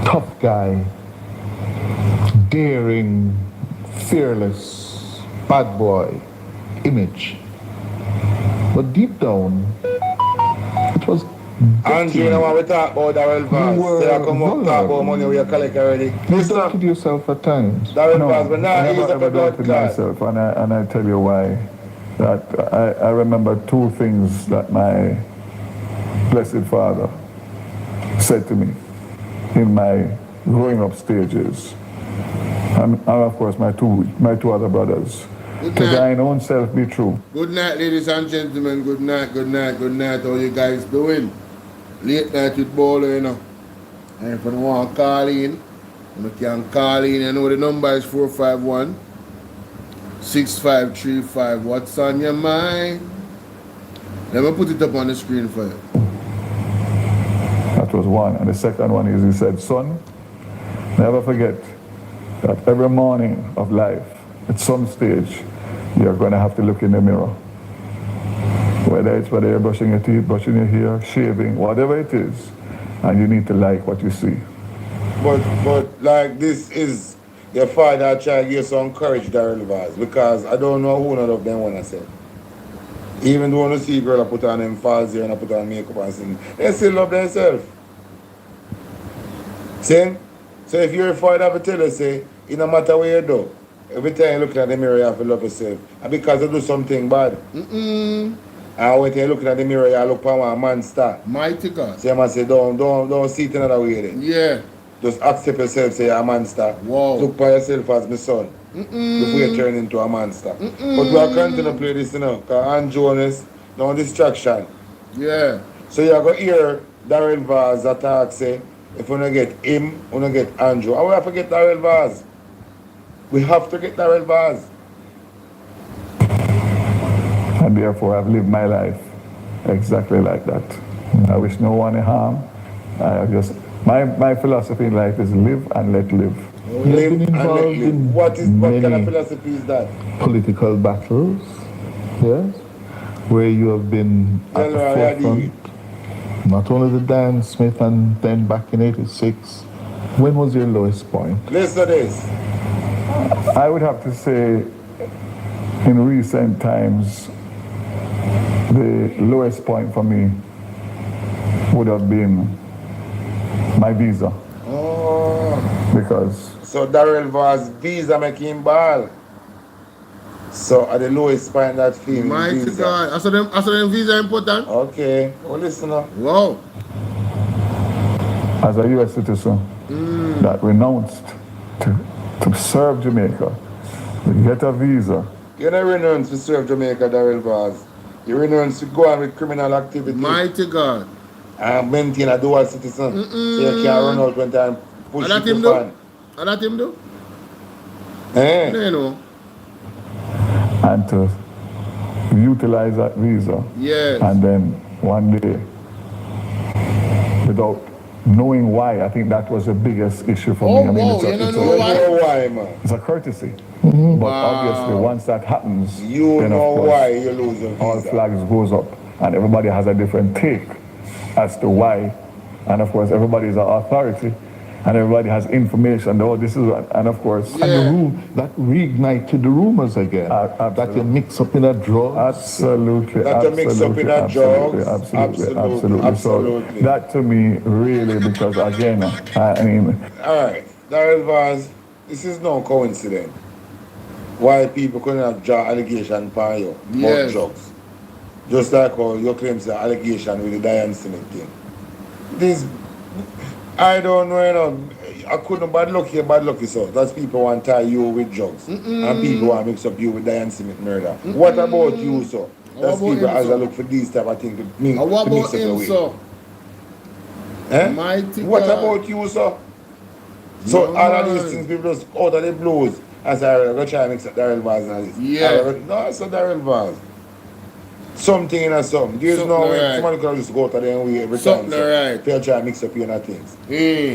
tough guy, daring, fearless, bad boy image. But deep down, it was And you know what we talk about Darrell Vaz? Say I come up talk about money we collect already. You doubted yourself at times. Darrell Vaz, but now he's up a blood doubted clot. myself, and I tell you why. That I remember two things that my blessed father said to me in my growing up stages, and of course my two other brothers. To thine own self be true. Good night, ladies and gentlemen. Good night, good night, good night. How you guys doing? Late night with Bolo, you know. And if you want to call in, you can call in. You know the number is 451-6535. What's on your mind? Let me put it up on the screen for you. That was one. And the second one is, he said, son, never forget that every morning of life, at some stage, you're going to have to look in the mirror. Whether you're brushing your teeth, brushing your hair, shaving, whatever it is, and you need to like what you see. But like this is your father trying to give some courage, Darrell Vaz, because I don't know who none of them want to say. Even though you see a girl I put on them falls here and I put on makeup and sing, they still love themselves. See? So if you're a father, I have to tell you, say, it no matter what you do, every time you look at the mirror, you have to love yourself. And because you do something bad. And when you look at the mirror, you look for one monster. Mighty God. So you must say, don't see it another way then. Yeah. Just accept yourself, say you're a monster. Wow. Look for yourself as my son. Before you turn into a monster. But we are continuing to play this, you know, because Ann Jonas, no distraction. Yeah. So you're going to hear Darrell Vaz attack, say, if we don't get him, we don't get Andrew. And we have to get Darrell Vaz. We have to get Darrell Vaz. And therefore, I've lived my life exactly like that. I wish no one harm. My philosophy in life is live and let live. Live and let live. What kind of philosophy is that? Political battles, yes, where you have been at the forefront. Not only the Dan Smith and then back in '86. When was your lowest point? Listen to this. I would have to say, in recent times, the lowest point for me would have been my visa. Oh. Because... So Darrell Vaz visa making him ball. So at the lowest point that film. Mighty visa. God. I saw them visa important. Okay. Well, listen now. Wow. As a U.S. citizen that renounced to serve Jamaica, to get a visa. You don't renounce to serve Jamaica, Darrell Vaz. You renounce to go on with criminal activity. Mighty God. And maintain a dual citizen. So you can't run out when time push it to fan. And that him do? Eh? You know. And to utilize that visa. Yes. And then one day, without knowing why, I think that was the biggest issue for me. I mean, you don't know why, man. It's a courtesy. But obviously, once that happens, you then know of course, why you lose a visa. all flags goes up, and everybody has a different take as to why. And of course, everybody is an authority, and everybody has information. Oh, this is what, and of course, and the room that reignited the rumors again. That you mix up in a drug. Absolutely. That you mix up in a drug. Absolutely. So that to me really, because again, I mean. All right, Darrell Vaz, this is no coincidence. Why people couldn't draw allegation upon you about drugs. Just like how you claim the allegation with the Diane Smith thing. This, I don't know, you know, I couldn't bad lucky, so that's people want to tie you with drugs. And people want to mix up you with Diane Smith murder. What about you, so? That's people as I look for these type of things to mix up the way. Eh? What about you, sir? So all of these things people just out of the blues. As I go try and mix up Darrell Vaz and this. Yeah. No, it's not Darrell Vaz. Something in a something. There's no way somebody can just go out of their way every time. Something right. They'll try and mix up your things.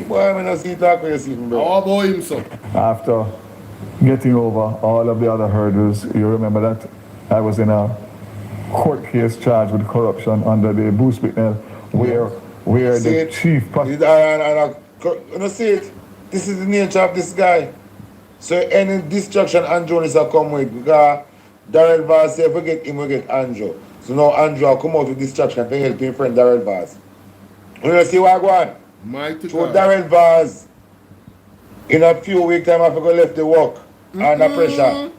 Well, I mean, I see it like where you see him, bro. How about him, sir? After getting over all of the other hurdles, you remember that I was in a court case charged with corruption under the Bruce Bicknell, where the chief... You know, see it? This is the nature of this guy. So any distraction Andrew is a come with, because Darrell Vaz say if we get him, we get Andrew. So now Andrew will come out with distraction to help him friend Darrell Vaz. You know, see what I want? Mighty So God. Darrell Vaz, in a few weeks time after go left the work, under pressure,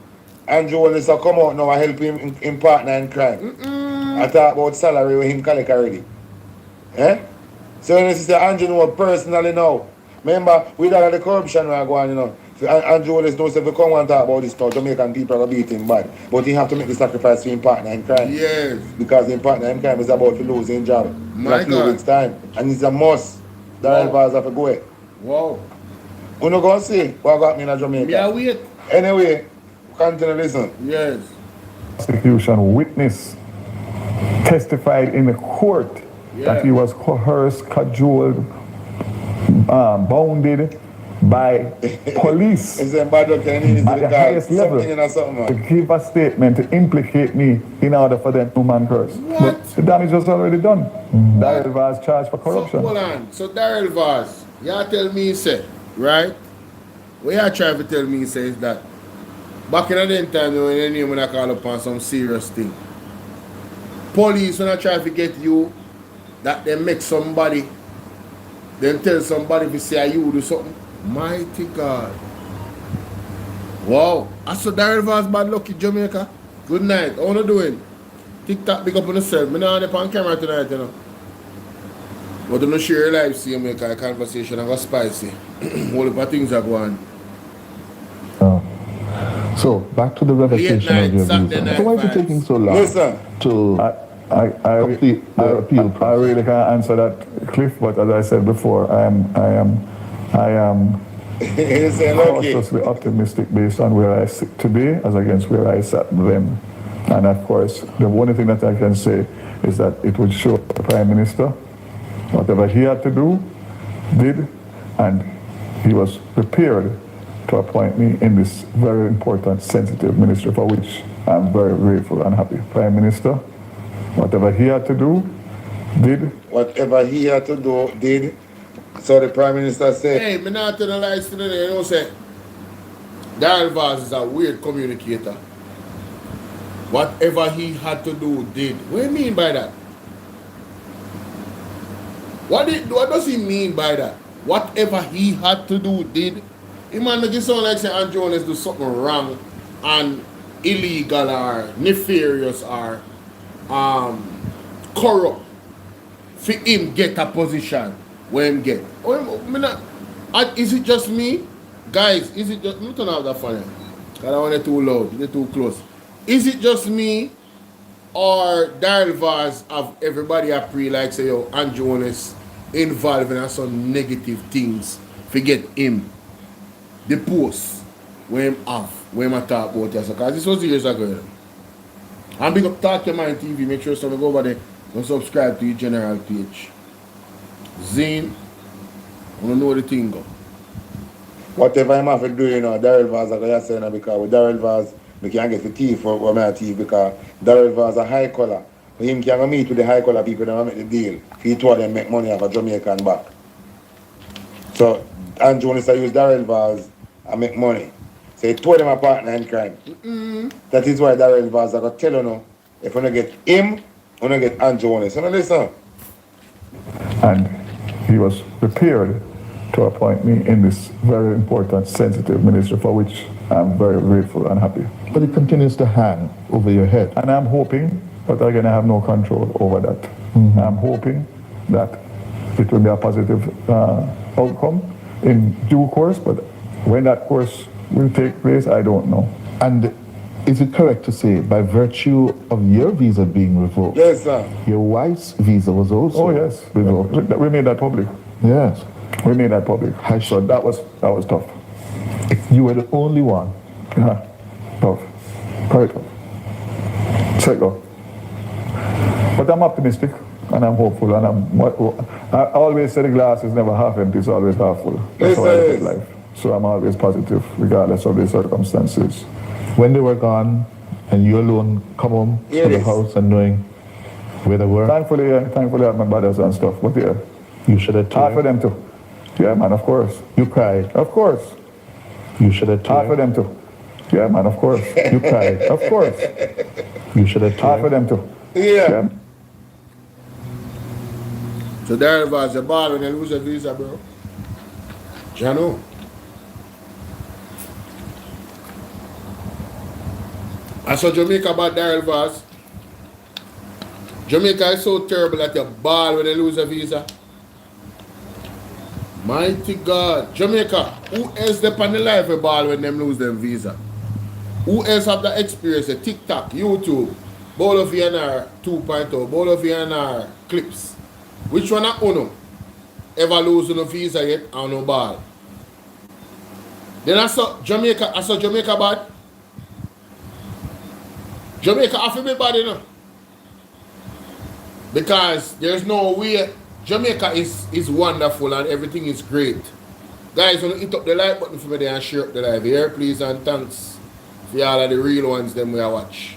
Andrew will just come out now and help him in partner in crime. I talk about salary with him collect already. Eh? So when you say Andrew know personally now, remember, with all of the corruption we are going, you know, so Andrew always knows if we come and talk about this now, Jamaican people are beat him bad. But he have to make the sacrifice for him partner in crime. Yes. Because him partner in crime is about to lose his job. My in a few God. weeks time. And it's a must. Darrell Vaz have to go away. Wow. We not going to see what got me in Jamaica. Yeah, wait. Anyway, continue to listen. Yes. Prosecution witness testified in the court that he was coerced, cajoled, bounded by police It's a bad luck and easy at the highest level to give a statement to implicate me in order for them to man curse. What? But the damage was already done. Darrell Vaz charged for So, corruption. hold on. So Darrell Vaz, y'all tell me, say, right? What y'all trying to tell me, say, is that back in the time when you name when I call upon some serious thing, police when I try to get you, that they make somebody, then tell somebody to say you do something. Mighty God. Wow. I saw Darrell Vaz bad luck in Jamaica. Good night. How you doing? TikTok big up on yourself. I'm not on camera tonight, you know. But don't share your life, see, make a conversation and go spicy. Whole heap of things are going. So back to the revocation of your visa. So why is it taking so long Listen. to complete the appeal I process? really can't answer that, Cliff, but as I said before, I am He's saying, okay. cautiously optimistic based on where I sit today as against where I sat then. And of course, the only thing that I can say is that it would show the Prime Minister whatever he had to do, did, and he was prepared to appoint me in this very important, sensitive ministry, for which I'm very grateful and happy. Prime Minister, whatever he had to do, did. Whatever he had to do, did. So the Prime Minister said, Hey, me not tell the lies today, you know, say, Darrell Vaz is a weird communicator. Whatever he had to do, did. What do you mean by that? What does he mean by that? Whatever he had to do, did. He man make it sound like say Andrew Jones do something wrong and illegal or nefarious or corrupt for him get a position where him get. Is it just me? Guys, is it just me? Turn off that phone. Because I want it too loud, it's too close. Is it just me or Darrell Vaz have everybody a pre like say yo Andrew Jones involved in some negative things to get him the post where him have, where him talk about this, because this was years ago. And big up Talk Your Mind TV, make sure someone go over there and subscribe to your general page. Zane, I don't know the thing go. whatever I'm have to do, you know, Darrell Vaz, like I said, because with Darrell Vaz, we can't get the teeth for my teeth because Darrell Vaz a high collar. But him can meet with the high collar people that make the deal. He told them make money off a Jamaican back. So Andrew Jones use Darrell Vaz and make money. So he told them a partner in crime. That is why Darrell Vaz I got tell you now, if you don't get him, you don't get Andrew Jones. So now listen. And he was prepared to appoint me in this very important, sensitive ministry, for which I'm very grateful and happy. But it continues to hang over your head. And I'm hoping, but again, I have no control over that. I'm hoping that it will be a positive outcome in due course, but when that course will take place, I don't know. And is it correct to say, by virtue of your visa being revoked, Yes, sir. your wife's visa was also? Oh yes, we made that public. Yes. We made that public. So that was tough. You were the only one. Yeah, tough. Very tough. So go. But I'm optimistic and I'm hopeful, and I always say the glass is never half empty, it's always half full. That's how I look at life. So I'm always positive regardless of the circumstances. When they were gone and you alone come home to the house and knowing where they were, Thankfully I have my brothers and stuff, but yeah, you should have hard for told them too. Yeah, man, of course. You cry. Of course. You shed a Half of tear. them too. Yeah, man, of course. You cry. Of course. You shed a Half of tear. them too. Yeah. So Daryl Vaz, the ball when they lose a visa, bro. Jano. I saw Jamaica about Daryl Vaz. Jamaica is so terrible at your ball when they lose a visa. Mighty God. Jamaica, who else they on the live a ball when them lose them visa? Who else have that experience? A TikTok, YouTube, BOLO V&R 2.0, BOLO V&R clips. Which one are uno? Ever lose no visa yet and no ball? Then I saw Jamaica bad. Jamaica have to be bad, you know. Because there's no way. Jamaica is wonderful and everything is great. Guys, want to hit up the like button for me there and share up the live here, please, and thanks for all of the real ones them we are watch.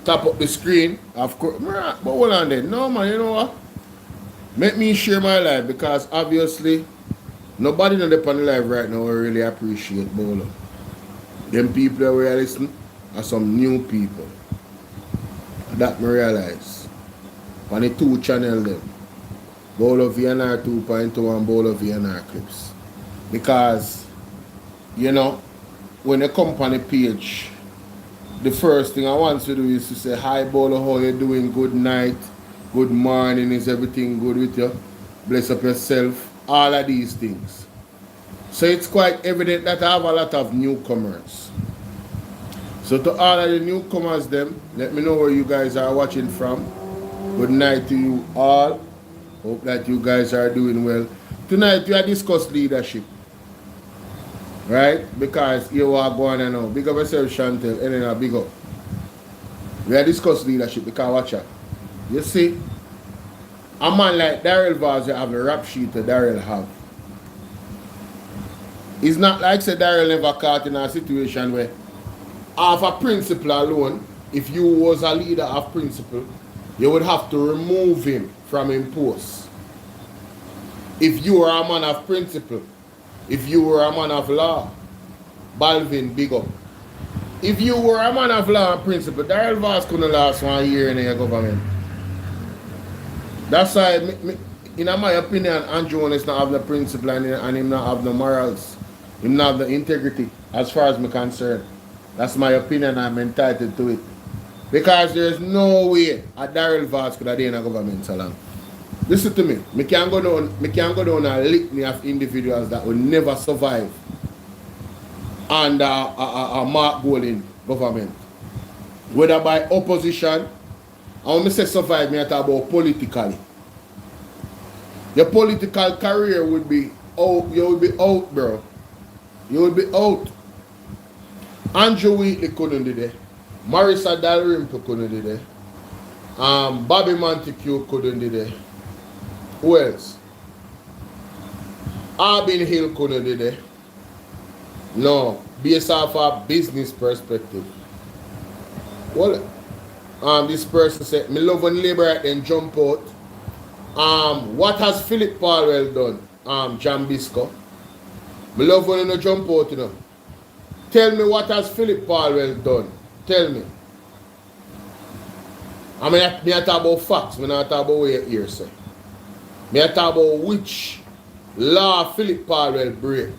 Tap up the screen, of course. But hold on then. No man, you know what? Make me share my live because obviously nobody on the live right now will really appreciate Bolo. Them people that we are listening are some new people. That me realize. On the two channel them. Bolo V&R 2.0 and Bolo V&R clips. Because, you know, when they come on the page, the first thing I want to do is to say, hi Bolo, how you doing? Good night, good morning, is everything good with you? Bless up yourself, all of these things. So it's quite evident that I have a lot of newcomers. So to all of the newcomers them, let me know where you guys are watching from. Good night to you all. Hope that you guys are doing well. Tonight we are discuss leadership. Right? Because you are going on now. Big up yourself, Chantel. And then big up. We are discuss leadership because watch out. You see, a man like Daryl Vaz, you have a rap sheet that Daryl have. It's not like say Daryl never caught in a situation where half a principle alone, if you was a leader of principle, you would have to remove him from his post. If you were a man of principle, if you were a man of law, Balvin, big up. If you were a man of law and principle, Daryl Vaz couldn't last 1 year in your government. That's why, in my opinion, Andrew is not have the principle and him not have the morals. Him not have the integrity, as far as I'm concerned. That's my opinion, I'm entitled to it. Because there's no way a Daryl Vaz could have been in a government so long. Listen to me. Me can go down a litany of individuals that will never survive under a Mark Golding government. Whether by opposition, and when I say survive, I talk about politically. Your political career would be out. You would be out, bro. You would be out. Andrew Wheatley couldn't do that. Marissa Dalrymple couldn't do that. Bobby Montague couldn't do that. Who else? Arbin Hill couldn't do that. No, based off a business perspective. Well, this person said, me love when labor and jump out. What has Philip Palwell done? Jambisco. Me love when you jump out, you know. Tell me what has Philip Palwell done? Tell me. I mean, I talk about facts, I not talk about what you hear, sir. I talk about which law Philip Palwell break.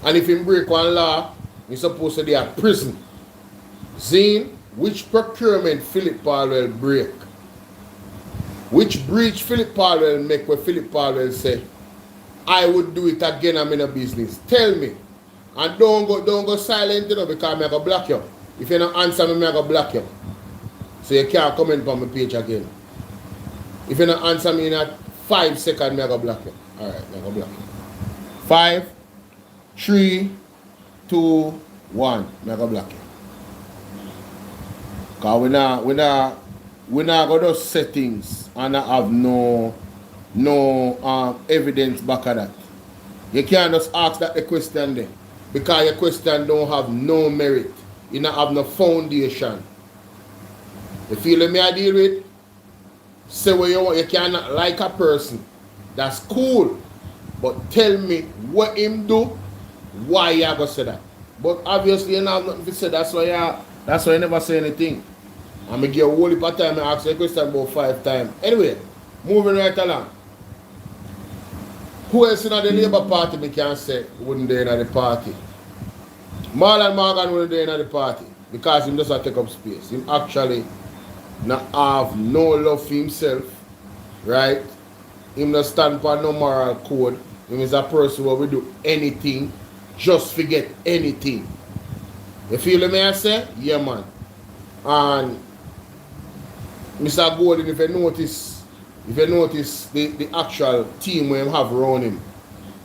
And if he break one law, he's supposed to be a prison. Zine, which procurement Philip Palwell break? Which breach Philip Palwell make where Philip Palwell say, I would do it again, I'm in a business. Tell me. And don't go silent, you know, because I'm going to block you. If you don't answer me, I'm going to block you. So you can't comment on my page again. If you don't answer me in 5 seconds, I'm going to block you. Alright, I'm going to block you. 5, 3, 2, 1. I'm going to block you. Because we're not going to set things and not have no evidence back of that. You can't just ask that the question there. Because your question don't have no merit. You don't have no foundation. You feel me I deal with? Say what you want. You cannot like a person. That's cool. But tell me what him do, why you go say that. But obviously you have nothing to say, that's why you never say anything. I'm going to give a whole heap of time and ask you a question about 5 times. Anyway, moving right along. Who else in the Labour Party me can say wouldn't be in the party? Marlon Morgan wouldn't be in the party because he just take up space. He actually not have no love for himself, right? He not stand for no moral code. He is a person who will do anything, just forget anything. You feel me I say? Yeah man. And Mr. Golden, if you notice the actual team we have around him,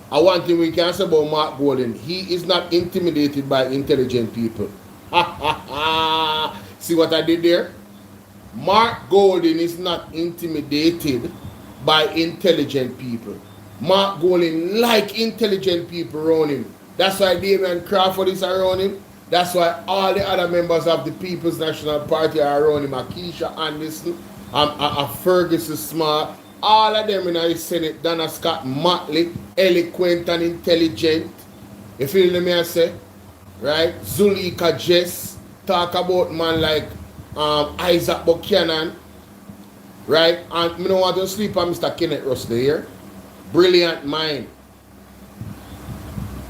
one thing we can say about Mark Golden, he is not intimidated by intelligent people. See what I did there? Mark Golden is not intimidated by intelligent people. Mark Golden like intelligent people around him. That's why Damian Crawford is around him. That's why all the other members of the People's National Party are around him. Keisha Anderson, Ferguson Smart, all of them in the Senate. Donna Scott Motley, eloquent and intelligent. You feel me I say? Right? Zulika Jess, talk about man like Isaac Buchanan. Right? And I don't want to sleep on Mr. Kenneth Russell here. Brilliant mind.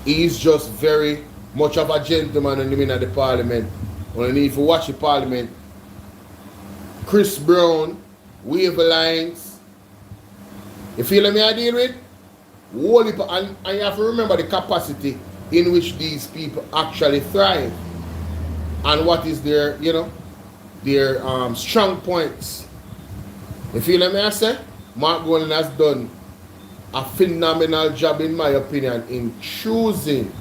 He's just very much of a gentleman in the middle of the parliament. When if you watch the parliament, Chris Brown, wave lines. You feel me I deal with? And you have to remember the capacity in which these people actually thrive. And what is their, their strong points. You feel me I say? Mark Golden has done a phenomenal job in my opinion in choosing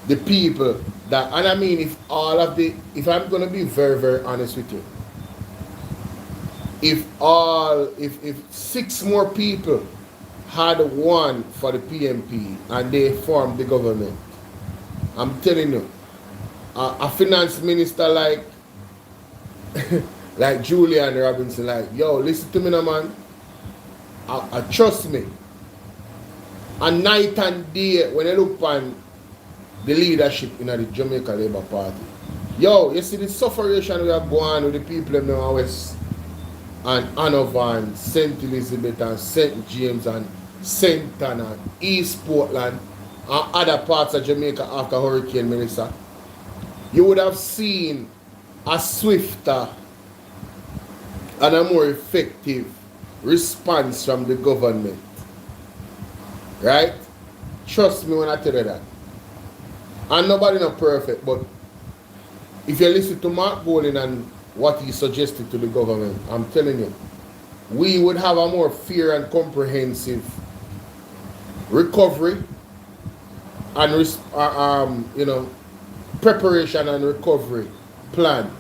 the people that, and I mean if I'm going to be very, very honest with you, if 6 more people had won for the PMP and they formed the government, I'm telling you, a finance minister like like Julian Robinson, like, yo, listen to me now, man. Trust me. A night and day when I look on the leadership in the Jamaica Labour Party, yo, you see the sufferation we have going on with the people in the West and Hanover, St. Elizabeth and St. James and St. Anna, East Portland and other parts of Jamaica after Hurricane Melissa. You would have seen a swifter and a more effective response from the government. Right? Trust me when I tell you that. And nobody not perfect, but if you listen to Mark Golden and what he suggested to the government, I'm telling you, we would have a more fair and comprehensive recovery and preparation and recovery plan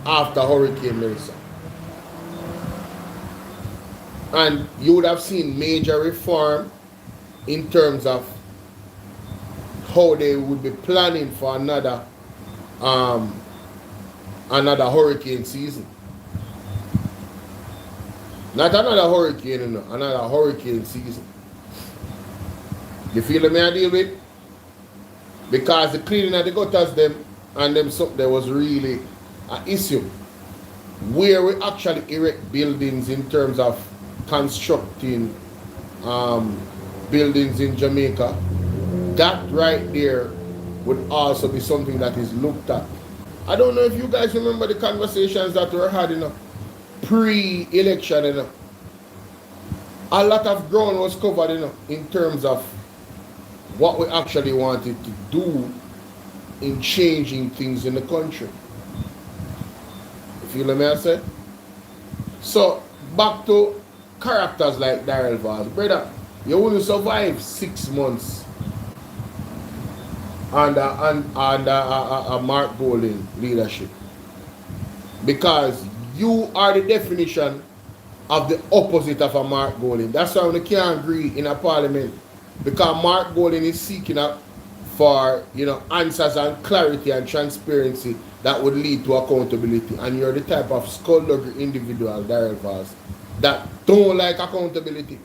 after Hurricane Melissa. And you would have seen major reform in terms of how they would be planning for another hurricane season. Not another hurricane, another hurricane season. You feel me I deal with? Because the cleaning of the gutters there was really an issue. Where we actually erect buildings in terms of constructing buildings in Jamaica, that right there would also be something that is looked at. I don't know if you guys remember the conversations that were had pre-election. A lot of ground was covered in terms of what we actually wanted to do in changing things in the country. You feel me I say? So back to characters like Darrell Vaz. Brother, you wouldn't survive 6 months under Mark Golden leadership, because you are the definition of the opposite of a Mark Golden. That's why we can't agree in a parliament, because Mark Golden is seeking up for answers and clarity and transparency that would lead to accountability, and you're the type of skullduggery individual, Darrell Vaz, that don't like accountability.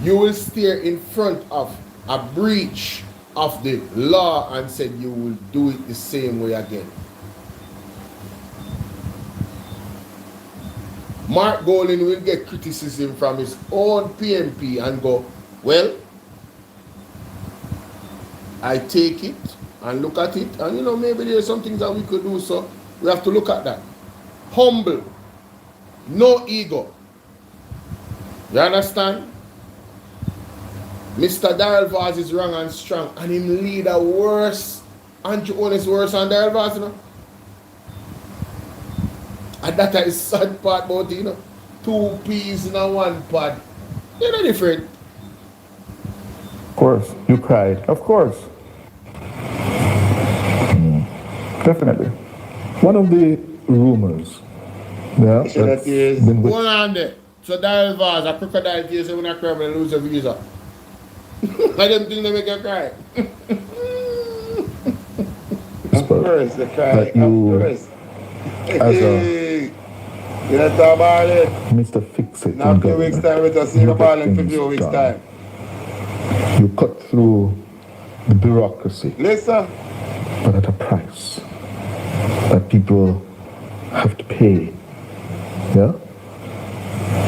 You will stare in front of a breach of the law and said you will do it the same way again. Mark Golding will get criticism from his own PMP and go, well, I take it and look at it, and you know, maybe there's some things that we could do, so we have to look at that. Humble, no ego. You understand? Mr. Darrell Vaz is wrong and strong, and him lead a worse. Andrew Owen is worse than Darrell Vaz, you know. And that is sad part about it, you know. 2 peas in a 1 pot. They're not different. Of course, you cried. Of course. Definitely. One of the rumors, yeah, that's been Hold on there. So Darrell Vaz, a crocodile case when I cry when I lose a visa. I don't think they make you cry. Of course, they cry. that you, Of course. as a You don't talk about it. Mr. Fix-It, Now, a few weeks time, with us, you ball in a few weeks time. you cut through the bureaucracy, Listen, but at a price that people have to pay. Yeah?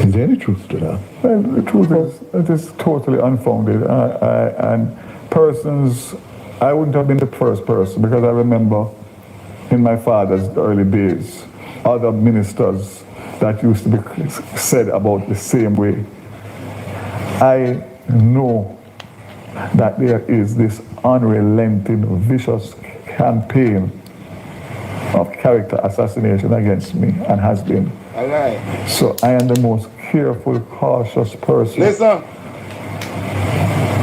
Is there any truth to that? Well, the truth is, it is totally unfounded. And persons, I wouldn't have been the first person, because I remember in my father's early days, other ministers that used to be said about the same way. I know that there is this unrelenting, vicious campaign of character assassination against me, and has been. all right. So I am the most careful, cautious person Listen,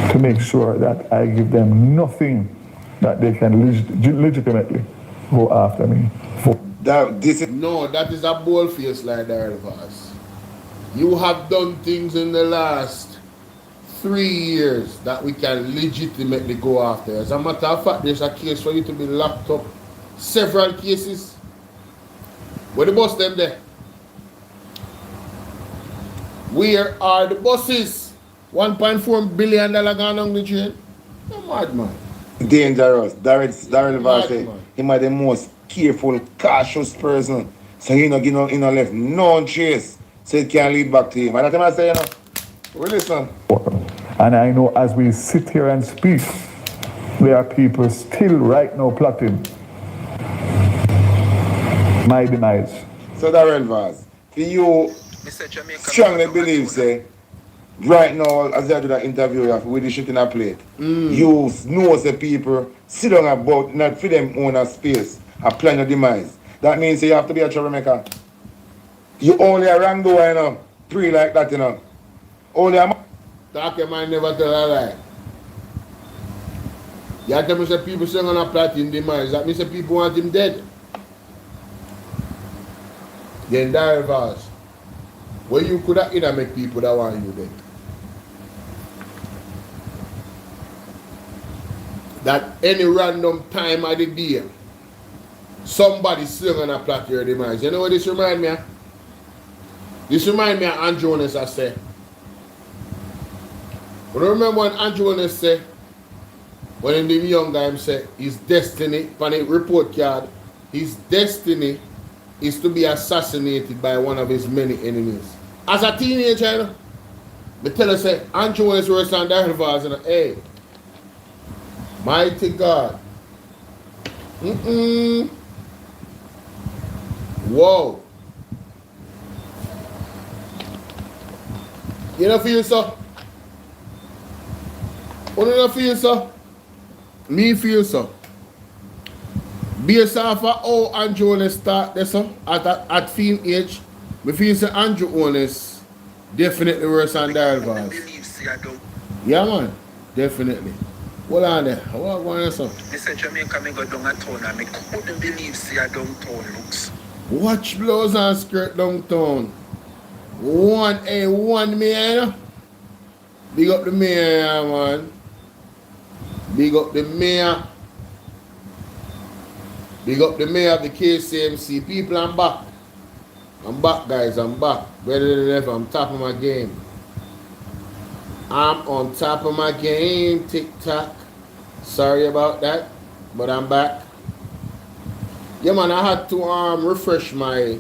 to make sure that I give them nothing that they can legitimately go after me for. this is No, that is a bold face like Darrell Vaz. You have done things in the last 3 years that we can legitimately go after. As a matter of fact, there's a case for you to be locked up. Several cases. Where the bus them there? Where are the buses? $1.4 billion gone on the train? No madman. dangerous. Darrell Vaz say Madman. him are the most careful, cautious person. So he no left no trace. So it can lead back to him. And that's what I say, you know. Well, listen. And I know as we sit here and speak, there are people still right now plotting my demise. So Darrell Vaz, for you strongly believe, say, right now, as I do that interview with the shit in a plate, you know the people sit down about not for them own a space, a plan your demise. That means you have to be a troublemaker. You only a wrong door, you know, pray like that, you know. Only a Dark man never tell a lie. You tell me say people saying on a plot in demise. That means say people want him dead. Then Darrell Vaz, where you could have either make people that want you dead. That any random time of the day, somebody sing on a plot your demise. You know what this remind me of? This remind me of Andrew Jones I say. But remember when Andrew Jones say, when he was young guy, him say, his destiny, on a report card, his destiny is to be assassinated by one of his many enemies. As a teenager, you know, I tell her, say, Andrew Jones worse than Darrell Vaz, you know, hey, mighty God. Whoa. You don't feel so? You don't feel so? Me feel so. Based off of how Andrew Jones start this at film age, me feel so Andrew Jones definitely worse than Darrell Vaz. Yeah man, definitely. Hold on there. What going on, sir? They said Jamaica me go down a town and me couldn't believe see a downtown looks. Watch blouse and skirt downtown. One man, you know? Big up the mayor, man. Big up the mayor. Big up the mayor of the KCMC. People, I'm back. I'm back, guys. I'm back. Better than ever. I'm top of my game. I'm on top of my game, TikTok. Sorry about that, but I'm back. Yeah, man, I had to refresh my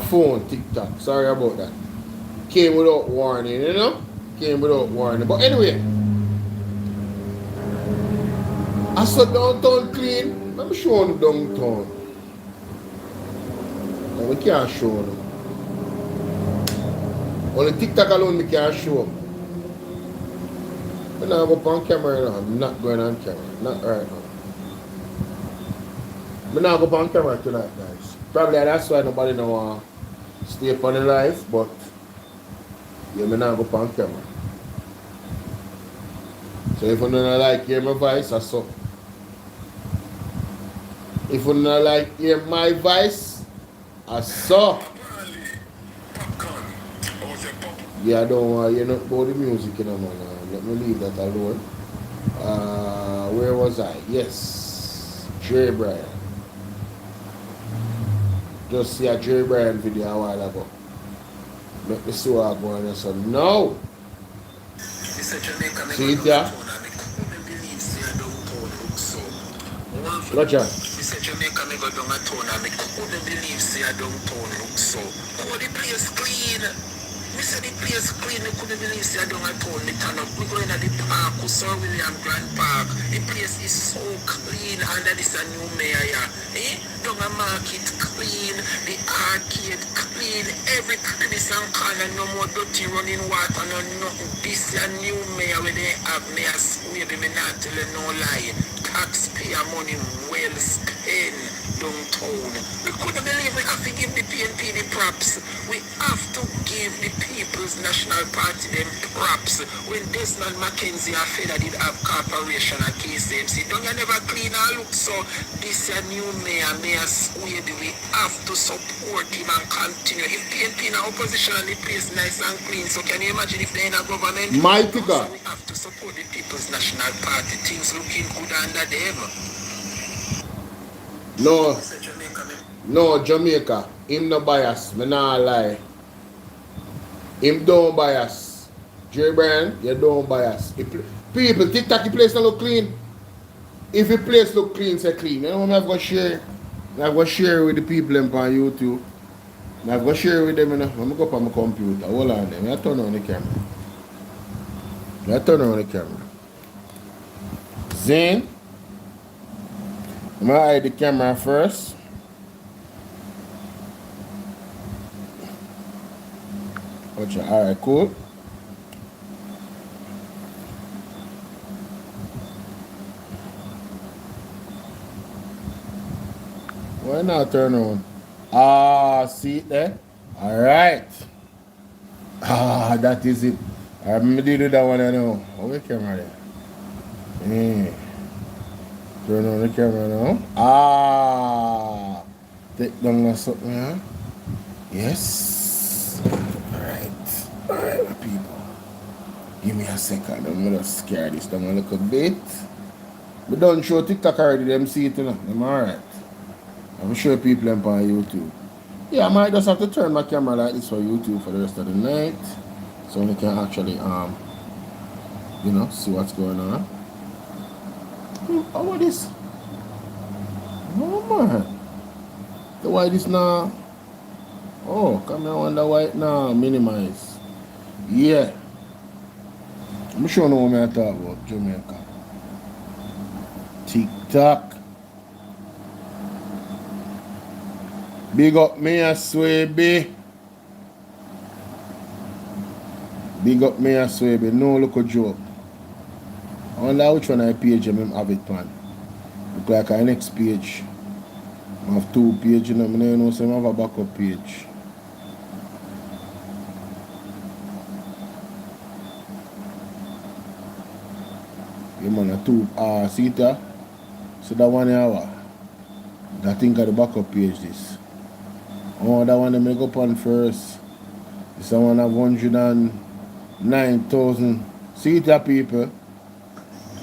phone, TikTok. Sorry about that. Came without warning, you know? Came without warning. But anyway, I saw downtown clean. Let me show you downtown. No, we can't show them. Only TikTok alone we can't show. I'm not going on camera now. I'm not going on camera. Not right now. I'm not going on camera tonight, guys. Probably that's why nobody know stay up on the live, but yeah, I'm not going on camera. So if you don't like hear my voice, I saw. If you don't like hear my voice, I saw. Yeah, I don't want to hear nothing about the music, you know, man. Let me leave that alone. Where was I? Yes, Jerry Bryan. Just see a Jerry Bryan video a while ago. Let me see what I'm going to say. No! See it there? Gotcha. Mr. Jamaica, me go down a town and me couldn't believe say I downtown look so. Oh, the place clean. Me say the place clean, me couldn't believe say I down a town. Me turn up, me go in at the park, Sir William Grand Park. The place is so clean under this a new mayor. Down a market clean, the arcade clean, every crevice and corner, no more dirty running water, no nothing. This a new mayor where they have mayor maybe me not tell you no lie. Taxpayer money well spent downtown. We couldn't believe we have to give the PNP the props. We have to give the People's National Party them props. When Desmond McKenzie and Feder did have corporation at KCMC, don't you never clean or look so? This a new mayor, Mayor Swede, we have to support him and continue. If PNP in opposition and the place nice and clean, so can you imagine if they're in a government? Mighty God. So we have to support the People's National Party. Things looking good under them. No, Jamaica. Him no bias. Me not lie. Him don't bias. Jerry Bryan, you don't bias. People, TikTok, the place not look clean. If the place look clean, say clean. You know what I'm going to share? I'm going to share with the people on YouTube. I'm going to share with them. I'm going to go up on my computer. Hold on them. I turn on the camera. Zane. I'm going to hide the camera first. Okay, alright, cool. Why not turn on? See it there? Alright. That is it. I remember do that one I know. Oh, the camera there. Turn on the camera now. Take down that something, huh? Yes. Alright, my people. Give me a second. I'm gonna scare this down a little bit. But don't show TikTok already, them see it, you know. I'm alright. I'm sure people on YouTube. Yeah, I might just have to turn my camera like this for YouTube for the rest of the night. So we can actually you know, see what's going on. Oh, what is? Oh man. The white is now. Oh, come here on the white now. Minimize. Yeah. I'm sure no one I talk about Jamaica. TikTok. Big up me a Swebe. Big up me a Swebe. No look a joke. I wonder which one I page him have it on. Look like our next page. I have 2 pages, you know, I know some have a backup page. Yeah man, a 2 see that? So that one hour. That thing got the backup page this. Oh, that one they make up on first. This one have 109,000. See that people?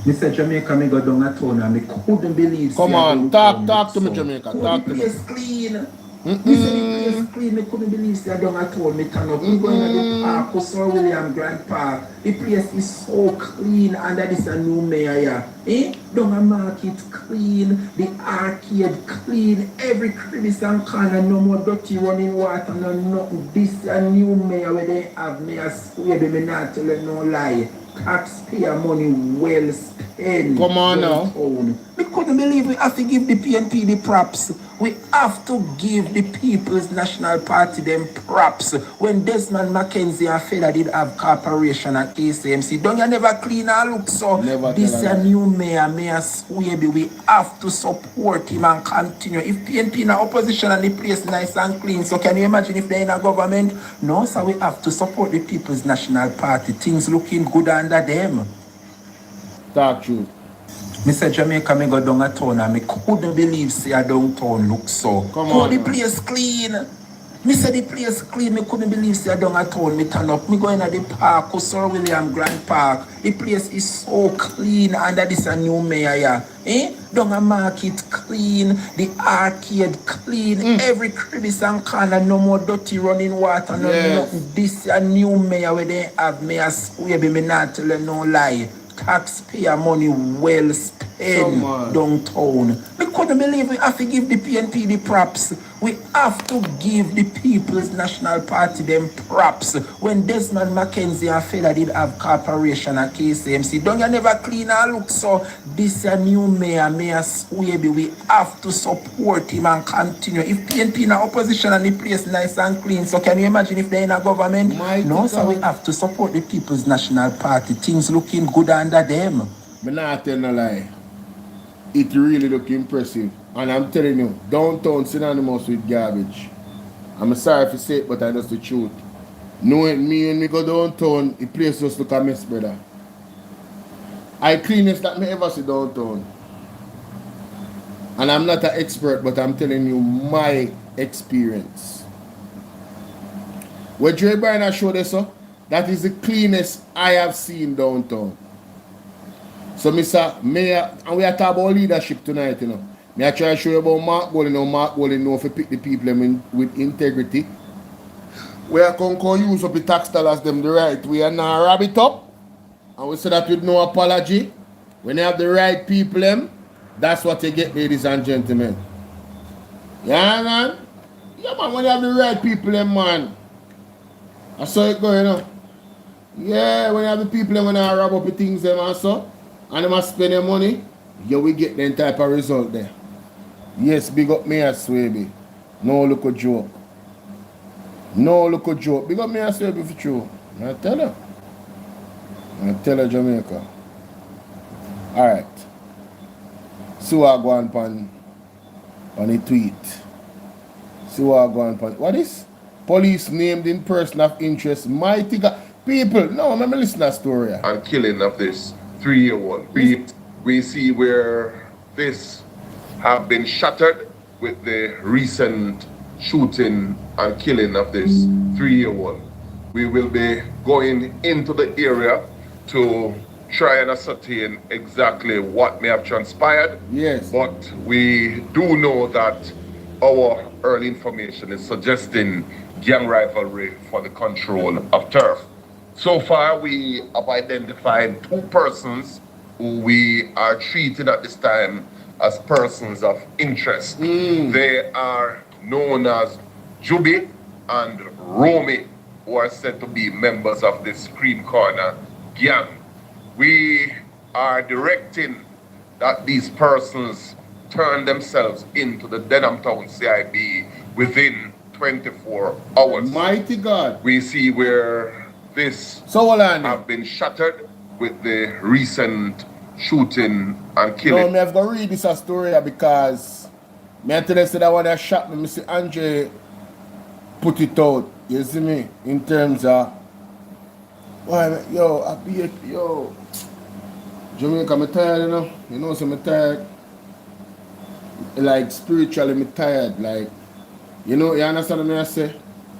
Mr. Jamaica, me go down a town and me couldn't believe. Come on, talk to me, Jamaica. Talk to me. Clean. Me say the place clean, me couldn't believe say I don't at all. Me turn up. Me going to the park, Sir William Grand Park. The place is so clean under this a new mayor here. Down a market clean, the arcade clean, every crevice and corner, no more dirty running water, no nothing. This a new mayor where they have me a square, me not tell you no lie. Taxpayer money well spent. Come on now. We couldn't believe we have to give the PNP the props. We have to give the People's National Party them props. When Desmond Mackenzie and Fela did have corporation at KCMC, don't you never clean or look so? Never This is a new mayor, Mayor Swaby. We have to support him and continue. If PNP in opposition and the place nice and clean, so can you imagine if they're in a government? No, so we have to support the People's National Party. Things looking good under them. Talk true. Mr. Jamaica, me go down a town and me couldn't believe say a downtown look so. Come on. The place clean. Me say the place clean, me couldn't believe say a down a town. Me turn up, me go in at the park, Sir William Grand Park. The place is so clean under this a new mayor here. Down a market clean, the arcade clean, every crevice and corner, no more dirty running water, no nothing. This a new mayor where they have Mayor Swaby, me not tell you no lie. Taxpayer money well spent downtown. We couldn't believe we have to give the PNP the props. We have to give the People's National Party them props. When Desmond Mackenzie and Fela did have corporation at KCMC, don't you never clean or look so? This a new mayor, Mayor Swaby. We have to support him and continue. If PNP in opposition and the place nice and clean, so can you imagine if they're in a government? No, so we have to support the People's National Party. Things looking good under them. Me not tell no lie. It really look impressive. And I'm telling you, downtown synonymous with garbage. I'm sorry if you say it, but I know the truth. Knowing me when me go downtown, the place just look a mess, brother. I cleanest that me ever see downtown. And I'm not an expert, but I'm telling you my experience. What Dre Bryan showed us, that is the cleanest I have seen downtown. So, Mr. Mayor, and we are talking about leadership tonight, you know. Me I try to show you about Mark Bowling. Now, Mark Bowling know if you pick the people with integrity. We are going to use up the tax dollars them the right way and now wrap it up. And we say that with no apology. When you have the right people, them, that's what you get, ladies and gentlemen. Yeah, man? Yeah, man, when you have the right people, them, man. I saw it going on. Yeah, when you have the people, them, when I wrap up the things, them, also. And they must spend their money, yeah, we get them type of result there. Yes, big up me as Swaby. No look a joke. No look a joke. Big up me as Swaby for true. I tell her. I tell her Jamaica. Alright. See what I go on the tweet. See what I go on. What is? Police named in person of interest. Mighty God. People, no, let me listen to that story. And killing of this 3-year-old. We see where this have been shattered with the recent shooting and killing of this 3-year-old. We will be going into the area to try and ascertain exactly what may have transpired. Yes. But we do know that our early information is suggesting gang rivalry for the control of turf. So far, we have identified 2 persons who we are treating at this time as persons of interest. They are known as Juby and Romy, who are said to be members of this Cream Corner gang. We are directing that these persons turn themselves into the Denham Town CIB within 24 hours. Mighty God. We see where this have been shattered with the recent shooting and killing. No, me have to read this story because me tell you that when I shot me, Mr. Andre put it out. You see me? In terms of why, yo, Jamaica, me tired, you know. You know, so me tired. Like spiritually, me tired. Like, you know, you understand what I say?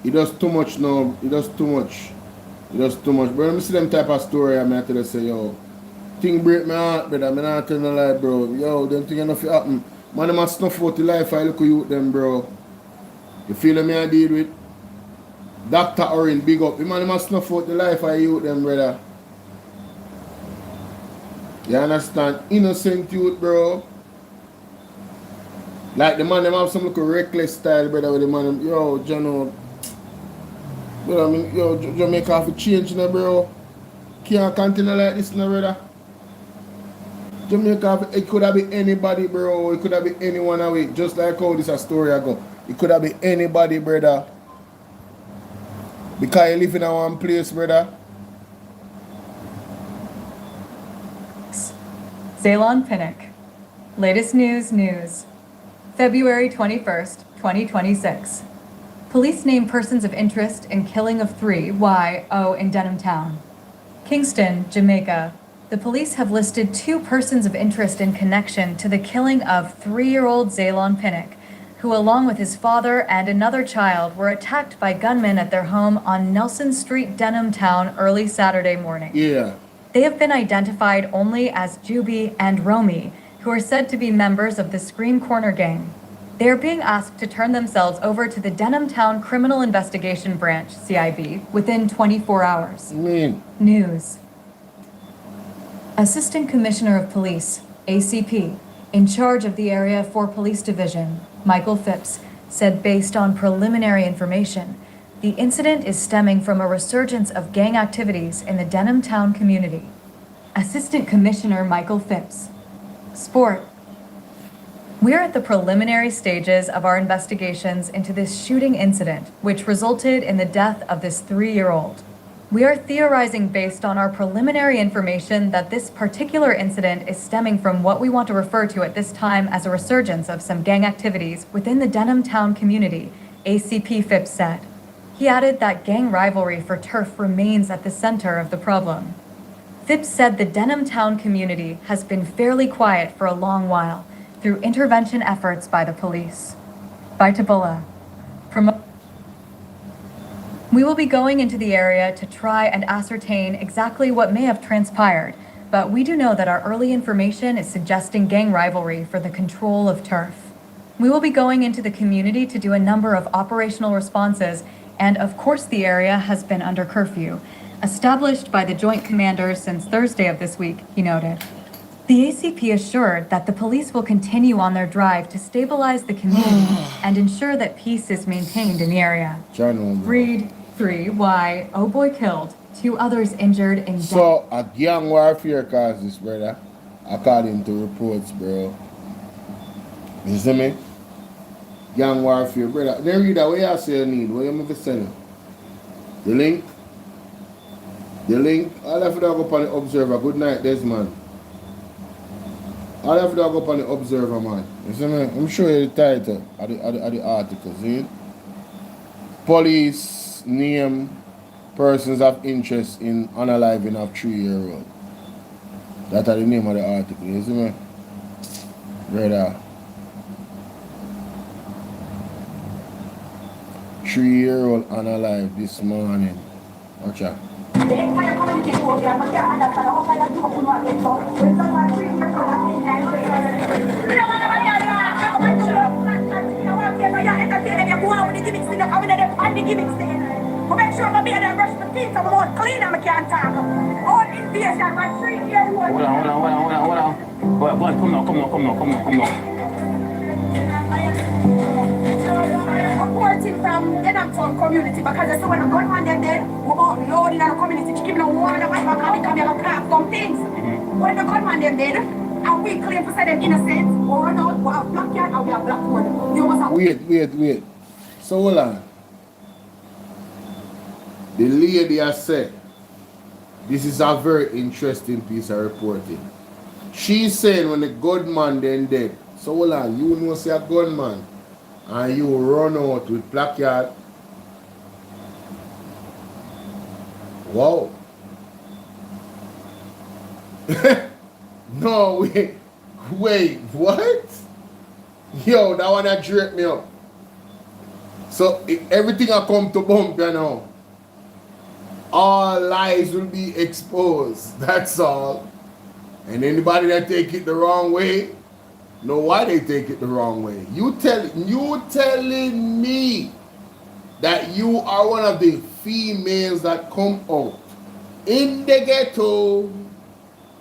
It does too much now. It does too much. It does too much. But when I see them type of story, I tell you, say, yo, thing break my heart, brother. I'm not telling a lie, bro. Yo, them thing enough happen. Man, they must snuff out the life. I look at you, them, bro. You feel me I deal with? Dr. Orin, big up. The man must snuff out the life of youth them, brother. You understand? Innocent youth, bro. Like the man them have some little reckless style, brother, with the man. Yo, Jono. You know what I mean? Yo, Jamaica have to change, you know, bro. Can't continue like this, no, brother. Jamaica, it could have been anybody, bro. It could have been anyone away. Just like how this a story ago. It could have been anybody, brother. Because you live in a one place, brother. Zaylon Pinnock. Latest news. February 21st, 2026. Police name persons of interest in killing of 3 YO in Denham Town. Kingston, Jamaica. The police have listed 2 persons of interest in connection to the killing of 3-year-old Zaylon Pinnock, who along with his father and another child were attacked by gunmen at their home on Nelson Street, Denham Town early Saturday morning. Yeah. They have been identified only as Juby and Romy, who are said to be members of the Scream Corner gang. They are being asked to turn themselves over to the Denham Town Criminal Investigation Branch, CIB, within 24 hours. News. Assistant Commissioner of Police, ACP, in charge of the Area 4 Police Division, Michael Phipps, said based on preliminary information, the incident is stemming from a resurgence of gang activities in the Denham Town community. Assistant Commissioner Michael Phipps. Sport. We're at the preliminary stages of our investigations into this shooting incident, which resulted in the death of this 3-year-old. We are theorizing based on our preliminary information that this particular incident is stemming from what we want to refer to at this time as a resurgence of some gang activities within the Denham Town community, ACP Phipps said. He added that gang rivalry for turf remains at the center of the problem. Phipps said the Denham Town community has been fairly quiet for a long while through intervention efforts by the police. By Tabola. We will be going into the area to try and ascertain exactly what may have transpired, but we do know that our early information is suggesting gang rivalry for the control of turf. We will be going into the community to do a number of operational responses, and of course the area has been under curfew, established by the Joint Commanders since Thursday of this week, he noted. The ACP assured that the police will continue on their drive to stabilize the community and ensure that peace is maintained in the area. Read 3 why oh boy killed, 2 others injured in death. So a gang warfare caused this, brother, according to reports, bro. You see me? Gang warfare, brother. Then read that way I say you need. What you have to send? The link. I'll have to go up on the Observer. Good night, Desmond. I'll have to go up on the Observer, man. You see me? I'm sure you the title of the article, see? Police name persons of interest in unaliving of 3-year-old. That's the name of the article, you see me? Brother. 3-year-old unalive this morning. Watch out. Reporting from the Denham community because I saw when a gunman them there, we all loading in the community to keep no water when we come here and craft some things. When the gunman them there, and we claim to say them innocent, we run out, we have black yard and we have black wood. You must have... Wait. So hold on. The lady has said, this is a very interesting piece of reporting. She's saying when the gunman then dead, so hold on, you know say a gunman, and you run out with placard. Wow. No, wait, what? Yo, that one that jerked me up. So everything I come to bump, you know. All lies will be exposed. That's all. And anybody that take it the wrong way, know why they take it the wrong way. You telling me that you are one of the females that come out in the ghetto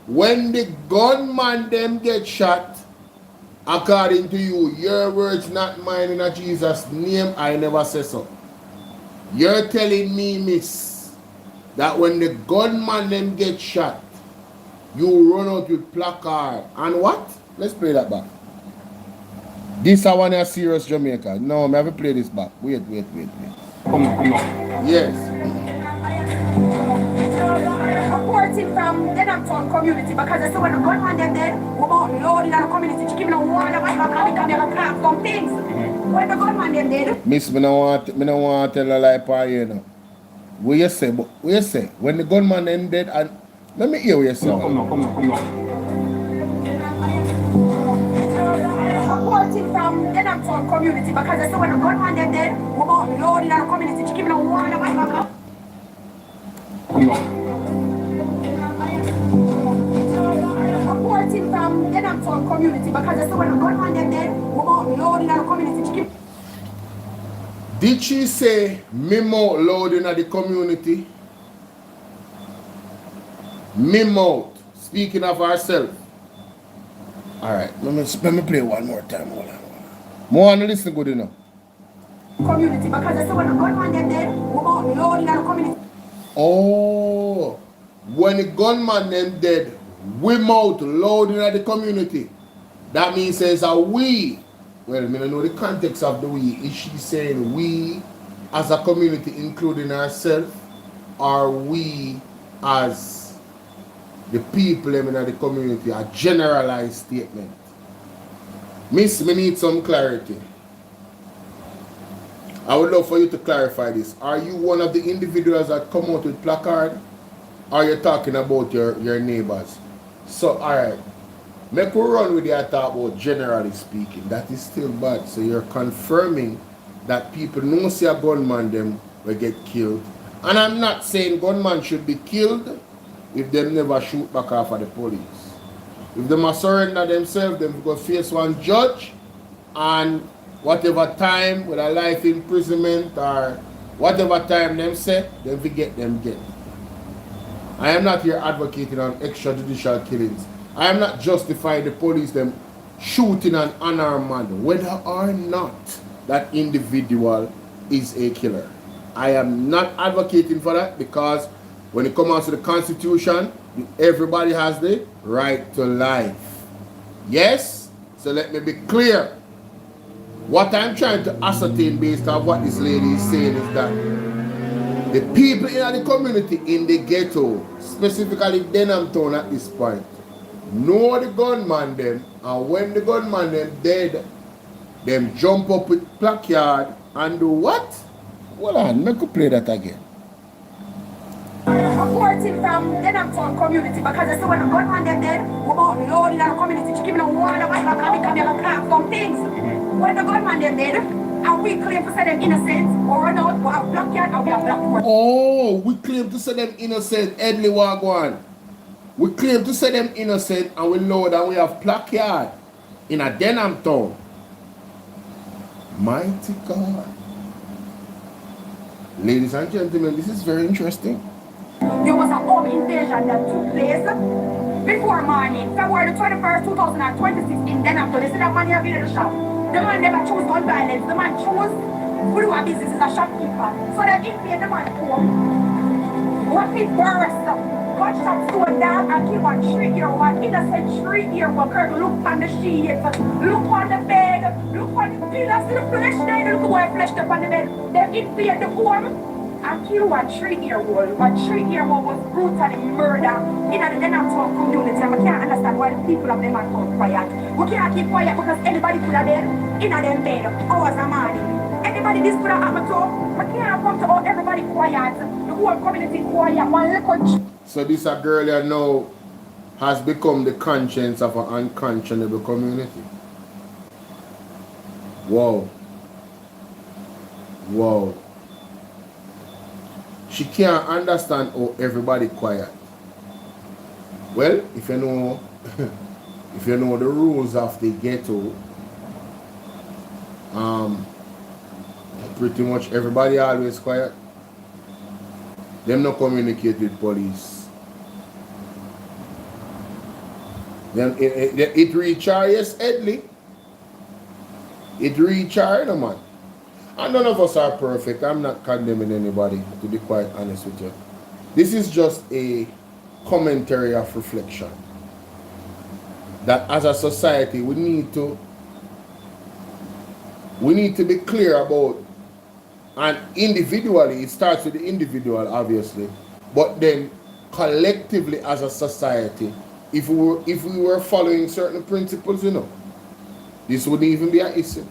when the gunman them get shot. According to you, your words not mine, in a Jesus' name, I never say so. You're telling me, miss, that when the gunman them get shot, you run out with placard and what? Let's play that back. This I want a serious Jamaica. No, I haven't played this back. Wait. Come on. Yes. Reporting from the Denhamton community because I saw when the gunman them dead, we about loading on the community to keep no water, but I can crack some things. When the gunman them dead. Miss, me no want to tell a lie for you now. What you say? When the gunman them dead, and let me hear what you say. Come on. Reporting from the Denhamton community because I saw when the gunman them dead, we about loading on the community to keep no water, but reporting from the Denhamton community because I saw when the gunman them dead, we about loading on the community to keep. Did she say memo loading at the community? Memo, speaking of herself. Alright, let me play one more time. Hold on. More on listen good enough. Community because I saw when the gunman them dead, we about loading on the community. Oh, when the gunman them dead, we mouth loading at the community. That means it's a we. Well, I don't know the context of the we. Is she saying we as a community, including herself, or we as the people in the community? A generalized statement. Miss, we need some clarity. I would love for you to clarify this. Are you one of the individuals that come out with placard? Or are you talking about your neighbors? So, alright. Make we run with the talk about generally speaking. That is still bad. So you're confirming that people know see a gunman them will get killed. And I'm not saying gunman should be killed if they never shoot back off of the police. If they must surrender themselves, then go face one judge and whatever time with a life imprisonment or whatever time them say, then we get them get. I am not here advocating on extrajudicial killings. I am not justifying the police them shooting an unarmed man, whether or not that individual is a killer. I am not advocating for that because when it comes to the Constitution, everybody has the right to life. Yes? So let me be clear. What I'm trying to ascertain based on what this lady is saying is that the people in the community in the ghetto, specifically Denhamton at this point, know the gunman them, and when the gunman them dead, them jump up with placard and do what? Hold on, make me play that again. Reporting from the Denhamton community because I saw when the gunman them dead, we about loading on the community to keep no water, but I can crack some things. When the gunman them dead, and we claim to say them innocent, or run out, we have black yard and we have black board. Oh, we claim to say them innocent, Edley Wagwan. We claim to say them innocent and we load and we have placard in a Denhamton. Mighty God. Ladies and gentlemen, this is very interesting. There was a home invasion that took place before morning, February 21st, 2026 in Denhamton. They said that man here in the shop. The man never chose gun violence. The man chose who do a business as a shopkeeper. So they invade the man home. Rapid burst. Gunshots to a dog and kill one 3-year-old, innocent 3-year-old girl. Look on the sheets, look on the bed, look on the pillows, the flesh there, look where flesh up on the bed. They invade the home and kill one 3-year-old. One 3-year-old was brutally murdered in the Denhamton community. And we can't understand why the people of them are so quiet. We can't keep quiet because anybody could have been in them bed hours a morning. Anybody this could have happened to, we can't come to all everybody quiet. The whole community quiet. One little. So this a girl here now has become the conscience of an unconscionable community. Wow. Wow. She can't understand how everybody quiet. Well, if you know if you know the rules of the ghetto, pretty much everybody always quiet. Them not communicate with police. Then it reach her, yes, Edley. It reach her, no man. And none of us are perfect. I'm not condemning anybody, to be quite honest with you. This is just a commentary of reflection. That as a society, we need to be clear about, and individually, it starts with the individual, obviously, but then collectively as a society, if we were following certain principles, you know, this wouldn't even be an issue,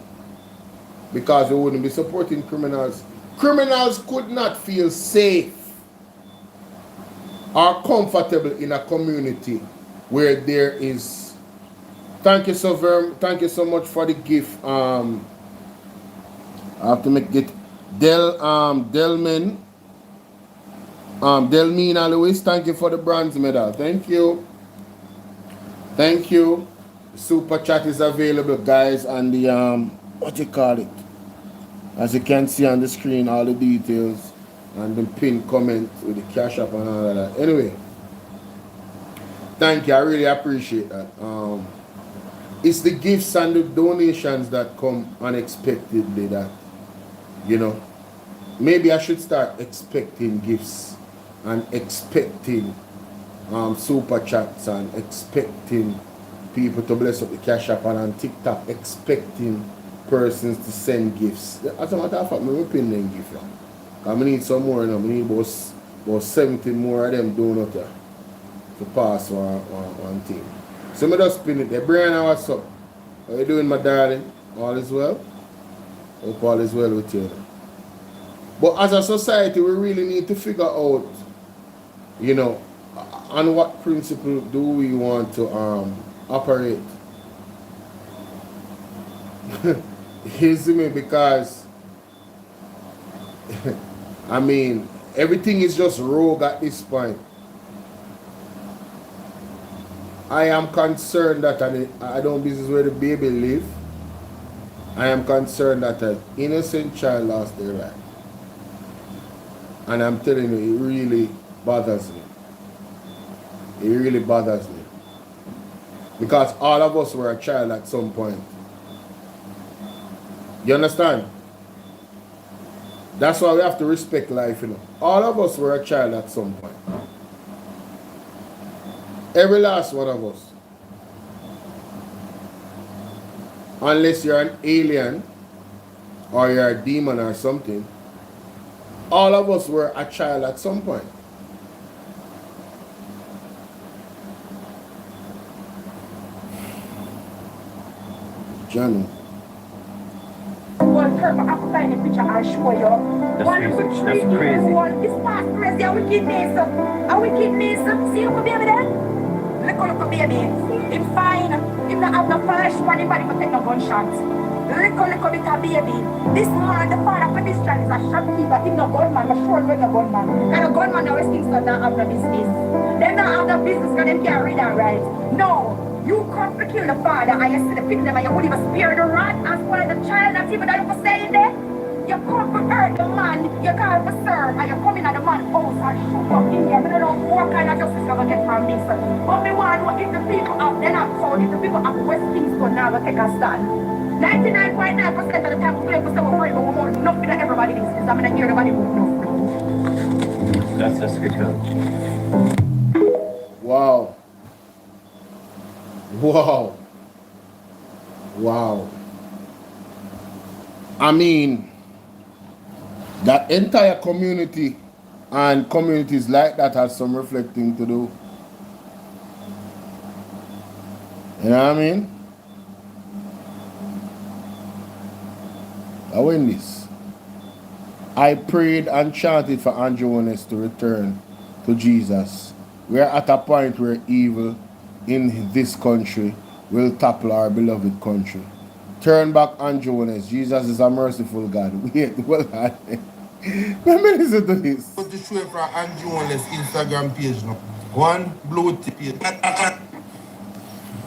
because we wouldn't be supporting criminals. Criminals could not feel safe or comfortable in a community where there is. Thank you so much for the gift. I have to make it Delmina Lewis, thank you for the bronze medal. Thank you. Thank you. Super chat is available, guys, and the what you call it? As you can see on the screen, all the details and the pinned comment with the cash app and all of that. Anyway, thank you. I really appreciate that. It's the gifts and the donations that come unexpectedly that, you know, maybe I should start expecting gifts and expecting super chats and expecting people to bless up the cash app and on TikTok expecting persons to send gifts. As a matter of fact, I'm pin them gift now. I need some more now. I need about 70 more of them donuts to pass one thing. So I just pin it there. Brianna, what's up? How you doing, my darling? All is well? Hope all is well with you. But as a society, we really need to figure out, you know, on what principle do we want to operate. You see me? Because, I mean, everything is just rogue at this point. I am concerned that I don't business where the baby live. I am concerned that an innocent child lost their life. And I'm telling you, it really bothers me. It really bothers me. Because all of us were a child at some point. You understand? That's why we have to respect life, you know. All of us were a child at some point. Every last one of us. Unless you're an alien or you're a demon or something, all of us were a child at some point. Johnny. One purple apple in the picture I'll show you. That's crazy. It's past crazy. A wickedness. See you come baby there? Look baby. It's fine. If not have no flash, anybody will take no gunshots. Little bit of baby. This man, the father for this child is a shopkeeper. He's no gunman. I'm sure he's no gunman. And a gunman always thinks that they have no business. They don't have no business because they can't read and write. No. You come to kill the father and you see the victim and you won't even spare the rat and spoil the child not even that you for staying there. You come to hurt the man, you come to serve and you come in at the man's house and shoot up in here. I don't know what kind of justice you're going to get from this. But me want to know if the people up, they're not sold, if the people up West Kingston now will take a stand. 99.9% of the time we play for someone worried about more nothing that everybody is. I'm going to hear everybody move no. That's good. Wow. Wow. Wow. I mean, that entire community and communities like that has some reflecting to do. You know what I mean? I win this. I prayed and chanted for Andrew Jones to return to Jesus. We are at a point where evil in this country will topple our beloved country. Turn back Andrew Jones. Jesus is a merciful God. Wait, well, let me listen to this. What's the show from Andrew Jones Instagram page now? One blue tip page.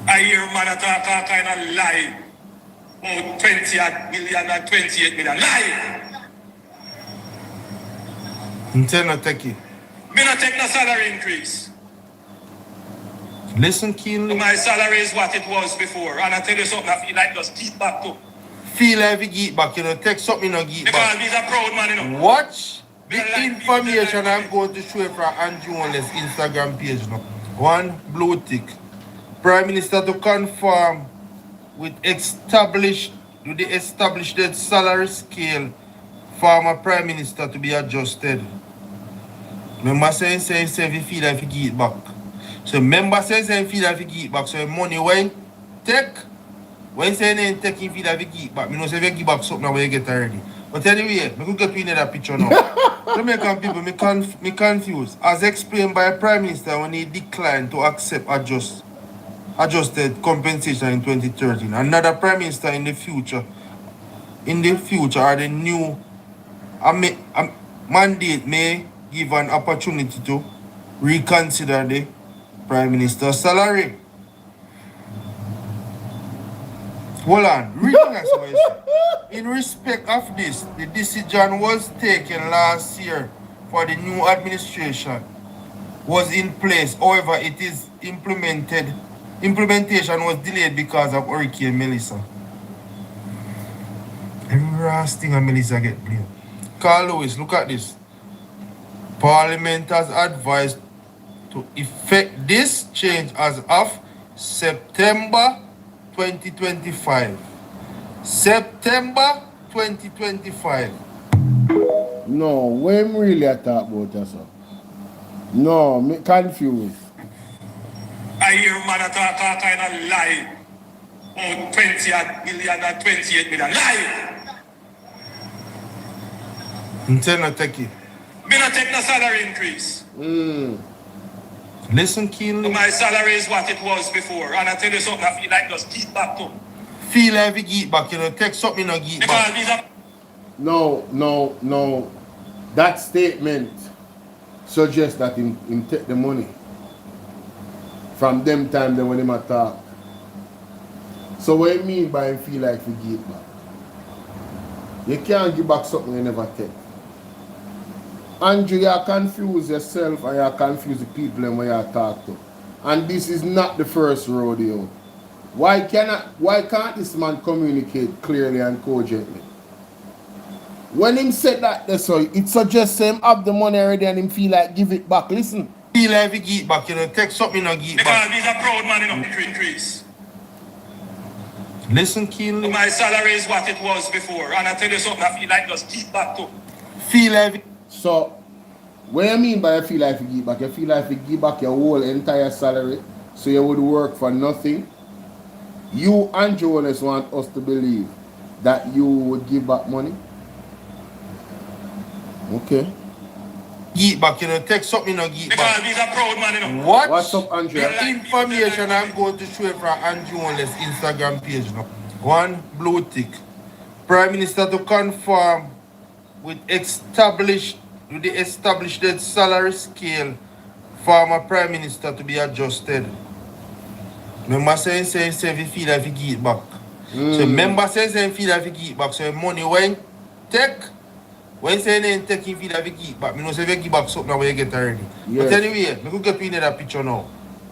I I hear man talk kind of lie. Oh, 20 million and 28 million. Lie! No take it. Me not take no salary increase. Listen keenly. My salary is what it was before. And I tell you something, I feel like just keep back to. Feel like you get back, take something no get Because back. he's a proud man, Watch the information I'm going to show you from Andrew Wallace's Instagram page now. One blue tick. Prime Minister to confirm with the established salary scale former Prime Minister to be adjusted. Remember saying if you feel like you get it back. So remember saying you feel like you get it back. So money when take, when saying you take you feel like you get it back. I know say if you give back something when you get already. But anyway, I could get to another picture now. Jamaican people, me confused. As explained by the Prime Minister when he declined to accept adjusted compensation in 2013. Another Prime Minister in the future are the new mandate may give an opportunity to reconsider the Prime Minister's salary. Hold on, in respect of this, the decision was taken last year for the new administration was in place. However, it is implementation was delayed because of Hurricane Melissa. Every last thing on Melissa get blamed. Carl Lewis, look at this. Parliament has advised to effect this change as of September 2025. September 2025. No, when really I talk about that, sir? No, me confused. I hear man talk kind of lie. Oh, 20 million and 28 million. Lie! No take it. Me not take no salary increase. Listen keenly. My salary is what it was before. And I tell you something, I feel like just keep back to. Feel like you get back, take something no get back. No. That statement suggests that him take the money from them time then when him attack. So what you mean by him feel like you get back? You can't give back something you never take. Andrew, you confuse yourself and you confuse the people when you talk to. And this is not the first rodeo. Why can't this man communicate clearly and cogently? When him said that, it suggests him have the money already and him feel like give it back. Listen. Feel like you get back, take something no get back. Because he's a proud man, increase. Listen keenly. My salary is what it was before. And I tell you something, I feel like just keep back to. Feel like. So, what I mean by I feel like you give back? You feel like you give back your whole entire salary so you would work for nothing? You and Jonas want us to believe that you would give back money? Okay. Get back, take something no get back. Because he's a proud man, Watch What's up, Andrew? the information I'm going to show you from Andrew Wallace's Instagram page now. One blue tick. Prime Minister to confirm with the established salary scale former Prime Minister to be adjusted. Remember saying if you feel like you get it back. So remember saying you feel like you get it back. So money when take, when saying you take you feel like you get it back. I know say if you give back something when you get already. Yes. But anyway, I could get to another picture now.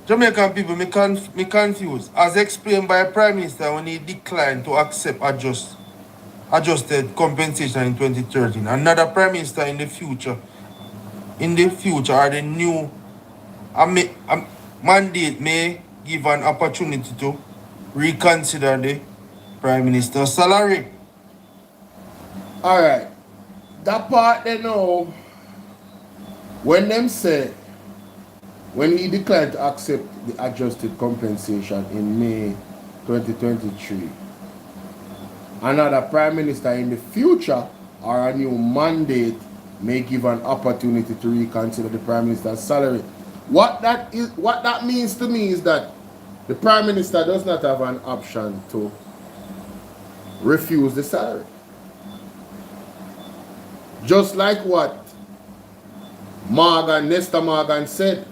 Jamaican people, me confused. As explained by the Prime Minister when he declined to accept adjusted compensation in 2013. Another Prime Minister in the future are the new mandate may give an opportunity to reconsider the Prime Minister's salary. Alright. That part they know when them say when he declined to accept the adjusted compensation in May 2023, another Prime Minister in the future or a new mandate may give an opportunity to reconsider the Prime Minister's salary. What that means to me is that the Prime Minister does not have an option to refuse the salary. Just like what Nestor Morgan said.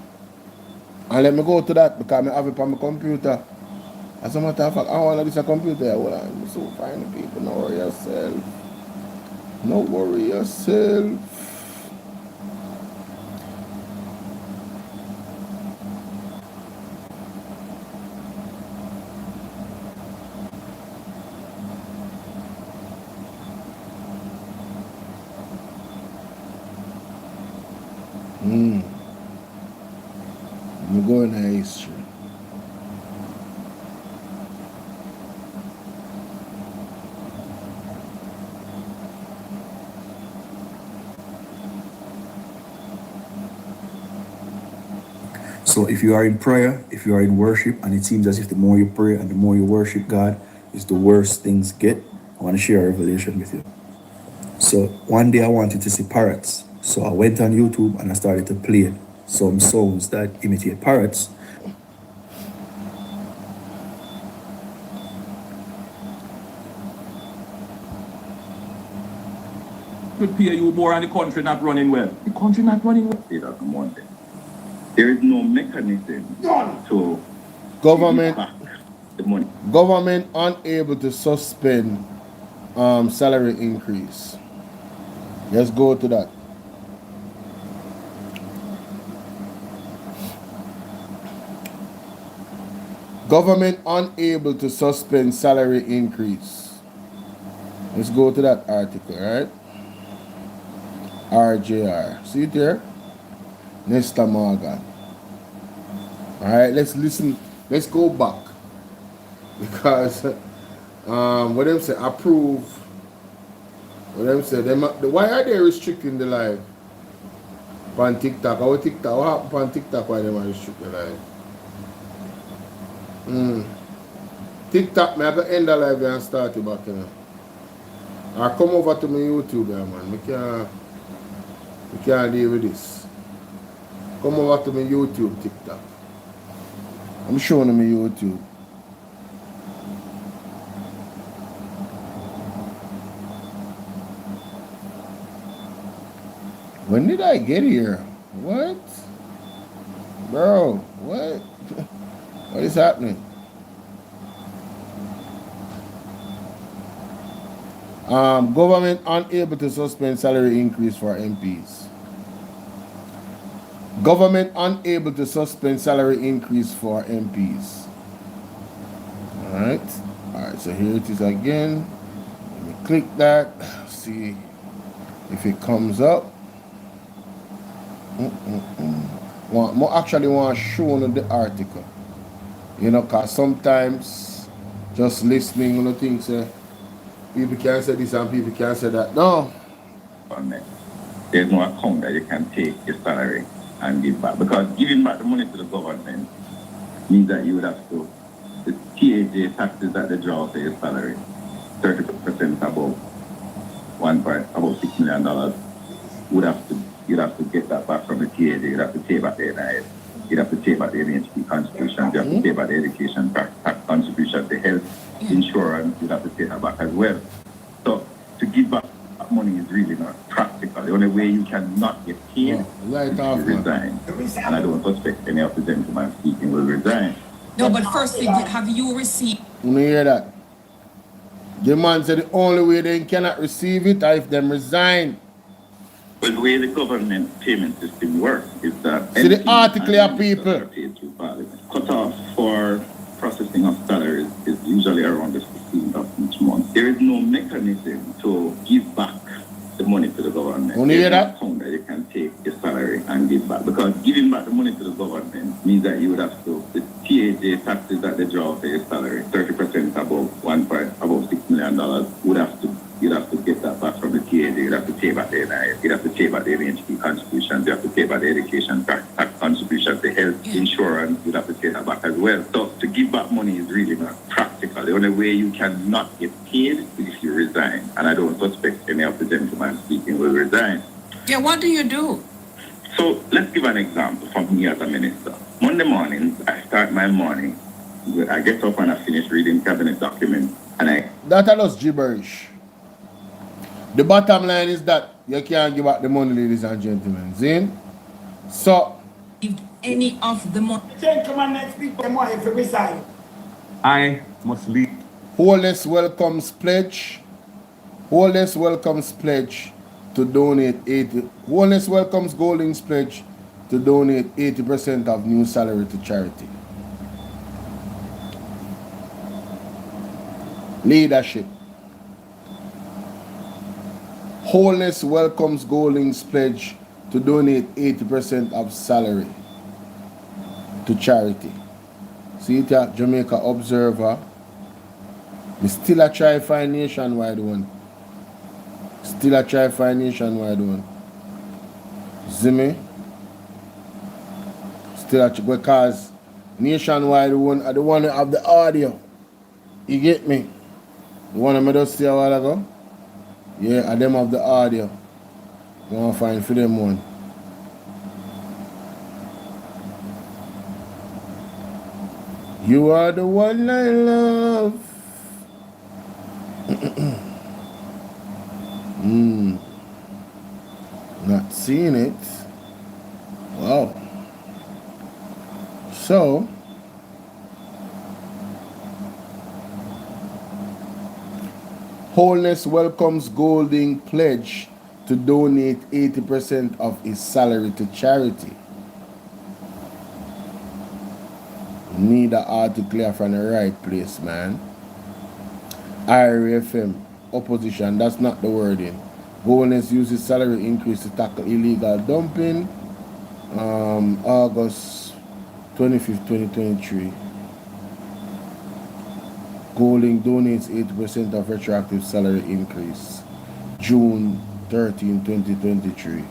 And let me go to that because I have it on my computer. As a matter of fact, I want to this a computer. Well, I'm so fine people. No worry yourself. No worry yourself. I'm going to history. So if you are in prayer, if you are in worship, and it seems as if the more you pray and the more you worship God is the worse things get, I want to share a revelation with you. So one day I wanted to see parrots. So I went on YouTube and I started to play some songs that imitate parrots. Could pay you more and the country not running well. The country not running well. Say that on one day. There is no mechanism to Government back the money. Government unable to suspend salary increase. Let's go to that. Government unable to suspend salary increase. Let's go to that article, right? RJR. See it there? Nesta Morgan. Alright, let's listen. Let's go back. Because what them say, approve. What them say, why are they restricting the live? On TikTok. How TikTok? What happened on TikTok why they are restricting the live? TikTok, I have to end the live and start it back, you know. Or come over to my YouTube, man. We can't deal with this. Come over to my YouTube, TikTok. I'm showing them my YouTube. When did I get here? What? Bro, what? What is happening? Government unable to suspend salary increase for MPs. Government unable to suspend salary increase for MPs. Alright, so here it is again. Let me click that, see if it comes up. Actually want to show you the article. You know, because sometimes just listening on the things, people can say this and people can say that. No. There's no account that you can take your salary and give back. Because giving back the money to the government means that you would have to, the TAJ taxes that they draw for your salary, 30% above about $6 million, you'd have to get that back from the TAJ. You'd have to pay back the NIS. You'd have to pay back the NHP contributions. You have to pay back the education tax contribution, the health insurance. You'd have to pay that back as well. So to give back money is really not practical. The only way you cannot get paid is to resign. And I don't suspect any of the gentlemen speaking will resign. No, but firstly, have you received? You hear that? The man said the only way they cannot receive it is if them resign. But the way the government payment system works is that... See the article of people. Cut off for processing of salaries is usually around the 15th of each month. There is no mechanism to give back the money to the government. You hear that? There's no account that you can take your salary and give back. Because giving back the money to the government means that you would have to, the TAJ taxes that they draw for your salary, 30% above $6 million, you'd have to get that back from the TAJ. You'd have to pay back the NIS. You'd have to pay back the NHP contributions. You have to pay back the education tax contributions, the health insurance. You'd have to pay that back as well. So to give back money is really not practical. The only way you cannot get paid is if you resign. And I don't suspect any of the gentlemen speaking will resign. Yeah, what do you do? So let's give an example from me as a minister. Monday mornings, I start my morning. I get up and I finish reading cabinet documents. That allows gibberish. The bottom line is that you can't give back the money, ladies and gentlemen. See? So, Any of the money. Gentlemen, next week, them want to resign. I must leave. Wholeness Welcomes pledge. Wholeness Welcomes pledge to donate 80. Wholeness Welcomes Golding's pledge to donate 80% of new salary to charity. Leadership. Wholeness Welcomes Golding's pledge to donate 80% of salary to charity. See it at Jamaica Observer. We still a try find nationwide one. Still a try find nationwide one. Zimmy. Still a because nationwide one are the one that have the audio. You get me? The one I just say a while ago? Yeah, and them have the audio. I want to find for them one. You are the one I love. Not seeing it. Wow. So, Wholeness Welcomes Golding pledge to donate 80% of his salary to charity. Need an article from the right place, man. IRFM, opposition, that's not the wording. Wholeness uses salary increase to tackle illegal dumping. August 25th, 2023. Golding donates 80% of retroactive salary increase. June 13, 2023.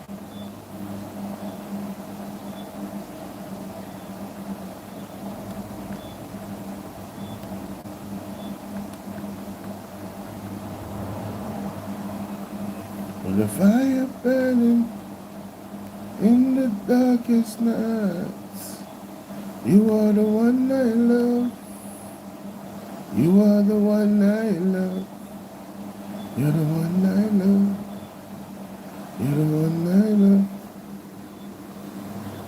With the fire burning in the darkest nights, you are the one I love. You are the one I love. You're the one I love. You're the one I love.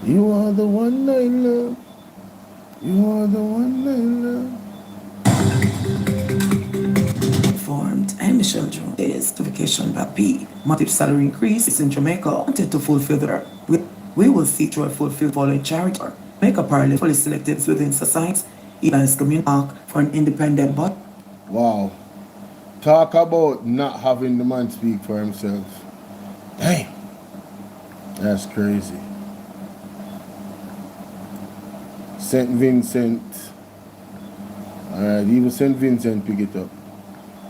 You are the one I love. You are the one I love. Formed and Michelle Jones is certification by P. Massive salary increase is in Jamaica. Wanted to fulfill their. We will seek to fulfill following charity. Make a parallel fully selected within society. Evans community arc for an independent body. Wow. Talk about not having the man speak for himself. Dang. That's crazy. St. Vincent. Alright, even St. Vincent pick it up.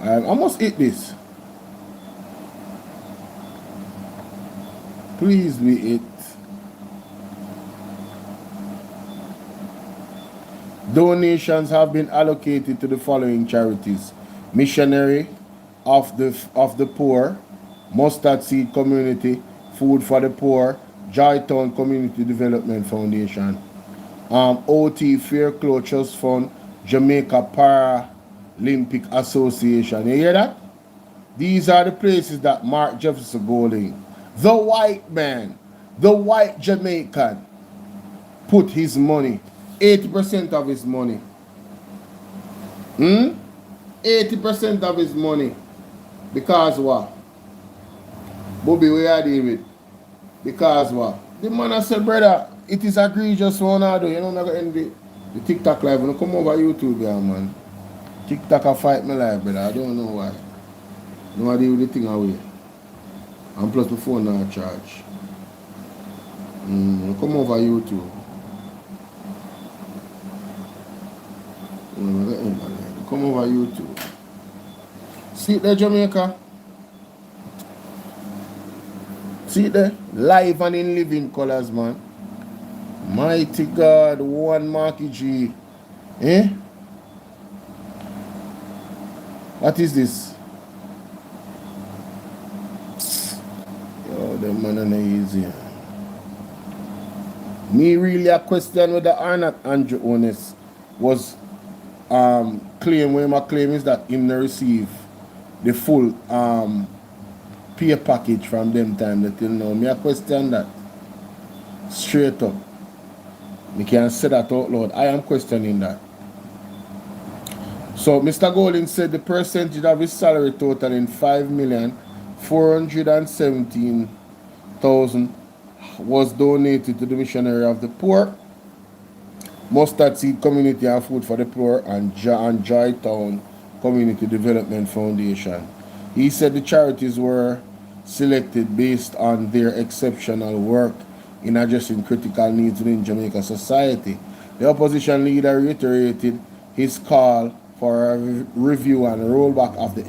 Alright, I must eat this. Please be it. Donations have been allocated to the following charities: Missionary of the Poor, Mustard Seed Community, Food for the Poor, Joytown Community Development Foundation, OT Fair Clothes Fund, Jamaica Paralympic Association. You hear that? These are the places that Mark Jefferson Golding, the white man, the white Jamaican, put his money. 80% of his money. 80% of his money. Because what? Bobby, where are they with? Because what? The man has said, brother, it is egregious one I do. You know, I'm not going to end the TikTok live. When I come over YouTube, yeah, man. TikTok a fight me live, brother. I don't know why. No idea with the thing away. And plus my phone not charge. Come over YouTube. Come over YouTube. See it there, Jamaica? See it there? Live and in living colors, man. Mighty God, one Marky G. Eh? What is this? Yo, the man are not easy. Me really a question whether or not Andrew Honest was claim where my claim is that him not receive the full pay package from them time that till now. Me a question that straight up. Me can say that out loud. I am questioning that. So Mr. Golding said the percentage of his salary totaling 5,417,000 was donated to the missionary of the poor, Mustard Seed Community and Food for the Poor, and Joy Town Community Development Foundation. He said the charities were selected based on their exceptional work in addressing critical needs within Jamaica society. The opposition leader reiterated his call for a review and rollback of the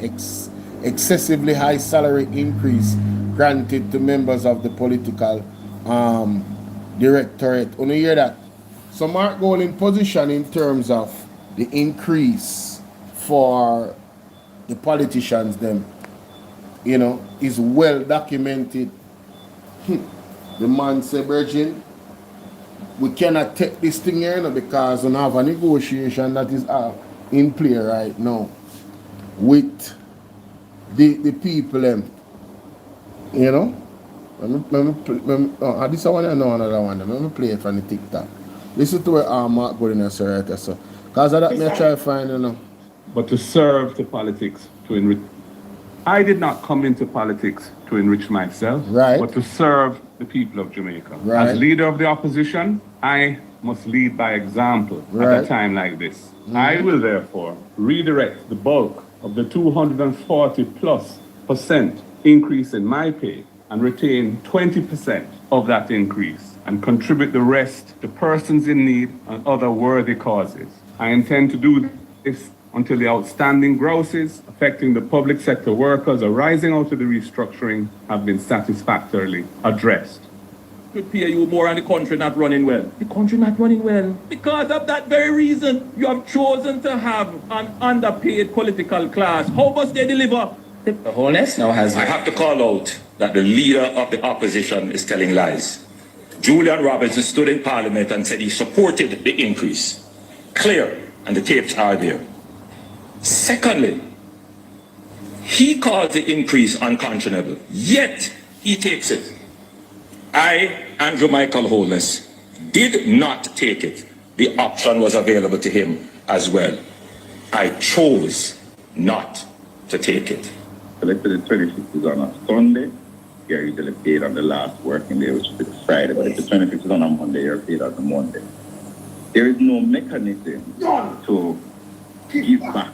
excessively high salary increase granted to members of the political directorate. You hear that? So Mark Golding position in terms of the increase for the politicians them, you know, is well documented. The man said, Virgin, we cannot take this thing here, you know, because we have a negotiation that is in play right now with the people them, you know. This one I know another one. Let me play it from the TikTok. Listen to where Mark Golding is right there, so. Because of that, me try to find, you know. But to serve the politics, to enrich. I did not come into politics to enrich myself, right, but to serve the people of Jamaica. Right. As leader of the opposition, I must lead by example right. at a time like this. I will therefore redirect the bulk of the 240+% increase in my pay and retain 20% of that increase and contribute the rest to persons in need and other worthy causes. I intend to do this until the outstanding grosses affecting the public sector workers arising out of the restructuring have been satisfactorily addressed. Could pay you more and the country not running well. The country not running well. Because of that very reason, you have chosen to have an underpaid political class. How must they deliver? The Honest now has... I have to call out that the leader of the opposition is telling lies. Julian Robinson stood in Parliament and said he supported the increase. Clear, and the tapes are there. Secondly, he calls the increase unconscionable, yet he takes it. I, Andrew Michael Holness, did not take it. The option was available to him as well. I chose not to take it. Selected the 26th is on a Sunday. You're usually paid on the last working day, which is Friday, but if the 26th is on a Monday, you're paid on the Monday. There is no mechanism to give back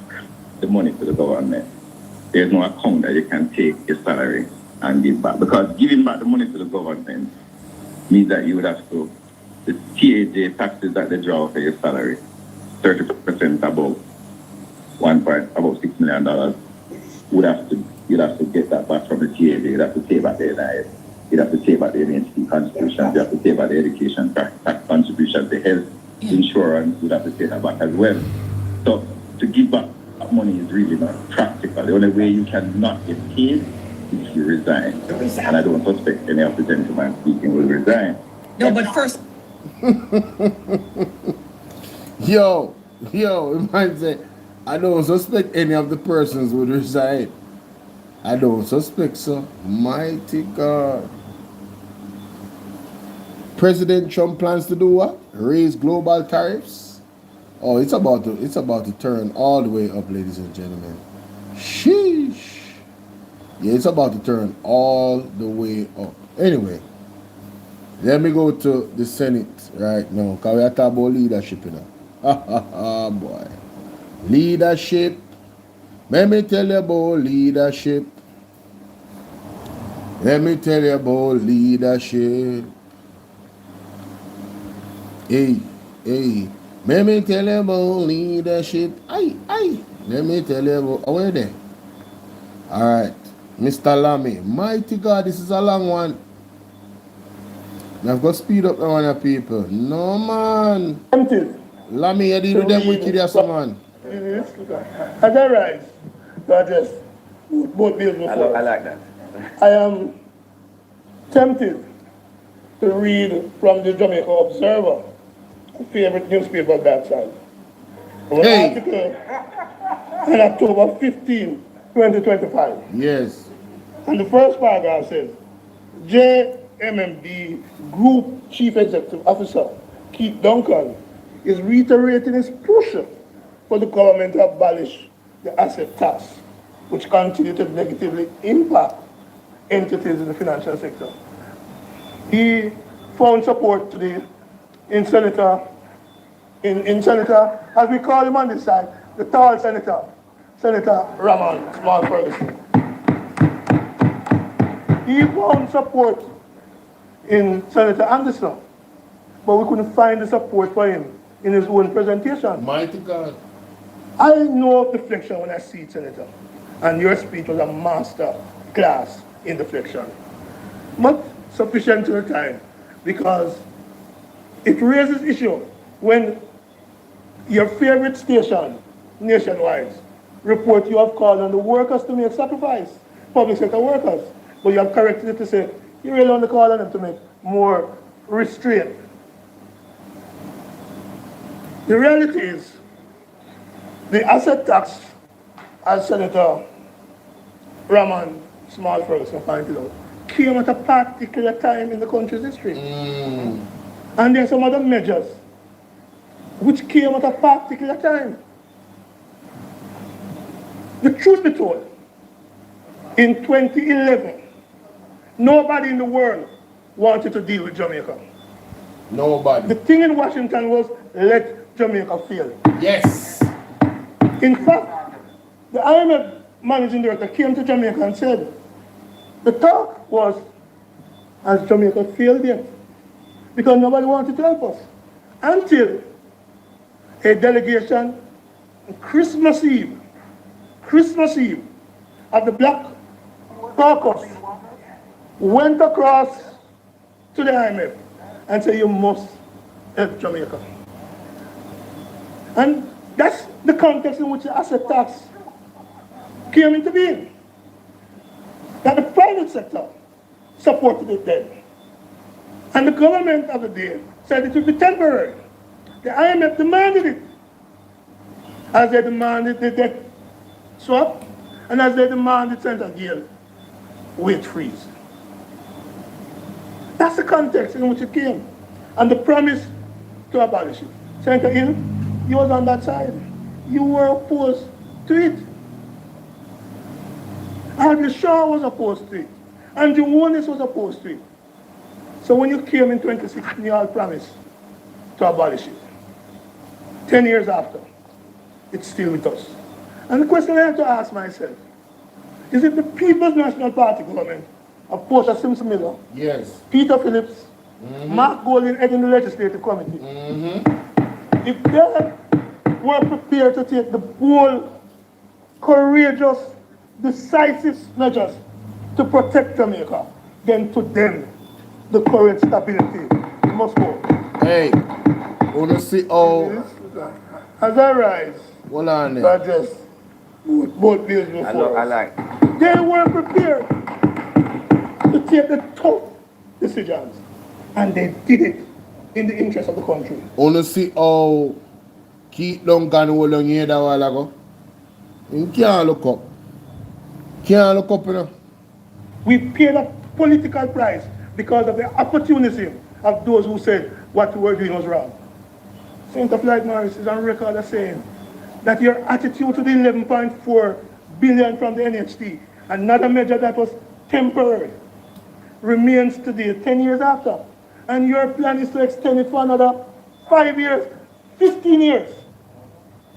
the money to the government. There's no account that you can take your salary and give back. Because giving back the money to the government means that you would have to, the TAJ taxes that they draw for your salary, 30% above about $6 million, you'd have to get that back from the TAJ. You'd have to pay back the NIS. You'd have to pay back the NHT contributions. You'd have to pay back the education tax contributions, the health insurance. You'd have to pay that back as well. So to give back money is really not practical. The only way you cannot get paid is if you resign. And I don't suspect any of the gentlemen speaking will resign. No, but first... Yo, it might say, I don't suspect any of the persons would resign. I don't suspect so. Mighty God. President Trump plans to do what? Raise global tariffs? Oh, it's about to turn all the way up, ladies and gentlemen. Sheesh. Yeah, it's about to turn all the way up. Anyway, let me go to the Senate right now, because we are talking about leadership, you know. Boy. Leadership. Let me tell you about leadership. Let me tell you about leadership. Hey. Let me tell you about leadership. Aye. Let me tell you about... Oh, where there? Alright. Mr. Lammy. Mighty God, this is a long one. I've got to speed up now on your people. No, man. Lammy, you deal with them wicked, yes, man. As I rise to address both bills before, I like that. I am tempted to read from the Jamaica Observer, favorite newspaper of that time. An article on October 15, 2025. Yes. And the first paragraph says, JMMD Group Chief Executive Officer Keith Duncan is reiterating his push for the government to abolish the asset tax, which continue to negatively impact entities in the financial sector. He found support today in Senator, as we call him on this side, the tall Senator, Senator Ramon Small Ferguson. He found support in Senator Anderson, but we couldn't find the support for him in his own presentation. Mighty God. I know deflection when I see it, Senator, and your speech was a master class in deflection. But sufficient to the time, because it raises issue when your favorite station nationwide report you have called on the workers to make sacrifice, public sector workers, but you have corrected it to say you really want to call on them to make more restraint. The reality is the asset tax, as Senator Ramon Small Ferguson pointed out, came at a particular time in the country's history. And there are some other measures which came at a particular time. The truth be told, in 2011, nobody in the world wanted to deal with Jamaica. Nobody. The thing in Washington was, let Jamaica fail. Yes. In fact, the IMF managing director came to Jamaica and said, the talk was, has Jamaica failed yet? Because nobody wanted to help us. Until a delegation on Christmas Eve of the Black Caucus went across to the IMF and said, you must help Jamaica. And that's the context in which the asset tax came into being. That the private sector supported it then. And the government of the day said it would be temporary. The IMF demanded it. As they demanded the debt swap, and as they demanded Senator Gill wage freeze. That's the context in which it came. And the promise to abolish it. Senator Gill, you was on that side. You were opposed to it. Alvin Shaw was opposed to it. Andrew Warnes was opposed to it. So when you came in 2016, you all promised to abolish it. 10 years after, it's still with us. And the question I have to ask myself, is it the People's National Party government of Portia Simpson Miller, yes, Peter Phillips, Mark Golding heading the legislative committee, if they were prepared to take the bold, courageous, decisive measures to protect Jamaica, then to them, the current stability must go. Hey, wanna see how... As I rise, hold on there. But just both bills before us. They were prepared to take the tough decisions, and they did it in the interest of the country. Wanna see how Keith Duncan hold on here that while ago? You can't look up. Can't look up, you know. We paid a political price because of the opportunism of those who said what we were doing was wrong. Senator Floyd Morris is on record as saying that your attitude to the 11.4 billion from the NHT, another measure that was temporary, remains today 10 years after. And your plan is to extend it for another 5 years, 15 years,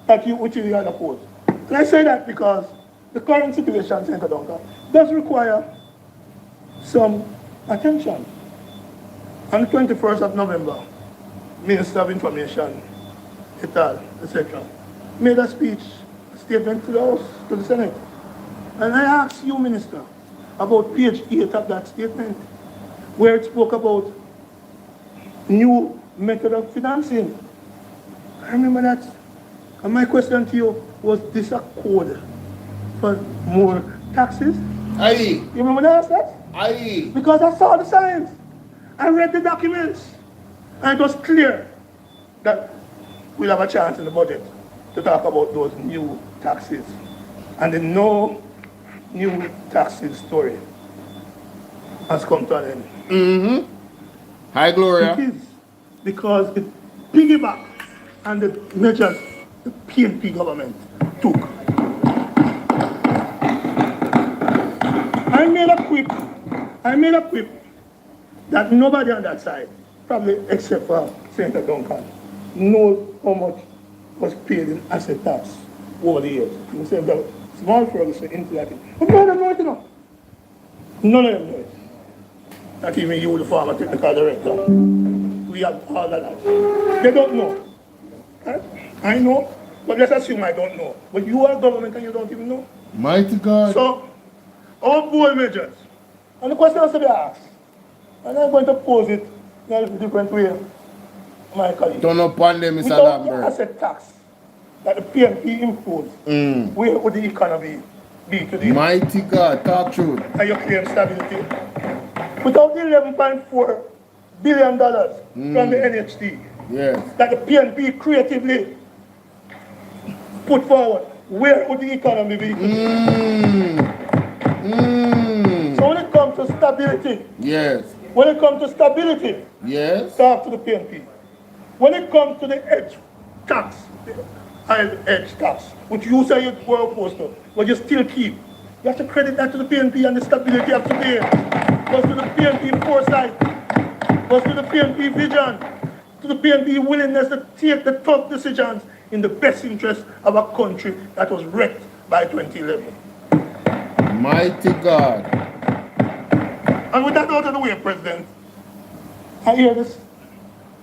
which you had opposed. And I say that because the current situation, Senator Duncan, does require some attention. On the 21st of November, Minister of Information, etc., made a speech, a statement to the House, to the Senate. And I asked you, Minister, about page 8 of that statement, where it spoke about new method of financing. I remember that. And my question to you was, this a code for more taxes? Aye. You remember that? Aye. Because I saw the signs. I read the documents. And it was clear that we'll have a chance in the budget to talk about those new taxes. And the no new taxes story has come to an end. Hi, Gloria. It is because it piggyback and the measures the PNP government took. I made a quip that nobody on that side, probably except for Senator Duncan, knows how much was paid in asset tax over the years. You say that small Ferguson into that. But none of them know it, you know. None of them know it. Not even you, the former technical director. We have all of that. They don't know. I know, but let's assume I don't know. But you are government and you don't even know. Mighty God. So, our bold measures. And the question has to be asked. And I'm going to pose it in a different way, my colleague. Turn up on them, Mr. Without Lambert. the asset tax that the PNP imposed, where would the economy be today? Mighty God, talk truth. And you claim stability. Without the $11.4 billion from the NHT, that the PNP creatively put forward, where would the economy be today? So when it comes to stability, when it comes to stability, talk to the PNP. When it comes to the edge tax, the edge tax, which you say you were opposed to, but you still keep, you have to credit that to the PNP and the stability of today. Was to the PNP foresight, was to the PNP vision, to the PNP willingness to take the tough decisions in the best interest of a country that was wrecked by 2011. Mighty God. And with that out of the way, President, I hear this.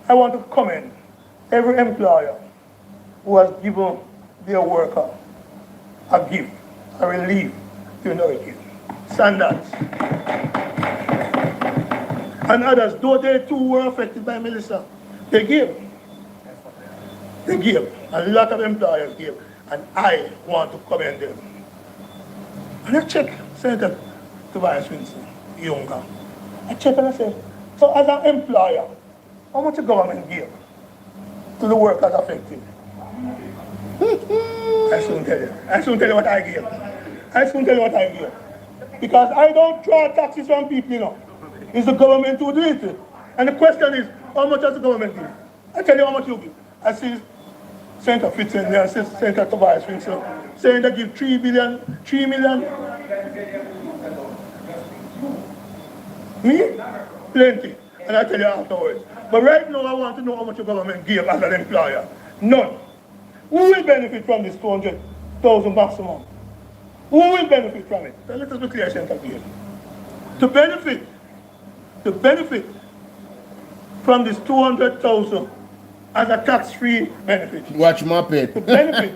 I want to commend every employer who has given their worker a gift, a relief during the hurricane. Standards. And others, though they too were affected by Melissa, they give. They give. A lot of employers give. And I want to commend them. And I check Senator Tobias Winston, younger. I check and I say, so as an employer, how much the government give to the workers affected? I soon tell you. I soon tell you what I give. I soon tell you what I give. Because I don't draw taxes from people, you know. It's the government who do it. And the question is, how much does the government give? I tell you how much you give. I see Senator Fitz in there, Senator Tobias Winston, saying they give 3 million. Me? Plenty. And I tell you afterwards. But right now I want to know how much the government give as an employer. None. Who will benefit from this 200,000 maximum? Who will benefit from it? So let us be clear, Senator Gale. To benefit from this 200,000 as a tax-free benefit. Watch my pet. To benefit,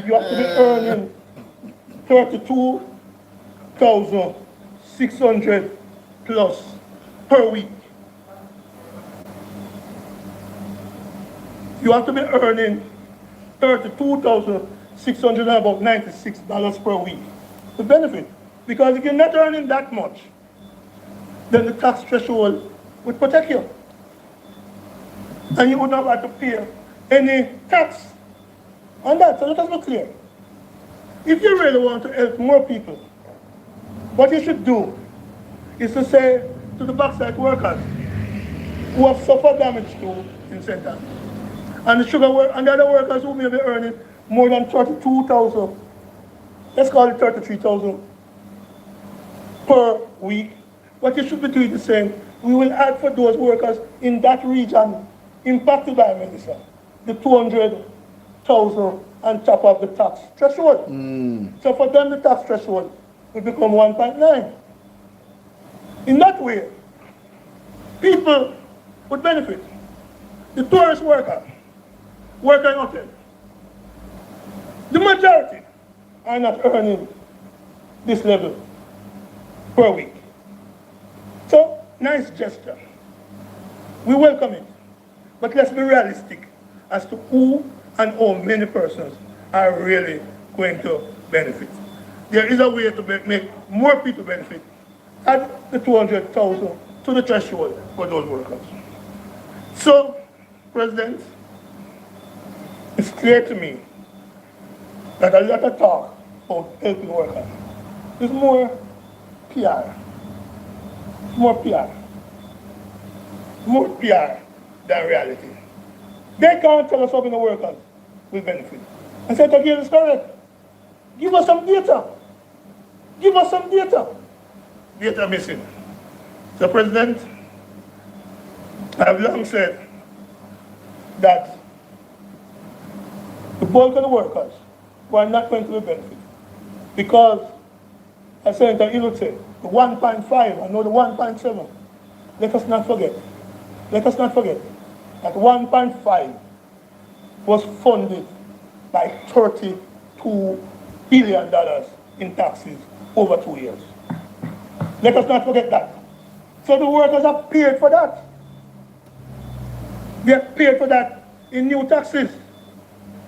you have to be earning 32,600 plus per week. You have to be earning $32,696 per week to benefit. Because if you're not earning that much, then the tax threshold would protect you. And you would not have to pay any tax on that. So let us be clear. If you really want to help more people, what you should do is to say to the backside workers who have suffered damage to in Center, and the sugar and the other workers who may be earning more than 32,000, let's call it 33,000 per week. What you should be doing is saying, we will add for those workers in that region impacted by Melissa, the 200,000 on top of the tax threshold. So for them, the tax threshold will become 1.9. In that way, people would benefit. The tourist worker in hotel, the majority are not earning this level per week. So, nice gesture. We welcome it. But let's be realistic as to who and how many persons are really going to benefit. There is a way to make more people benefit. Add the 200,000 to the threshold for those workers. So, President, it's clear to me that a lot of talk about helping workers is more PR. More PR than reality. They can't tell us how many workers will benefit. And Senator Gale is correct. Give us some data. Give us some data. Data missing. So, President, I have long said that the bulk of the workers who are not going to be benefited because, as Senator Hill said, the 1.5 and now the 1.7, let us not forget that 1.5 was funded by $32 billion in taxes over 2 years. Let us not forget that. So the workers are paid for that. They are paid for that in new taxes.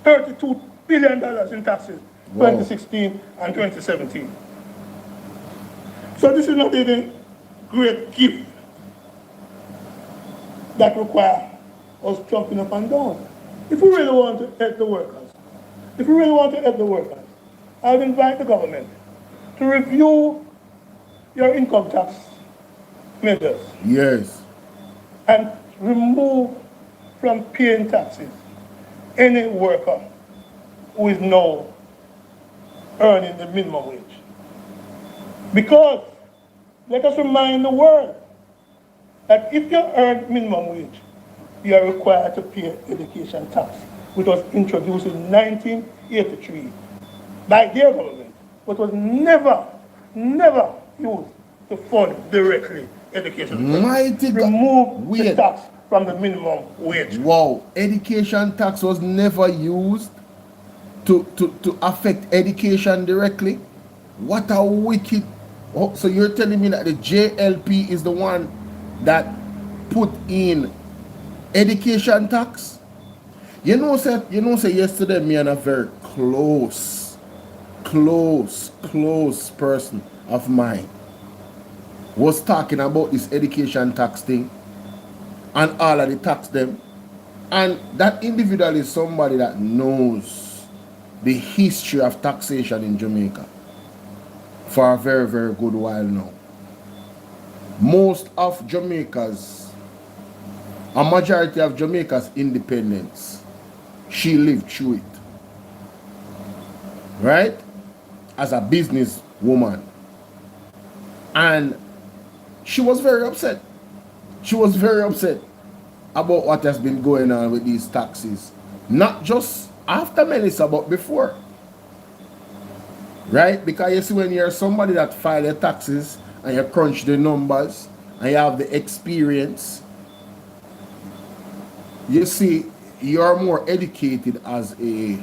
$32 billion in taxes, 2016 and 2017. So this is not even great gift that require us jumping up and down. If we really want to help the workers, I would invite the government to review your income tax measures. Yes. And remove from paying taxes any worker who is now earning the minimum wage. Because let us remind the world that if you earn minimum wage, you are required to pay education tax, which was introduced in 1983 by their government, but was never used to fund directly education. Remove the tax from the minimum wage. Wow, education tax was never used to affect education directly? What a wicked... Oh, so you're telling me that the JLP is the one that put in education tax? You know, say yesterday me and a very close person of mine was talking about this education tax thing and all of the tax them, and that individual is somebody that knows the history of taxation in Jamaica for a very, very good while now. Most of Jamaica's, a majority of Jamaica's independence, she lived through it, right? As a business woman. And she was very upset. She was very upset about what has been going on with these taxes. Not just after Melissa, but before. Right? Because you see, when you're somebody that file your taxes and you crunch the numbers and you have the experience, you see, you're more educated as a,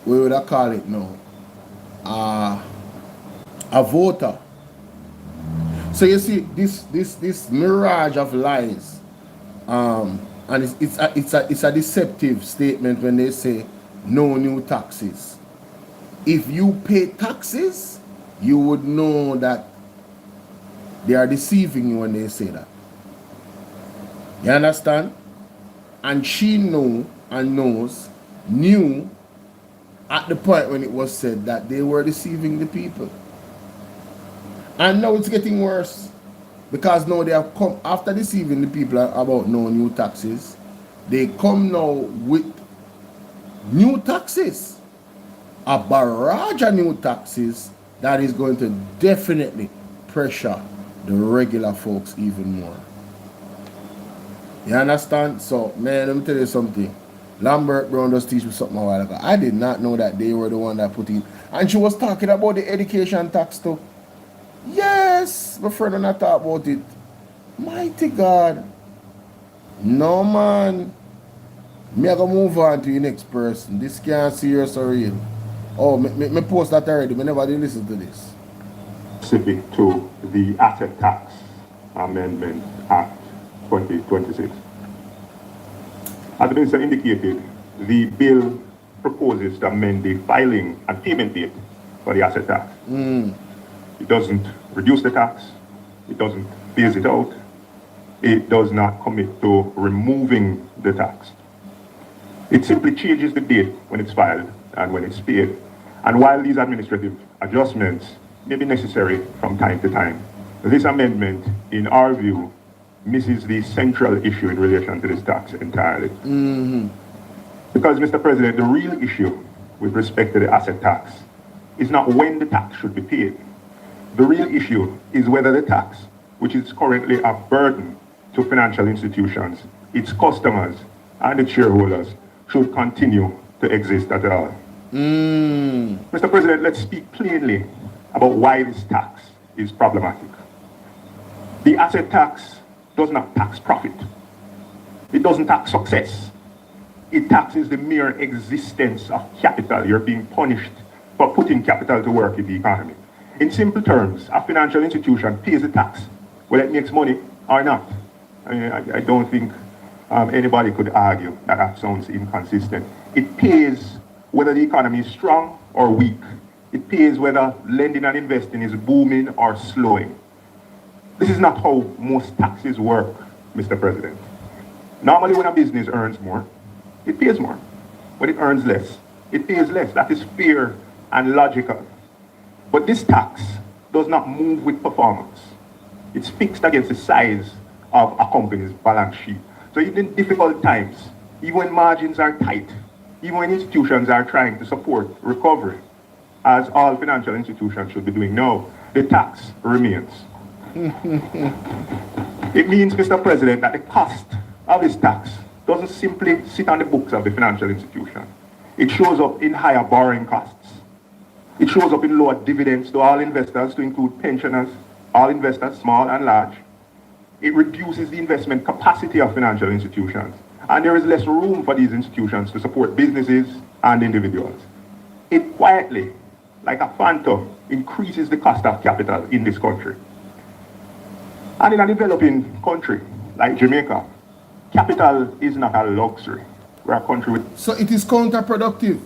what would I call it now? A voter. So you see, this mirage of lies, and it's a deceptive statement when they say no new taxes. If you pay taxes, you would know that they are deceiving you when they say that. You understand? And she knew at the point when it was said that they were deceiving the people. And now it's getting worse, because now they have come, after deceiving the people about no new taxes, they come now with new taxes, a barrage of new taxes that is going to definitely pressure the regular folks even more. You understand? So, man, let me tell you something. Lambert Brown just teach me something a while ago. I did not know that they were the one that put in. And she was talking about the education tax too. Yes, my friend and I talk about it. Mighty God. No, man. Me I go move on to the next person. This can't serious or real. Oh, me post that already. Me never did listen to this. Specific to the Asset Tax Amendment Act 2026. As the Minister indicated, the bill proposes to amend the filing and payment date for the asset tax. It doesn't reduce the tax, it doesn't phase it out, it does not commit to removing the tax. It simply changes the date when it's filed and when it's paid. And while these administrative adjustments may be necessary from time to time, this amendment, in our view, misses the central issue in relation to this tax entirely. Because, Mr. President, the real issue with respect to the asset tax is not when the tax should be paid. The real issue is whether the tax, which is currently a burden to financial institutions, its customers, and its shareholders, should continue to exist at all. Mr. President, let's speak plainly about why this tax is problematic. The asset tax does not tax profit. It doesn't tax success. It taxes the mere existence of capital. You're being punished for putting capital to work in the economy. In simple terms, a financial institution pays the tax, whether it makes money or not. I don't think anybody could argue that that sounds inconsistent. It pays whether the economy is strong or weak. It pays whether lending and investing is booming or slowing. This is not how most taxes work, Mr. President. Normally when a business earns more, it pays more. When it earns less, it pays less. That is fair and logical. But this tax does not move with performance. It's fixed against the size of a company's balance sheet. So even in difficult times, even when margins are tight, even when institutions are trying to support recovery, as all financial institutions should be doing now, the tax remains. It means, Mr. President, that the cost of this tax doesn't simply sit on the books of the financial institution. It shows up in higher borrowing costs. It shows up in lower dividends to all investors, to include pensioners, all investors, small and large. It reduces the investment capacity of financial institutions, and there is less room for these institutions to support businesses and individuals. It quietly, like a phantom, increases the cost of capital in this country. And in a developing country like Jamaica, capital is not a luxury. We're a country with... So it is counterproductive.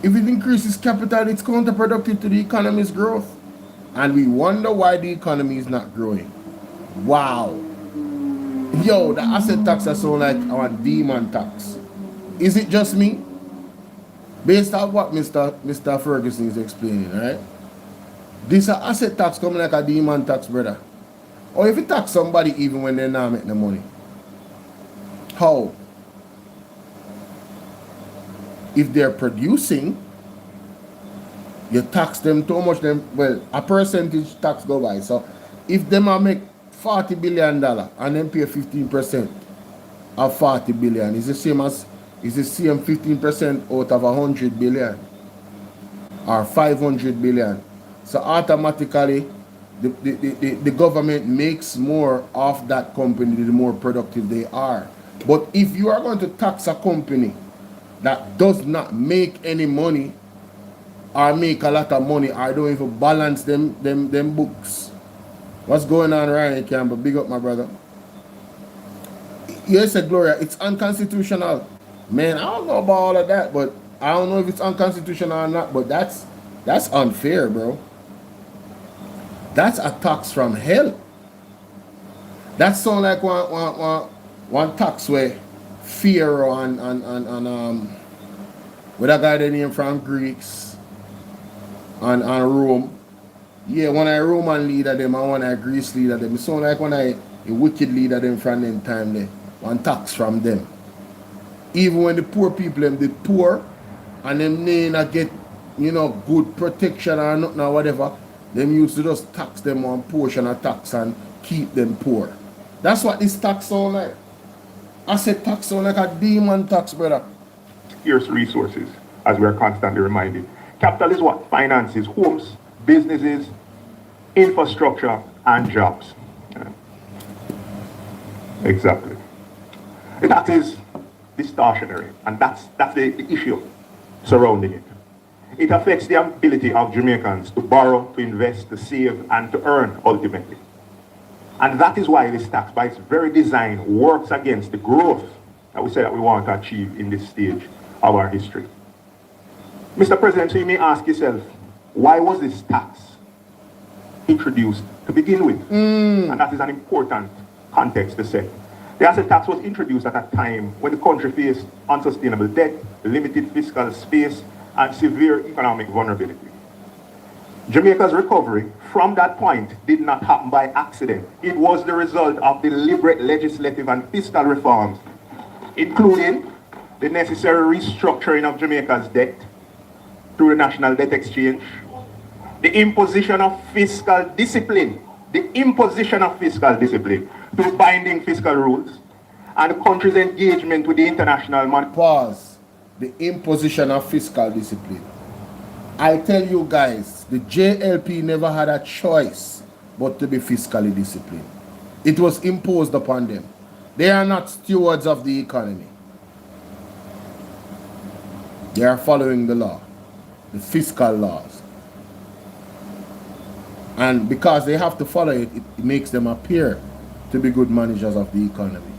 If it increases capital, it's counterproductive to the economy's growth. And we wonder why the economy is not growing. Wow. Yo, the asset tax is so like our demon tax. Is it just me? Based on what Mr. Ferguson is explaining, right? This asset tax coming like a demon tax, brother. Or if you tax somebody even when they're not making the money. How? If they're producing, you tax them too much, well, a percentage tax go by. So if them are make $40 billion and then pay 15% of 40 billion, it's the same 15% out of 100 billion or 500 billion. So automatically the government makes more of that company the more productive they are. But if you are going to tax a company that does not make any money or make a lot of money or don't even balance them books. What's going on, Ryan Campbell? Big up, my brother. Yes, Gloria, it's unconstitutional. Man, I don't know about all of that, but I don't know if it's unconstitutional or not, but that's unfair, bro. That's a tax from hell. That sounds like one tax where Pharaoh and with a guy that name from Greeks and Rome. Yeah, one a Roman leader them and one a Greece leader them. It sound like one a wicked leader them from them time there. One tax from them. Even when the poor people them they poor and them may not get, you know, good protection or nothing or whatever, them used to just tax them one portion of tax and keep them poor. That's what this tax sound like. Asset tax sound like a demon tax, brother. Scarce resources, as we are constantly reminded. Capital is what finances homes, businesses, infrastructure, and jobs. Exactly. The tax is distortionary, and that's the issue surrounding it. It affects the ability of Jamaicans to borrow, to invest, to save, and to earn ultimately. And that is why this tax, by its very design, works against the growth that we say that we want to achieve in this stage of our history. Mr. President, so you may ask yourself, why was this tax introduced to begin with? And that is an important context to set. The asset tax was introduced at a time when the country faced unsustainable debt, limited fiscal space, and severe economic vulnerability. Jamaica's recovery from that point did not happen by accident. It was the result of deliberate legislative and fiscal reforms, including the necessary restructuring of Jamaica's debt through the National Debt Exchange, the imposition of fiscal discipline, through binding fiscal rules, and the country's engagement with the international money. Pause. The imposition of fiscal discipline. I tell you guys, the JLP never had a choice but to be fiscally disciplined. It was imposed upon them. They are not stewards of the economy. They are following the law, the fiscal laws. And because they have to follow it, it makes them appear to be good managers of the economy.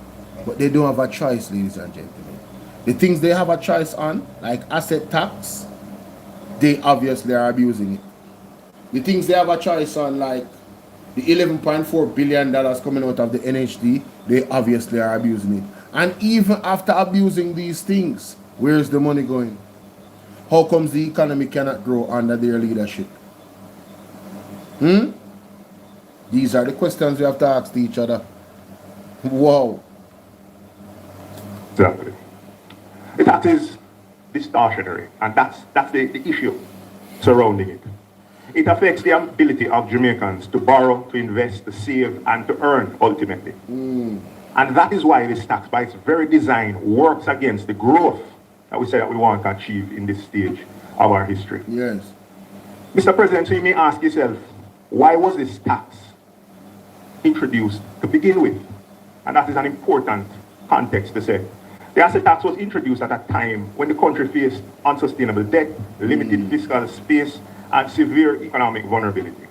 But they don't have a choice, ladies and gentlemen. The things they have a choice on, like asset tax, they obviously are abusing it. The things they have a choice on, like the $11.4 billion coming out of the NHD, they obviously are abusing it. And even after abusing these things, where's the money going? How comes the economy cannot grow under their leadership? These are the questions we have to ask each other. Wow. Exactly. That is distortionary, and that's the issue surrounding it. It affects the ability of Jamaicans to borrow, to invest, to save, and to earn ultimately. And that is why this tax, by its very design, works against the growth that we say that we want to achieve in this stage of our history. Yes. Mr. President, so you may ask yourself, why was this tax introduced to begin with? And that is an important context to say. The asset tax was introduced at a time when the country faced unsustainable debt, limited fiscal space, and severe economic vulnerability.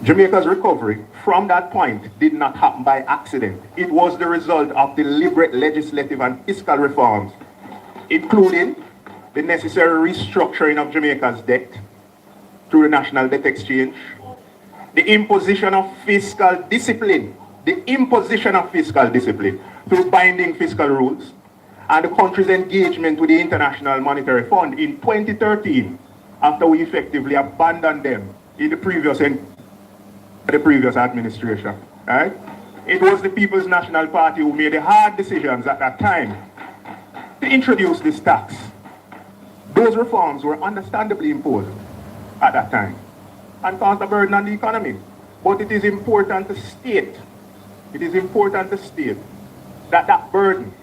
Jamaica's recovery from that point did not happen by accident. It was the result of deliberate legislative and fiscal reforms, including the necessary restructuring of Jamaica's debt through the National Debt Exchange, the imposition of fiscal discipline, through binding fiscal rules, and the country's engagement with the International Monetary Fund in 2013, after we effectively abandoned them in the previous administration. Right? It was the People's National Party who made the hard decisions at that time to introduce this tax. Those reforms were understandably imposed at that time and caused a burden on the economy. But it is important to state, that that burden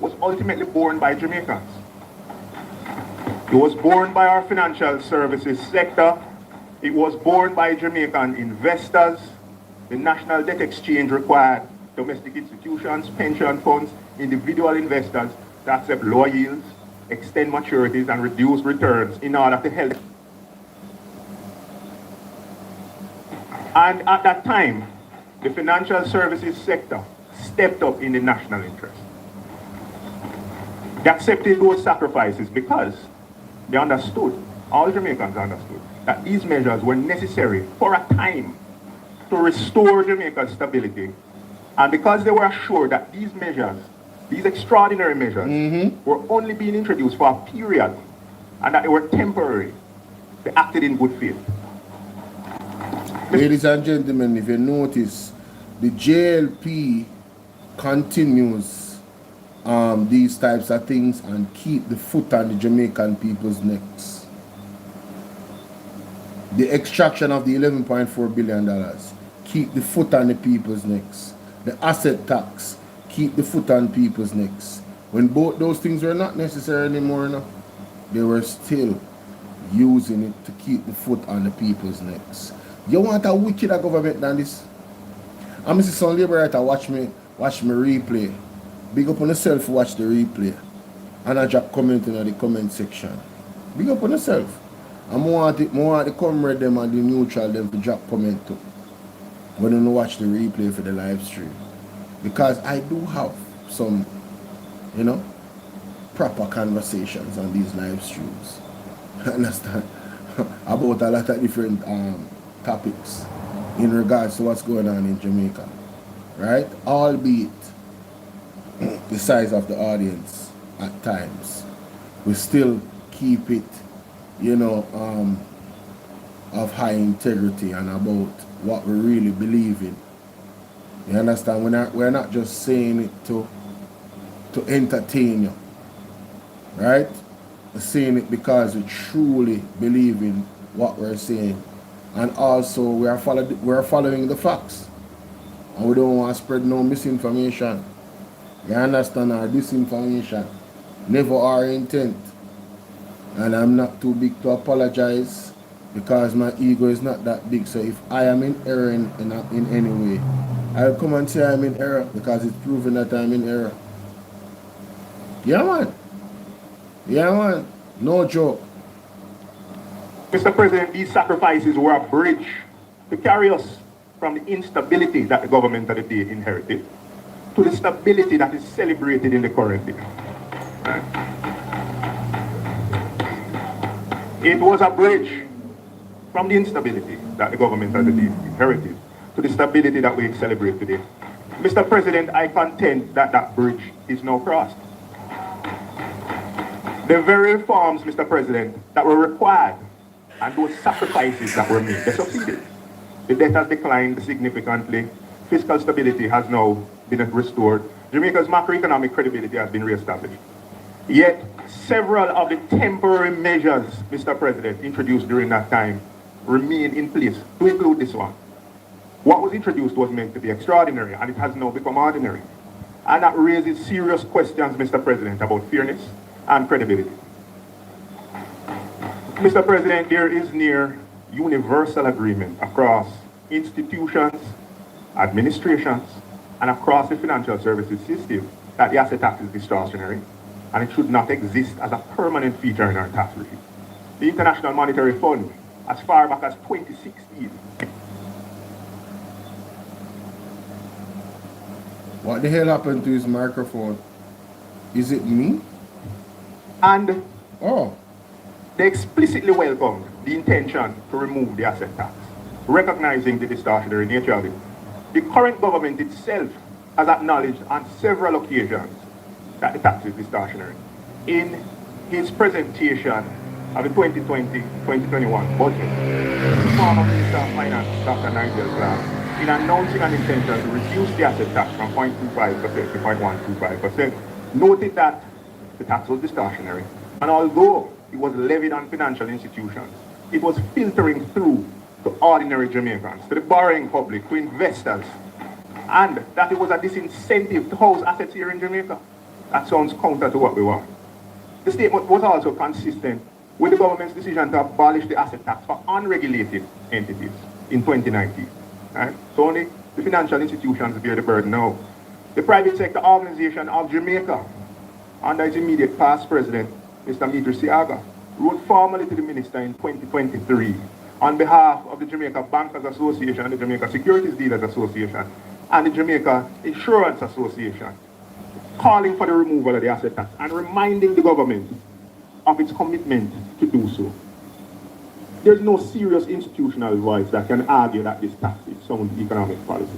was ultimately borne by Jamaicans. It was borne by our financial services sector. It was borne by Jamaican investors. The National Debt Exchange required domestic institutions, pension funds, individual investors to accept lower yields, extend maturities, and reduce returns in order to help. And at that time, the financial services sector stepped up in the national interest. They accepted those sacrifices because they understood, all Jamaicans understood, that these measures were necessary for a time to restore Jamaica's stability. And because they were assured that these measures, these extraordinary measures, were only being introduced for a period and that they were temporary, they acted in good faith. Ladies and gentlemen, if you notice, the JLP continues these types of things and keep the foot on the Jamaican people's necks. The extraction of the $11.4 billion, keep the foot on the people's necks. The asset tax, keep the foot on people's necks. When both those things were not necessary anymore, no, they were still using it to keep the foot on the people's necks. You want a wickeder government than this? I'm see some labor writer watch me replay. Big up on yourself, watch the replay. And I drop comment in the comment section. Big up on yourself. And more want the comrade them and the neutral them to drop comment too. When you watch the replay for the live stream. Because I do have some, proper conversations on these live streams. Understand? About a lot of different topics in regards to what's going on in Jamaica, right? Albeit the size of the audience at times, we still keep it, of high integrity and about what we really believe in. You understand? We're not just saying it to to entertain you. Right? We're saying it because we truly believe in what we're saying. And also we are following the facts. And we don't want to spread no misinformation. You understand? Our disinformation. Never our intent. And I'm not too big to apologize because my ego is not that big. So if I am in error in any way, I'll come and say I'm in error because it's proven that I'm in error. Yeah, man. Yeah, man. No joke. Mr. President, these sacrifices were a bridge to carry us from the instability that the government of the day inherited to the stability that is celebrated in the current day. It was a bridge from the instability that the government of the day inherited to the stability that we celebrate today. Mr. President, I contend that that bridge is now crossed. The very reforms, Mr. President, that were required and those sacrifices that were made, they succeeded. The debt has declined significantly. Fiscal stability has now been restored. Jamaica's macroeconomic credibility has been reestablished. Yet, several of the temporary measures, Mr. President, introduced during that time remain in place, to include this one. What was introduced was meant to be extraordinary, and it has now become ordinary. And that raises serious questions, Mr. President, about fairness and credibility. Mr. President, there is near universal agreement across institutions, administrations, and across the financial services system that the asset tax is distortionary, and it should not exist as a permanent feature in our tax regime. The International Monetary Fund, as far back as 2016. What the hell happened to his microphone? Is it me? And they explicitly welcomed the intention to remove the asset tax, recognizing the distortionary nature of it. The current government itself has acknowledged on several occasions that the tax is distortionary. In his presentation of the 2020-2021 budget, the former Minister of Finance, Dr. Nigel Clark, in announcing an intention to reduce the asset tax from 0.25% to 0.125%, noted that the tax was distortionary. And although it was levied on financial institutions, it was filtering through to ordinary Jamaicans, to the borrowing public, to investors, and that it was a disincentive to house assets here in Jamaica. That sounds counter to what we want. The statement was also consistent with the government's decision to abolish the asset tax for unregulated entities in 2019. Right? So only the financial institutions bear the burden now. The private sector organization of Jamaica, under its immediate past president, Mr. MAGNITSKY, wrote formally to the minister in 2023 on behalf of the Jamaica Bankers Association, the Jamaica Securities Dealers Association, and the Jamaica Insurance Association, calling for the removal of the asset tax and reminding the government of its commitment to do so. There's no serious institutional voice that can argue that this tax is sound economic policy.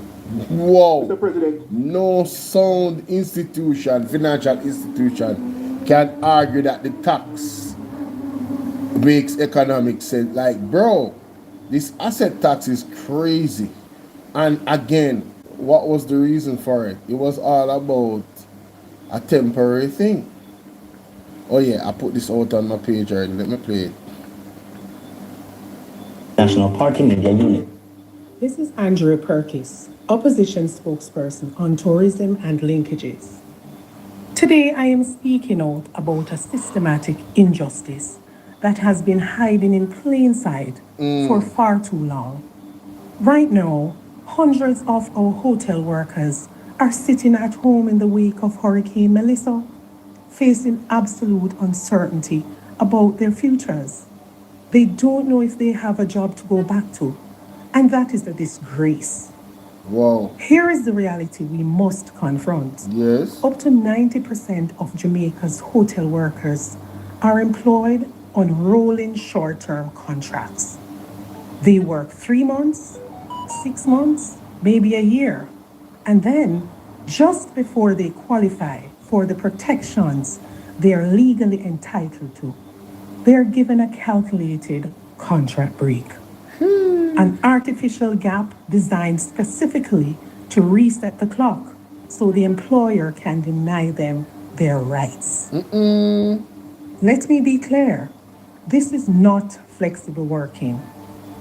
Whoa. Mr. President, no sound institution, financial institution, can argue that the tax makes economic sense. Like, bro, this asset tax is crazy. And again, what was the reason for it? It was all about a temporary thing. Oh yeah, I put this out on my page already. Let me play it. National Party Media Unit. This is Andrea Perkis, opposition spokesperson on tourism and linkages. Today I am speaking out about a systematic injustice that has been hiding in plain sight for far too long. Right now, hundreds of our hotel workers are sitting at home in the wake of Hurricane Melissa, facing absolute uncertainty about their futures. They don't know if they have a job to go back to, and that is a disgrace. Wow. Here is the reality we must confront. Yes. Up to 90% of Jamaica's hotel workers are employed on rolling short-term contracts. They work 3 months, 6 months, maybe a year, and then just before they qualify for the protections they are legally entitled to, they are given a calculated contract break. An artificial gap designed specifically to reset the clock so the employer can deny them their rights. Let me be clear. This is not flexible working.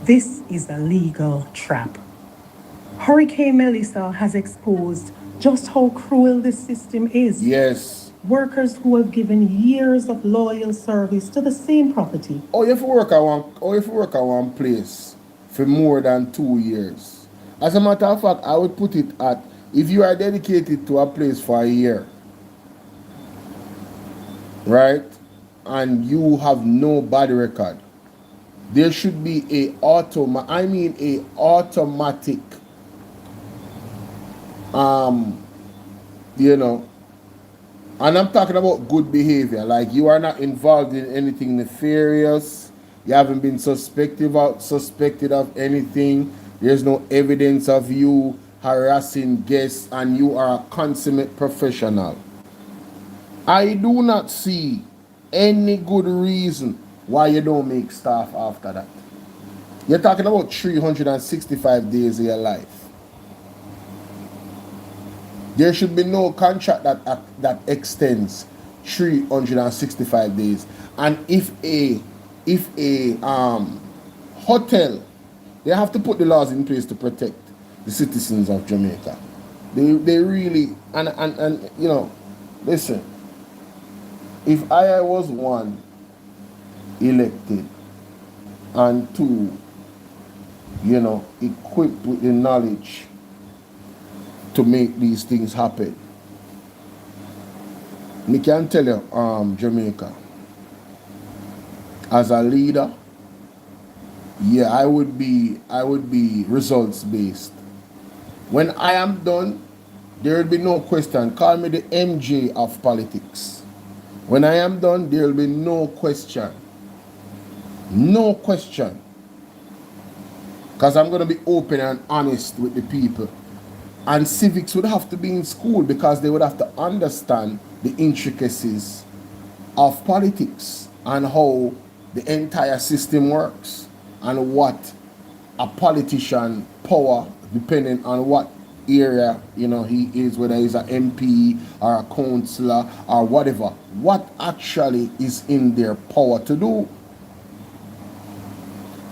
This is a legal trap. Hurricane Melissa has exposed just how cruel this system is. Yes. Workers who have given years of loyal service to the same property. Or if you work at one place for more than 2 years. As a matter of fact, I would put it at, if you are dedicated to a place for a year, right, and you have no bad record, there should be a automatic, you know, and I'm talking about good behavior, like you are not involved in anything nefarious, you haven't been suspected of anything, there's no evidence of you harassing guests, and you are a consummate professional. I do not see any good reason why you don't make staff after that. You're talking about 365 days of your life. There should be no contract that extends 365 days. And if a hotel, they have to put the laws in place to protect the citizens of Jamaica. They really, and you know, listen, if I was one, elected, and two, you know, equipped with the knowledge to make these things happen, me can tell you, Jamaica, as a leader, yeah, I would be results based. When I am done, there will be no question. Call me the MJ of politics. When I am done, there will be no question. No question. Because I'm going to be open and honest with the people. And civics would have to be in school because they would have to understand the intricacies of politics and how the entire system works and what a politician power, depending on what area, you know, he is, whether he's an MP or a councillor or whatever, what actually is in their power to do.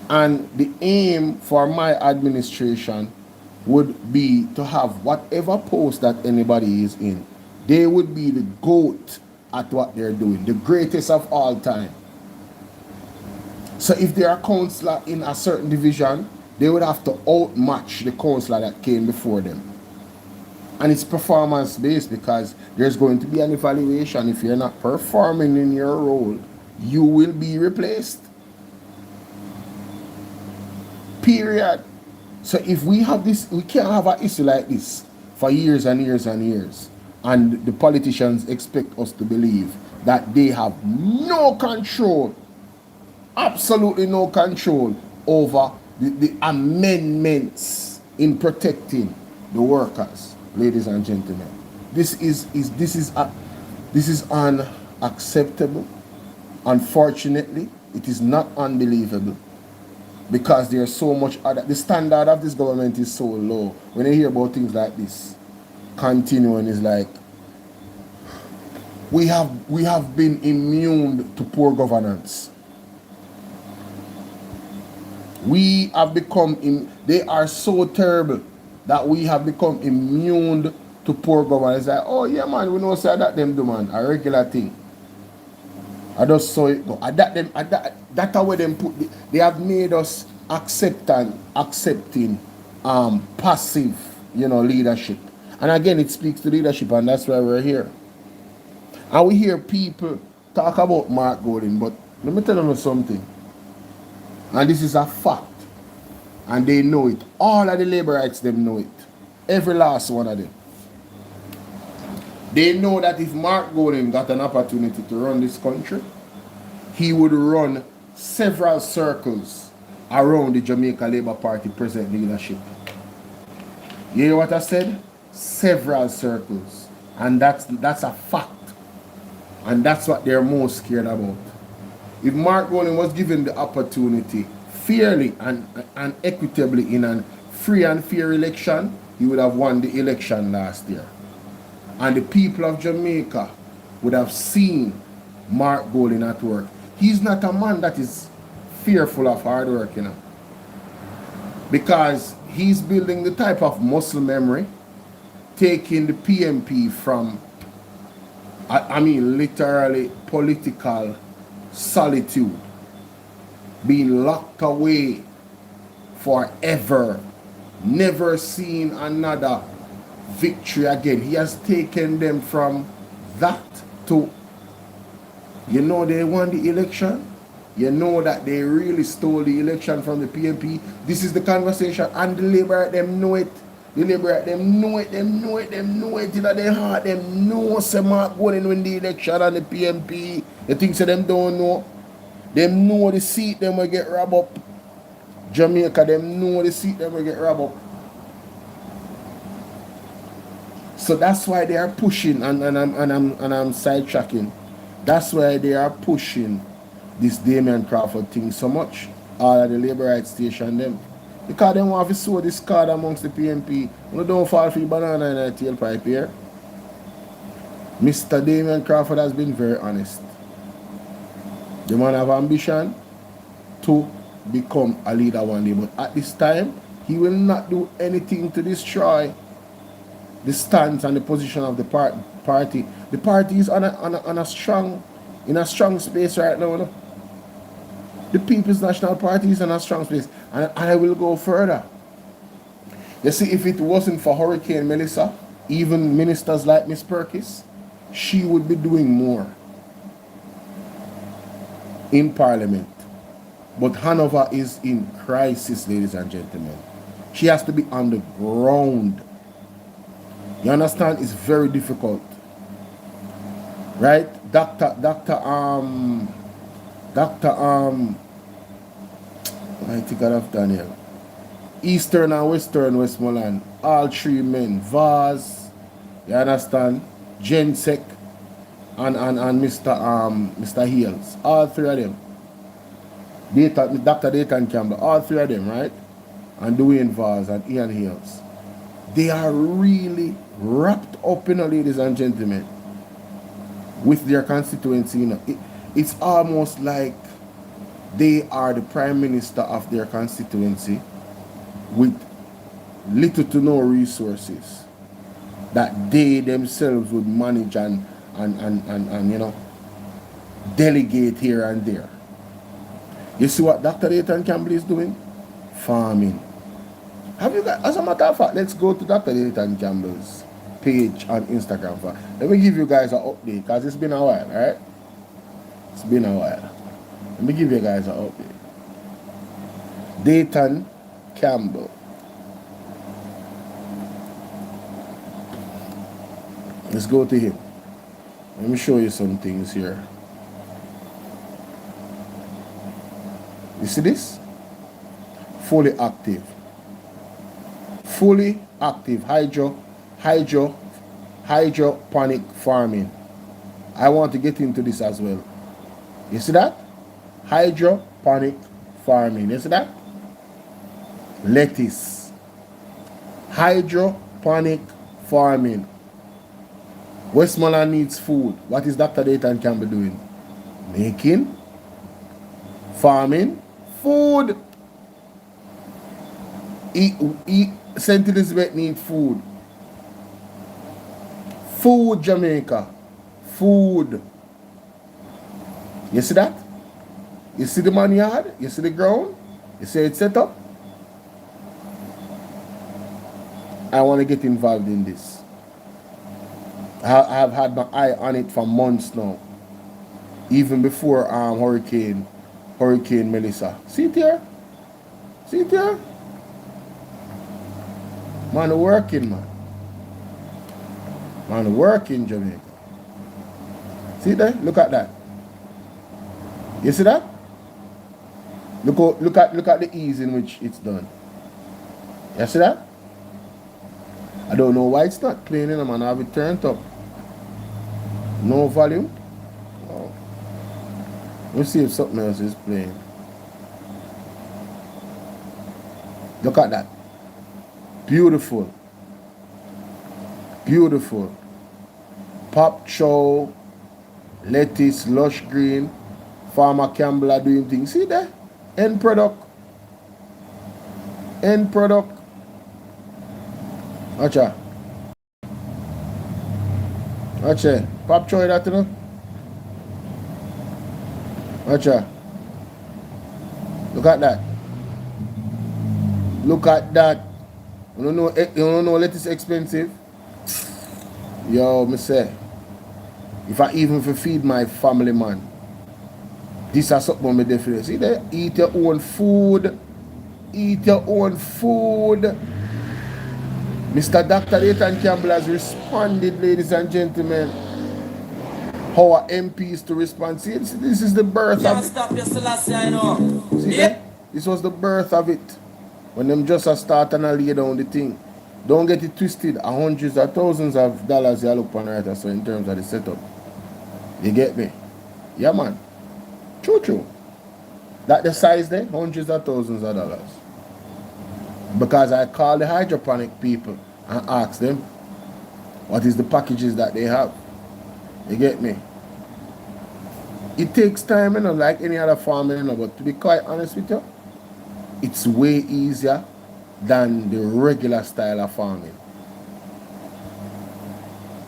And the aim for my administration would be to have whatever post that anybody is in, they would be the GOAT at what they're doing, the greatest of all time. So if they're a councillor in a certain division, they would have to outmatch the councillor that came before them. And it's performance based because there's going to be an evaluation. If you're not performing in your role, you will be replaced. Period. So if we have this, we can't have an issue like this for years and years and years. And the politicians expect us to believe that they have no control, absolutely no control over the amendments in protecting the workers, ladies and gentlemen. This is unacceptable. Unfortunately, it is not unbelievable. Because there's so much other, the standard of this government is so low. When you hear about things like this, continuing is like, we have been immune to poor governance. We have become, they are so terrible that we have become immune to poor governance. Like, oh yeah man, we know say that them do man, a regular thing. I just saw it go. That's how them put. They have made us accepting passive, you know, leadership. And again, it speaks to leadership, and that's why we're here. And we hear people talk about Mark Gordon, but let me tell you something. And this is a fact, and they know it. All of the labor rights, them know it. Every last one of them. They know that if Mark Gordon got an opportunity to run this country, he would run several circles around the Jamaica Labour Party present leadership. You hear what I said? Several circles. And that's a fact. And that's what they're most scared about. If Mark Gordon was given the opportunity fairly and equitably in a free and fair election, he would have won the election last year. And the people of Jamaica would have seen Mark Golding at work. He's not a man that is fearful of hard work, you know, because he's building the type of muscle memory, taking the PMP from, I mean, literally political solitude, being locked away forever, never seen another victory again. He has taken them from that to, you know, they won the election. You know that they really stole the election from the PMP. This is the conversation, and the Labour, them know it. The Labour, them know it in their heart. Them know say Mark Golding win the election and the PMP. The things that them don't know. Them know the seat them will get robbed up. Jamaica, them know the seat them will get robbed up. So that's why they are pushing, and I'm sidetracking. That's why they are pushing this Damien Crawford thing so much. All of the Labour Rights Station them. Because they want to sow this card amongst the PMP. You don't fall for the banana in a tailpipe here. Mr. Damien Crawford has been very honest. The man have ambition to become a leader one day, but at this time, he will not do anything to destroy the stance and the position of the party. The party is in a strong space right now. No? The People's National Party is in a strong space, and I will go further. You see, if it wasn't for Hurricane Melissa, even ministers like Miss Perkis, she would be doing more in Parliament. But Hanover is in crisis, ladies and gentlemen. She has to be on the ground. You understand? It's very difficult. Right? I think I've done here. Eastern and Western Westmoreland, all three men, Vaz, you understand, Jensek, and Mr. Hales, all three of them. Dr. Dayton Campbell, all three of them, right? And Dwayne Vaz and Ian Hales. They are really wrapped up, you know, ladies and gentlemen, with their constituency. You know, it's almost like they are the prime minister of their constituency with little to no resources that they themselves would manage and you know, delegate here and there. You see what Dr. Dayton Campbell is doing? Farming. Have you got, as a matter of fact, let's go to Dr. Dayton Campbell's page on Instagram. Let me give you guys an update, because it's been a while, right? It's been a while. Let me give you guys an update. Dayton Campbell. Let's go to him. Let me show you some things here. You see this? Fully active. Fully active hydroponic farming. I want to get into this as well. You see that? Hydroponic farming. You see that? Lettuce. Hydroponic farming. Westmoreland needs food. What is Dr. Dayton Campbell doing? Making, farming, food. St. Elizabeth needs food. Food, Jamaica. Food. You see that? You see the man yard? You see the ground? You see it set up? I want to get involved in this. I have had my eye on it for months now. Even before Hurricane Melissa. See it here? See it here? Man working, man. Man working, Jamaica. See there? Look at that. You see that? Look at the ease in which it's done. You see that? I don't know why it's not playing, you know, man. I have it turned up. No volume. Oh. Let's see if something else is playing. Look at that. Beautiful. Beautiful. Pop chow, lettuce, lush green, Farmer Campbell are doing things. See there? End product. End product. Watcha. Watcha. Pop choy that, you know? Watcha. Look at that. Look at that. You don't know lettuce expensive? Yo, me say, if I even feed my family, man, this is something me definitely. See there? Eat your own food. Eat your own food. Mr. Dr. Nathan Campbell has responded, ladies and gentlemen. How our MPs to respond. See, this is the birth of it. See there? This was the birth of it. When them just start and lay down the thing. Don't get it twisted. Hundreds of thousands of dollars you look on right, so in terms of the setup. You get me? Yeah, man. True. That the size there, hundreds of thousands of dollars. Because I call the hydroponic people and ask them what is the packages that they have. You get me? It takes time, you know, like any other farming, you know, but to be quite honest with you, it's way easier than the regular style of farming.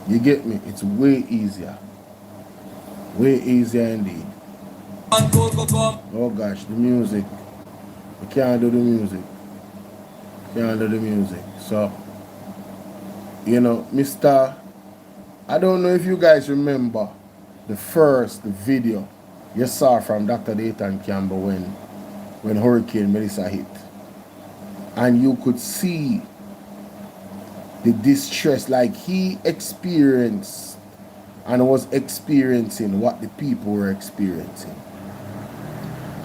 You get me? It's way easier. Way easier indeed. Oh gosh, the music. You can't do the music. Can't do the music. So, you know, I don't know if you guys remember the first video you saw from Dr. Nathan Campbell when Hurricane Melissa hit. And you could see the distress, like he experienced and was experiencing what the people were experiencing.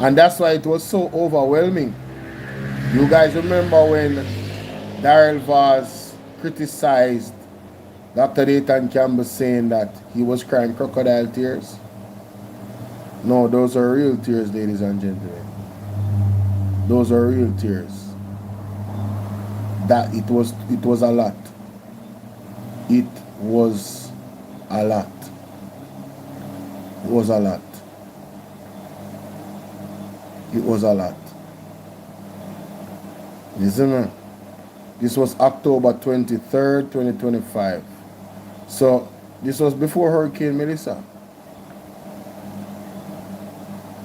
And that's why it was so overwhelming. You guys remember when Daryl Vaz criticized Dr. Nathan Campbell saying that he was crying crocodile tears? No, those are real tears, ladies and gentlemen. Those are real tears. That it was a lot. It was a lot. It was a lot. It was a lot. Listen, this was October 23rd, 2025. So this was before Hurricane Melissa.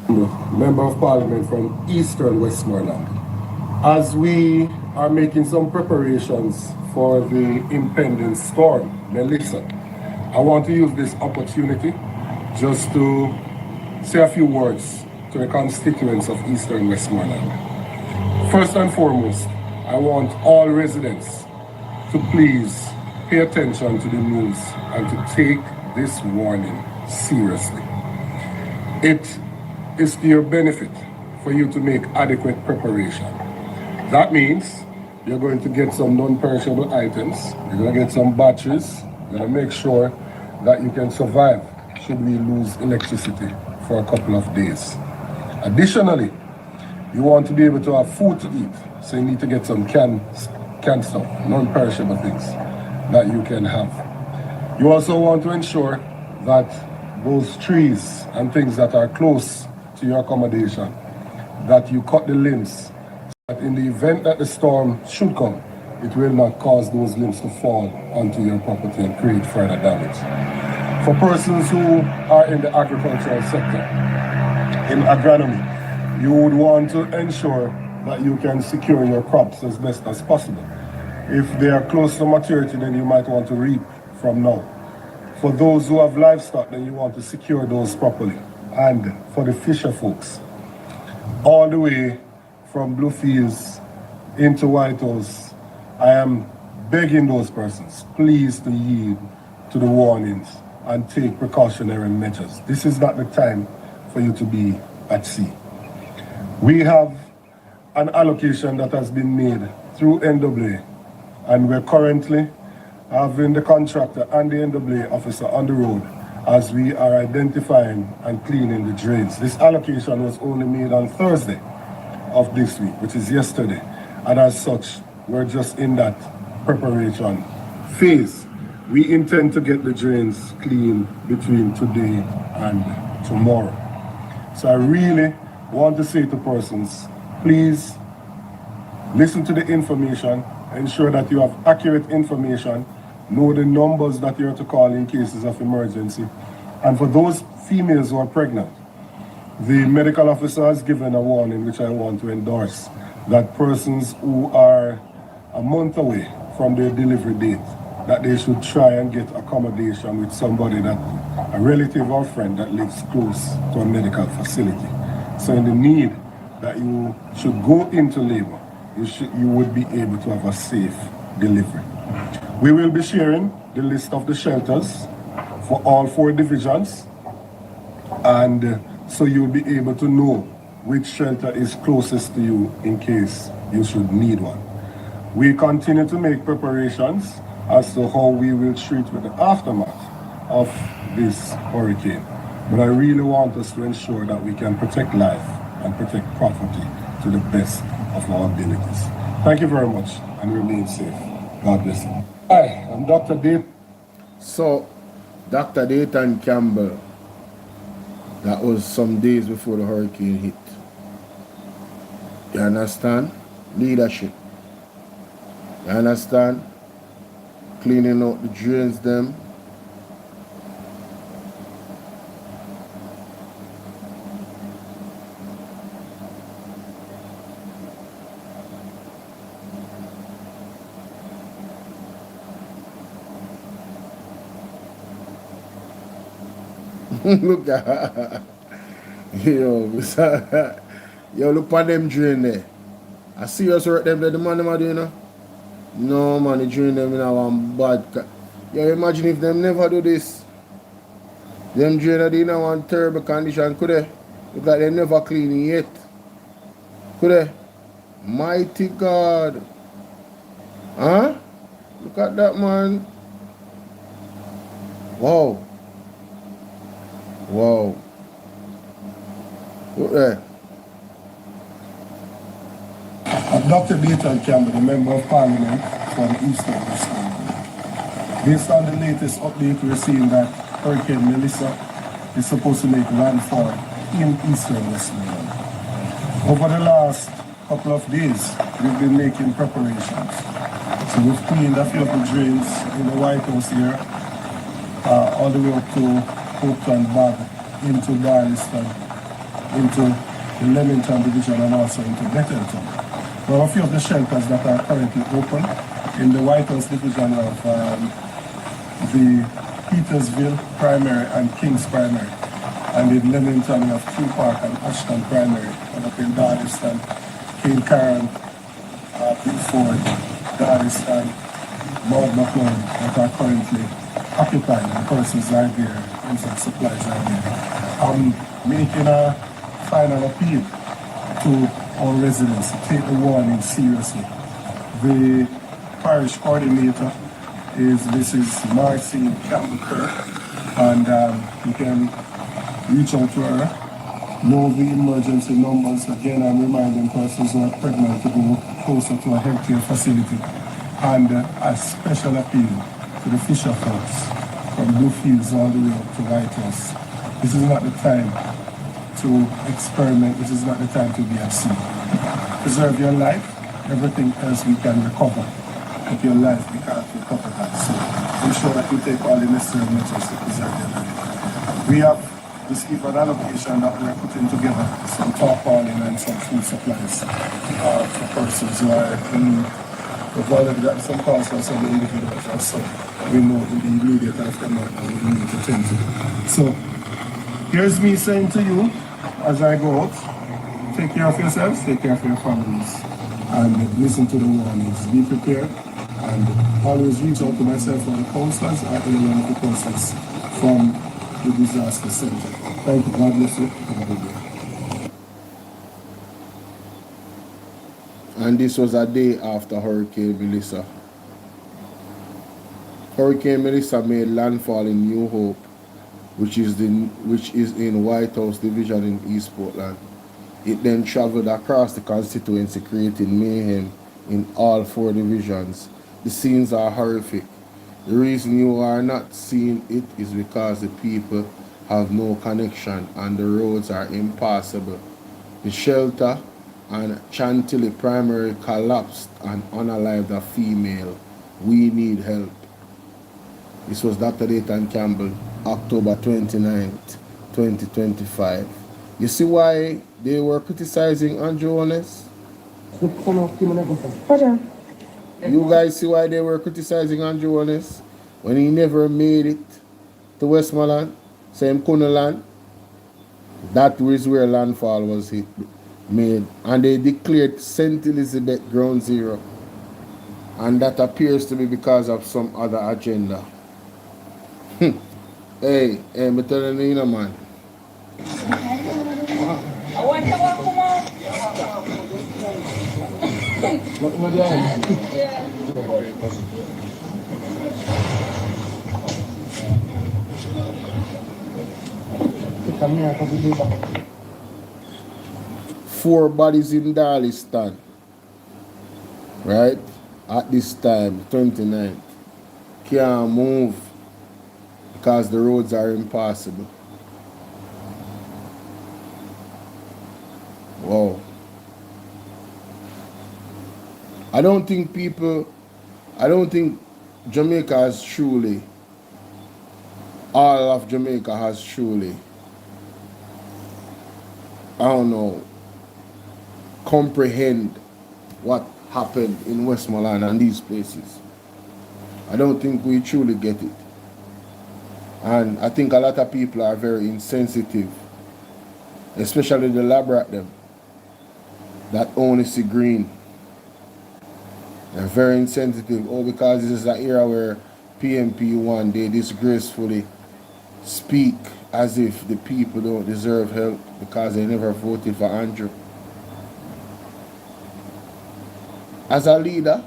Member of Parliament from Eastern Westmoreland. As we are making some preparations for the impending storm, Melissa, I want to use this opportunity just to say a few words to the constituents of Eastern Westmoreland. First and foremost, I want all residents to please pay attention to the news and to take this warning seriously. It is to your benefit for you to make adequate preparation. That means you're going to get some non-perishable items, you're going to get some batteries, you're going to make sure that you can survive should we lose electricity for a couple of days. Additionally, you want to be able to have food to eat, so you need to get some canned stuff, non-perishable things that you can have. You also want to ensure that those trees and things that are close to your accommodation, that you cut the limbs, so that in the event that the storm should come, it will not cause those limbs to fall onto your property and create further damage. For persons who are in the agricultural sector, in agronomy, you would want to ensure that you can secure your crops as best as possible. If they are close to maturity, then you might want to reap from now. For those who have livestock, then you want to secure those properly. And for the fisher folks, all the way from Bluefields into Whitehouse, I am begging those persons, please to yield to the warnings and take precautionary measures. This is not the time for you to be at sea. We have an allocation that has been made through NWA, and we're currently having the contractor and the NWA officer on the road as we are identifying and cleaning the drains. This allocation was only made on Thursday of this week, which is yesterday, and as such, we're just in that preparation phase. We intend to get the drains clean between today and tomorrow. So I really want to say to persons, please listen to the information, ensure that you have accurate information, know the numbers that you're to call in cases of emergency. And for those females who are pregnant, the medical officer has given a warning, which I want to endorse, that persons who are a month away from their delivery date, that they should try and get accommodation with somebody, that a relative or friend that lives close to a medical facility. So in the need that you should go into labor, you would be able to have a safe delivery. We will be sharing the list of the shelters for all 4 divisions, and so you'll be able to know which shelter is closest to you in case you should need one. We continue to make preparations as to how we will treat with the aftermath of this hurricane. But I really want us to ensure that we can protect life and protect property to the best of our abilities. Thank you very much and remain safe. God bless you. Hi, I'm Dr. Dave. So, Dr. Dayton Campbell, that was some days before the hurricane hit. You understand? Leadership. You understand? Cleaning out the drains them. Look at yo, yo, look at them drain there. I see us work them there, the man them are doing, no man, the drain them in one bad. Yo, imagine if them never do this. Them drain are in one terrible condition, could they? Look like they never clean it yet. Could they? Mighty God. Huh? Look at that, man. Wow. Wow. Look there. Dr. Dayton Campbell, the Member of Parliament for the Eastern Westmoreland. Based on the latest update, we're seeing that Hurricane Melissa is supposed to make landfall in Eastern Westmoreland. Over the last couple of days, we've been making preparations. So we've cleaned a few of the drains in the White House here, all the way up to Hopeton Bag, into Darliston, into the Leamington Division, and also into Betterton. There are a few of the shelters that are currently open in the White House Division of the Petersville Primary and Kings Primary. And in Leamington, we have True Park and Ashton Primary. And up in Darliston, King Karen, Bigford, Darliston, Mount McLeod that are currently occupied. The persons are there, and some supplies are there. I'm making a final appeal to all residents to take the warning seriously. The parish coordinator is Mrs. Marcy Campbell, and you can reach out to her, know the emergency numbers. Again, I'm reminding persons who are pregnant to go closer to a healthcare facility, and a special appeal to the fisher folks from Bluefields all the way up to White House. This is not the time to experiment. This is not the time to be at sea. Preserve your life. Everything else we can recover. But your life, we can't recover that. So ensure that you take all the necessary measures to preserve your life. We have received an allocation that we're putting together, some tarpaulin and some food supplies for persons who are in. We've already got some calls from some individuals also. We know in the immediate aftermath that we need to tend to. So here's me saying to you, as I go out, take care of yourselves, take care of your families, and listen to the warnings. Be prepared, and always reach out to myself or the councillors or any one of the councillors from the disaster center. Thank you. God bless you. Have a good day. And this was a day after Hurricane Melissa. Hurricane Melissa made landfall in New Hope, which is in White House Division in East Portland. It then traveled across the constituency, creating mayhem in all 4 divisions. The scenes are horrific. The reason you are not seeing it is because the people have no connection and the roads are impassable. The shelter and Chantilly primary collapsed and unalived a female. We need help. This was Dr. Dayton Campbell, October 29th, 2025. You see why they were criticizing Andrew Honest? You guys see why they were criticizing Andrew Honest? When he never made it to Westmoreland, same couldn't land. That was where landfall was made. And they declared St. Elizabeth Ground Zero. And that appears to be because of some other agenda. Hey, me telling you, man. Four bodies in Darlistan, right? At this time, 29th. Can't move because the roads are impassable. Wow. I don't think Jamaica has truly, all of Jamaica has truly, I don't know, comprehend what happened in Westmoreland and these places. I don't think we truly get it. And I think a lot of people are very insensitive, especially the lab rat them that only see green. They're very insensitive. Oh, because this is an era where PMP1, they disgracefully speak as if the people don't deserve help because they never voted for Andrew. As a leader,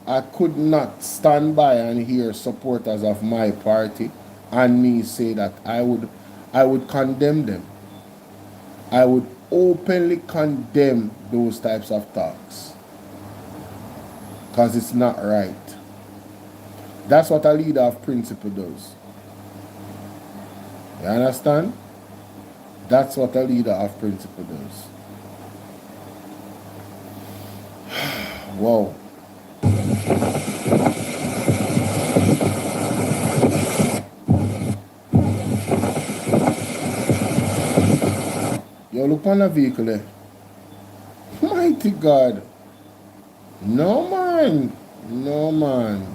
I could not stand by and hear supporters of my party and me say that I would condemn them. I would openly condemn those types of talks. Because it's not right. That's what a leader of principle does. You understand? That's what a leader of principle does. Wow. Yo, look on the vehicle there. Mighty God. No, man. No, man.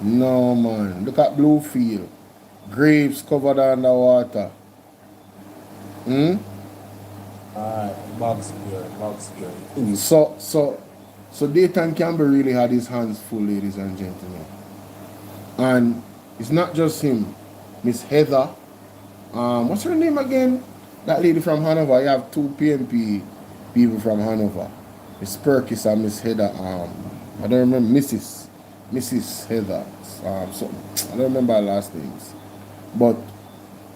No, man. Look at Bluefield. Graves covered underwater. Box beer. So Dayton Campbell really had his hands full, ladies and gentlemen. And it's not just him. Miss Heather. What's her name again? That lady from Hanover. You have two PMP people from Hanover. Miss Perkis and Miss Heather. I don't remember. Mrs. Heather. So I don't remember her last names. But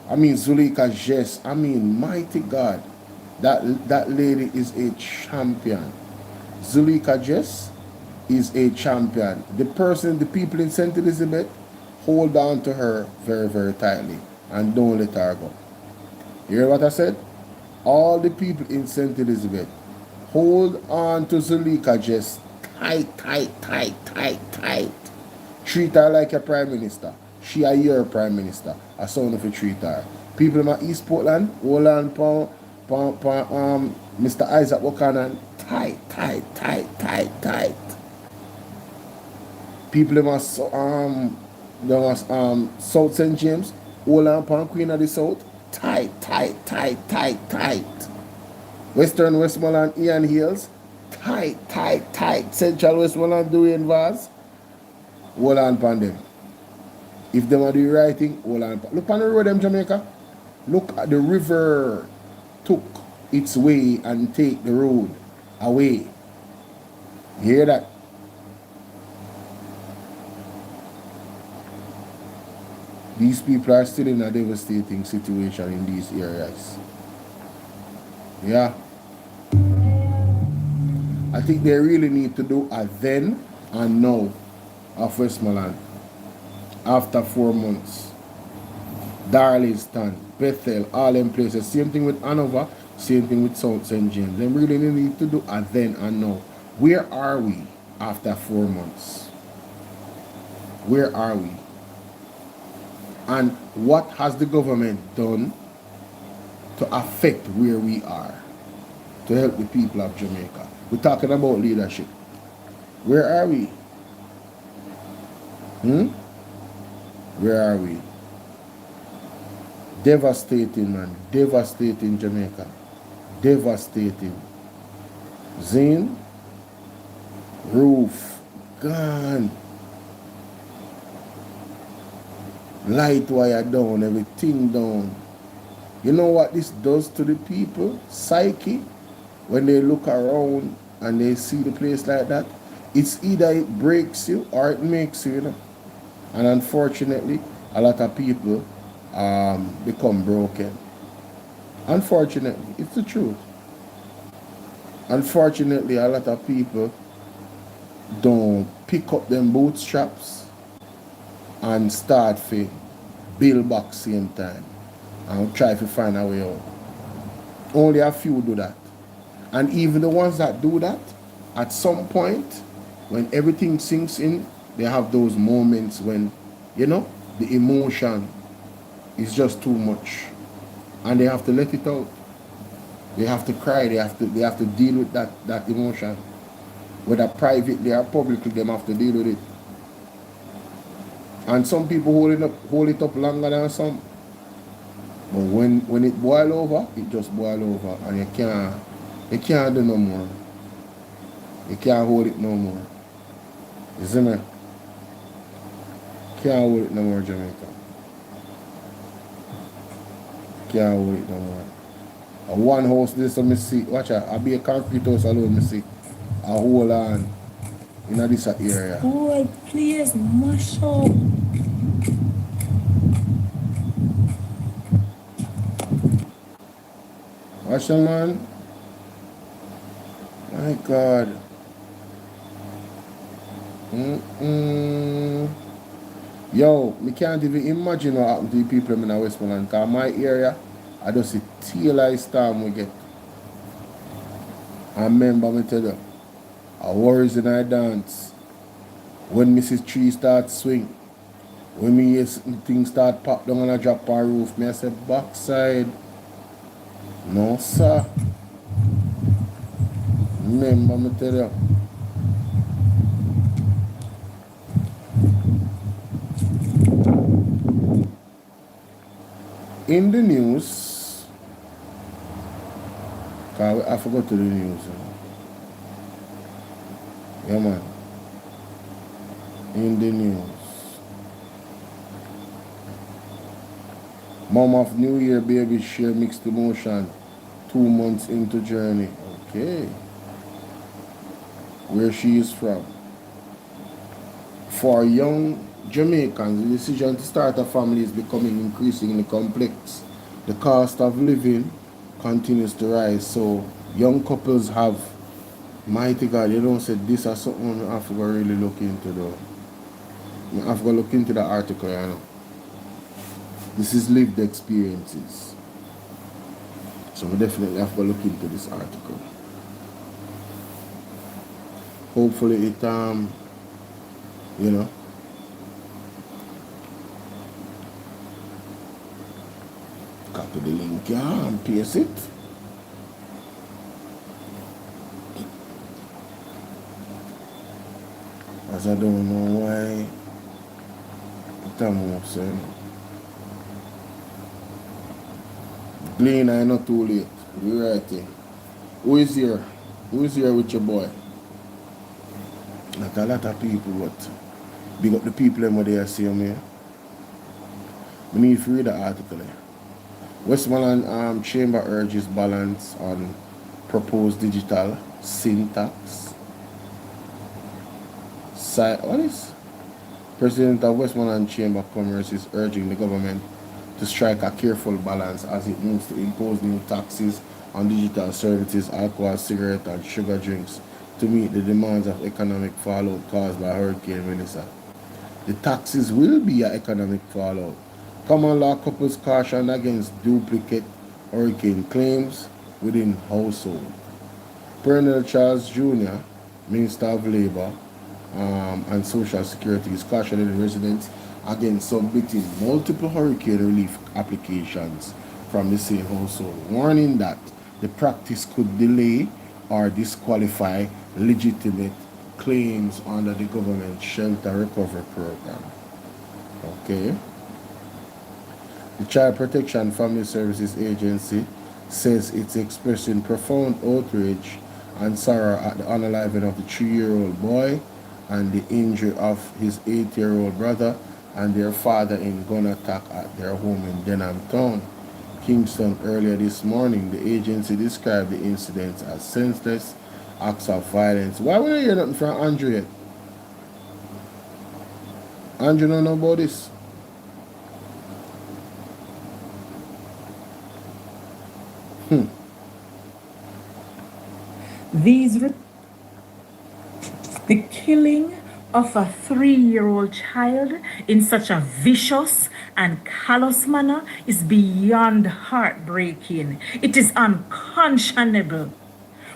I mean Zulika Jess. I mean, mighty God. That lady is a champion. Zulika Jess is a champion. The people in St. Elizabeth, hold on to her very, very tightly and don't let her go. You hear what I said? All the people in St. Elizabeth, hold on to Zulika Jess tight, tight, tight, tight, tight. Treat her like a prime minister. She a your prime minister. A son of a treat her. People in my East Portland, hold on Mr. Isaac Buchanan, tight, tight, tight, tight, tight. People in my South St. James, hold on Queen of the South, tight, tight, tight, tight, tight. Western Westmoreland, Ian Hills, tight, tight, tight. Central Westmoreland, Dwayne Vaz, hold on upon them. If they want to do writing, hold on. Look on the road, them Jamaica. Look at the river took its way and take the road away. You hear that? These people are still in a devastating situation in these areas. Yeah. I think they really need to do a then and now of Westmoreland. after 4 months. Darlington, Bethel, all them places. Same thing with Hanover, same thing with South St. James. Them really need to do a then and now. Where are we after 4 months? Where are we? And what has the government done to affect where we are, to help the people of Jamaica? We're talking about leadership. Where are we? Where are we? Devastating, man. Devastating Jamaica. Devastating. Zane, roof, gone. Light wire down, everything down. You know what this does to the people? Psyche, when they look around and they see the place like that, it's either it breaks you or it makes you, you know. And unfortunately, a lot of people become broken. Unfortunately, it's the truth. Unfortunately, a lot of people don't pick up them bootstraps and start to build back same time and try to find a way out. Only a few do that. And even the ones that do that, at some point, when everything sinks in, they have those moments when, you know, the emotion is just too much. And they have to let it out. They have to cry, they have to deal with that emotion. Whether privately or publicly, they have to deal with it. And some people hold it up longer than some. But when it boil over, it just boil over, and you can't do no more. You can't hold it no more. You see me? Can't hold it no more, Jamaica. Can't hold it no more. A one house this, so me see, watch out, I'll be a concrete house alone, me see. A whole on in this area. Boy, please, mash up. Watch them, man. My God. Yo, me can't even imagine what happened to the people in Westmoreland, because my area, I just see tail storm we get. I remember me tell you, I worries in our dance. When Mrs. Tree start swing, when me hear things start pop down and I drop our roof, me I say backside. No sir. Remember me tell you. In the news, I forgot to do the news. Yeah, man. In the news. Mom of New Year baby share mixed emotion 2 months into journey. Okay. Where she is from. For young Jamaicans, the decision to start a family is becoming increasingly complex. The cost of living continues to rise, so young couples have, mighty God, you don't say this or something I have to really look into though. I have to look into the article, you know. This is lived experiences. So we definitely have to look into this article. Hopefully it you know, copy the link here and paste it. As I don't know why I'm saying. Glean, I not too late. We're right here. Who is here? Who is here with your boy? Like a lot of people, but big up the people and what they are saying here. We need to read the article here. Westmoreland Chamber urges balance on proposed digital syntax. What is? President of Westmoreland Chamber of Commerce is urging the government to strike a careful balance as it moves to impose new taxes on digital services, alcohol, cigarette, and sugar drinks to meet the demands of economic fallout caused by Hurricane Melissa. The taxes will be an economic fallout. Common law couples caution against duplicate hurricane claims within household. Colonel Charles Jr., Minister of Labor and Social Security, is cautioning residents against submitting multiple hurricane relief applications from the same household, warning that the practice could delay or disqualify legitimate claims under the government shelter recovery program. Okay. The Child Protection Family Services Agency says it's expressing profound outrage and sorrow at the unaliving of the 3-year-old boy and the injury of his 8-year-old brother and their father in gun attack at their home in Denham Town, Kingston. Earlier this morning, the agency described the incidents as senseless acts of violence. Why would I hear nothing from Andrew yet? Andrew don't know about this. The killing of a 3-year-old child in such a vicious and callous manner is beyond heartbreaking. It is unconscionable.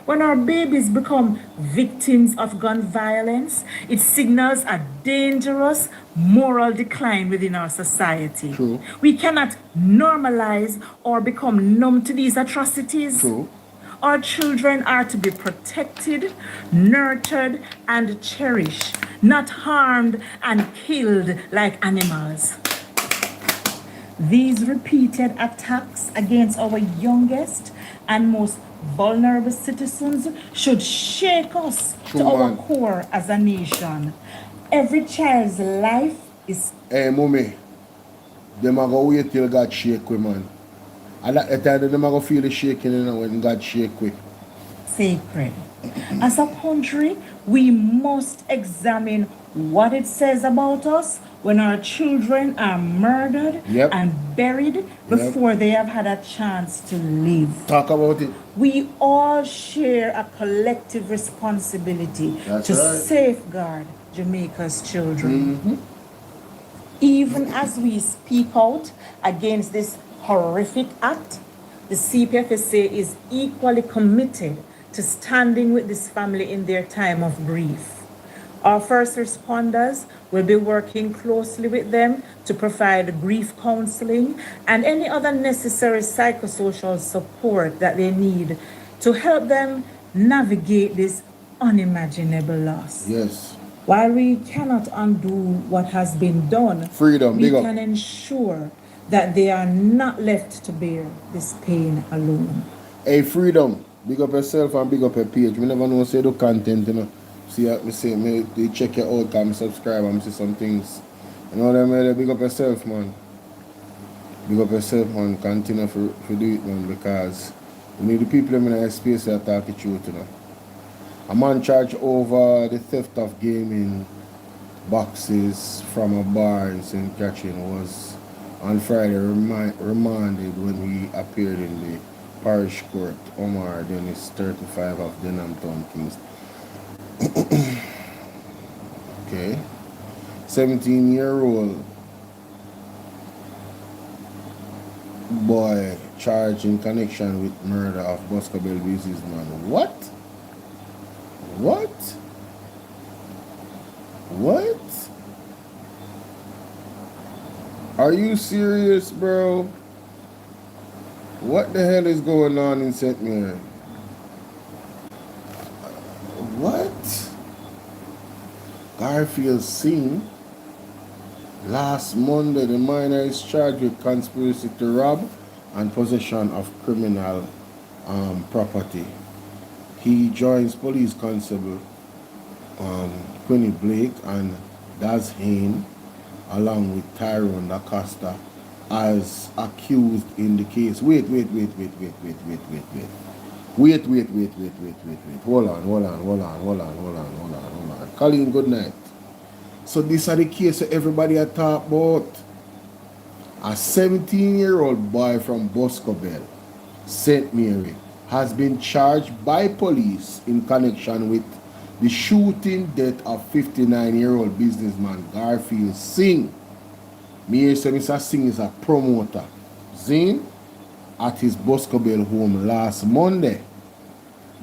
When our babies become victims of gun violence, it signals a dangerous moral decline within our society. True. We cannot normalize or become numb to these atrocities. True. Our children are to be protected, nurtured, and cherished, not harmed and killed like animals. These repeated attacks against our youngest and most vulnerable citizens should shake us to our core as a nation. Every child's life is... Hey, mommy, them are going to wait till God shake with, man. And at the time, them are going to feel the shaking, you know, when God shake with. Sacred. As a country, we must examine what it says about us when our children are murdered and buried before they have had a chance to live. Talk about it. We all share a collective responsibility to safeguard Jamaica's children. Even as we speak out against this horrific act, the CPFSA is equally committed to standing with this family in their time of grief. Our first responders will be working closely with them to provide grief counseling and any other necessary psychosocial support that they need to help them navigate this unimaginable loss. Yes. While we cannot undo what has been done, we can ensure that they are not left to bear this pain alone. Hey, Freedom, big up yourself and big up your page. We never know say the content, you know. See, me check your out, come subscribe and see some things. You know what I mean? Big up yourself, man. Big up yourself, man. Continue to do it, man, because we need the people in the space that talk the truth, you know. A man charged over the theft of gaming boxes from a bar in St. Catherine was on Friday remanded when he appeared in the parish court. Omar Dennis, 35 of Denham Town, Kingston. Okay. 17-year-old boy charged in connection with murder of Boscobel businessman. What? What? What? Are you serious, bro? What the hell is going on in St. Mary? What? Garfield scene. Last Monday, the minor is charged with conspiracy to rob and possession of criminal property. He joins police constable Quinny Blake and Daz Hain along with Tyrone Acosta as accused in the case. Wait. Hold on. Colleen, good night. So this is the case that everybody had talked about. A 17-year-old boy from Boscobel, St. Mary, has been charged by police in connection with The shooting death of 59-year-old businessman Garfield Singh. Me hear say Mr. Singh is a promoter. Zin at his Boscobel home last Monday.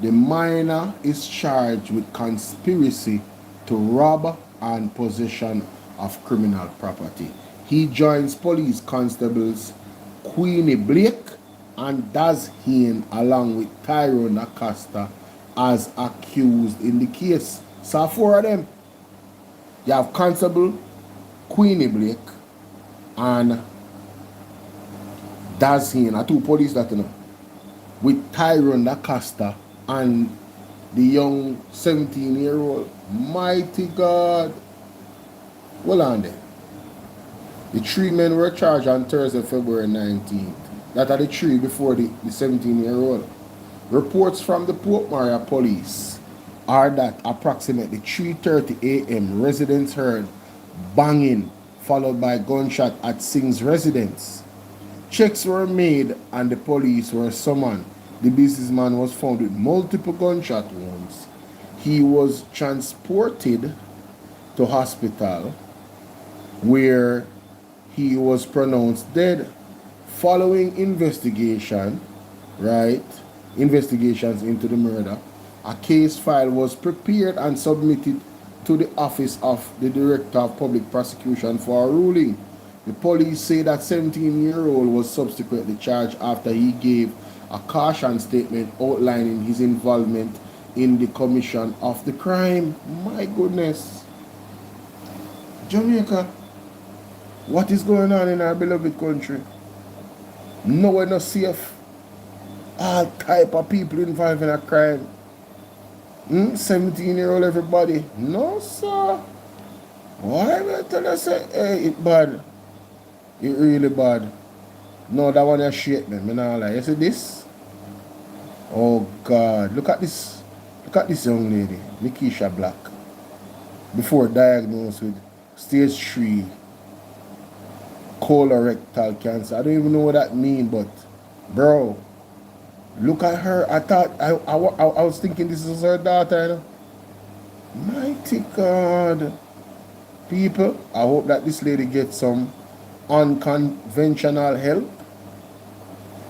The minor is charged with conspiracy to rob and possession of criminal property. He joins police constables Queenie Blake and Daz Hien along with Tyrone Acosta as accused in the case. So 4 of them. You have Constable Queenie Blake and Daz Hien, 2 police that you know, with Tyrone Acosta and the young 17-year-old. Mighty God. Well on there. The 3 men were charged on Thursday, February 19th. That are the 3 before the 17-year-old. Reports from the Port Maria police are that approximately 3:30 a.m. residents heard banging followed by gunshot at Singh's residence. Checks were made and the police were summoned. The businessman was found with multiple gunshot wounds. He was transported to hospital where he was pronounced dead. Following investigation, investigations into the murder, a case file was prepared and submitted to the Office of the Director of Public Prosecution for a ruling. The police say that 17-year-old was subsequently charged after he gave a caution statement outlining his involvement in the commission of the crime. My goodness. Jamaica, what is going on in our beloved country? Nowhere not safe. All type of people involved in a crime. 17-year-old everybody. No, sir. Why am I tell you say, hey, it bad. It really bad. No, that one is shit, man. Me not lie. You see this? Oh, God. Look at this. Look at this young lady. Nikisha Black. Before diagnosed with stage 3 colorectal cancer. I don't even know what that means, but bro, look at her. I thought I was thinking this is her daughter, you know? Mighty God. People, I hope that this lady gets some unconventional help,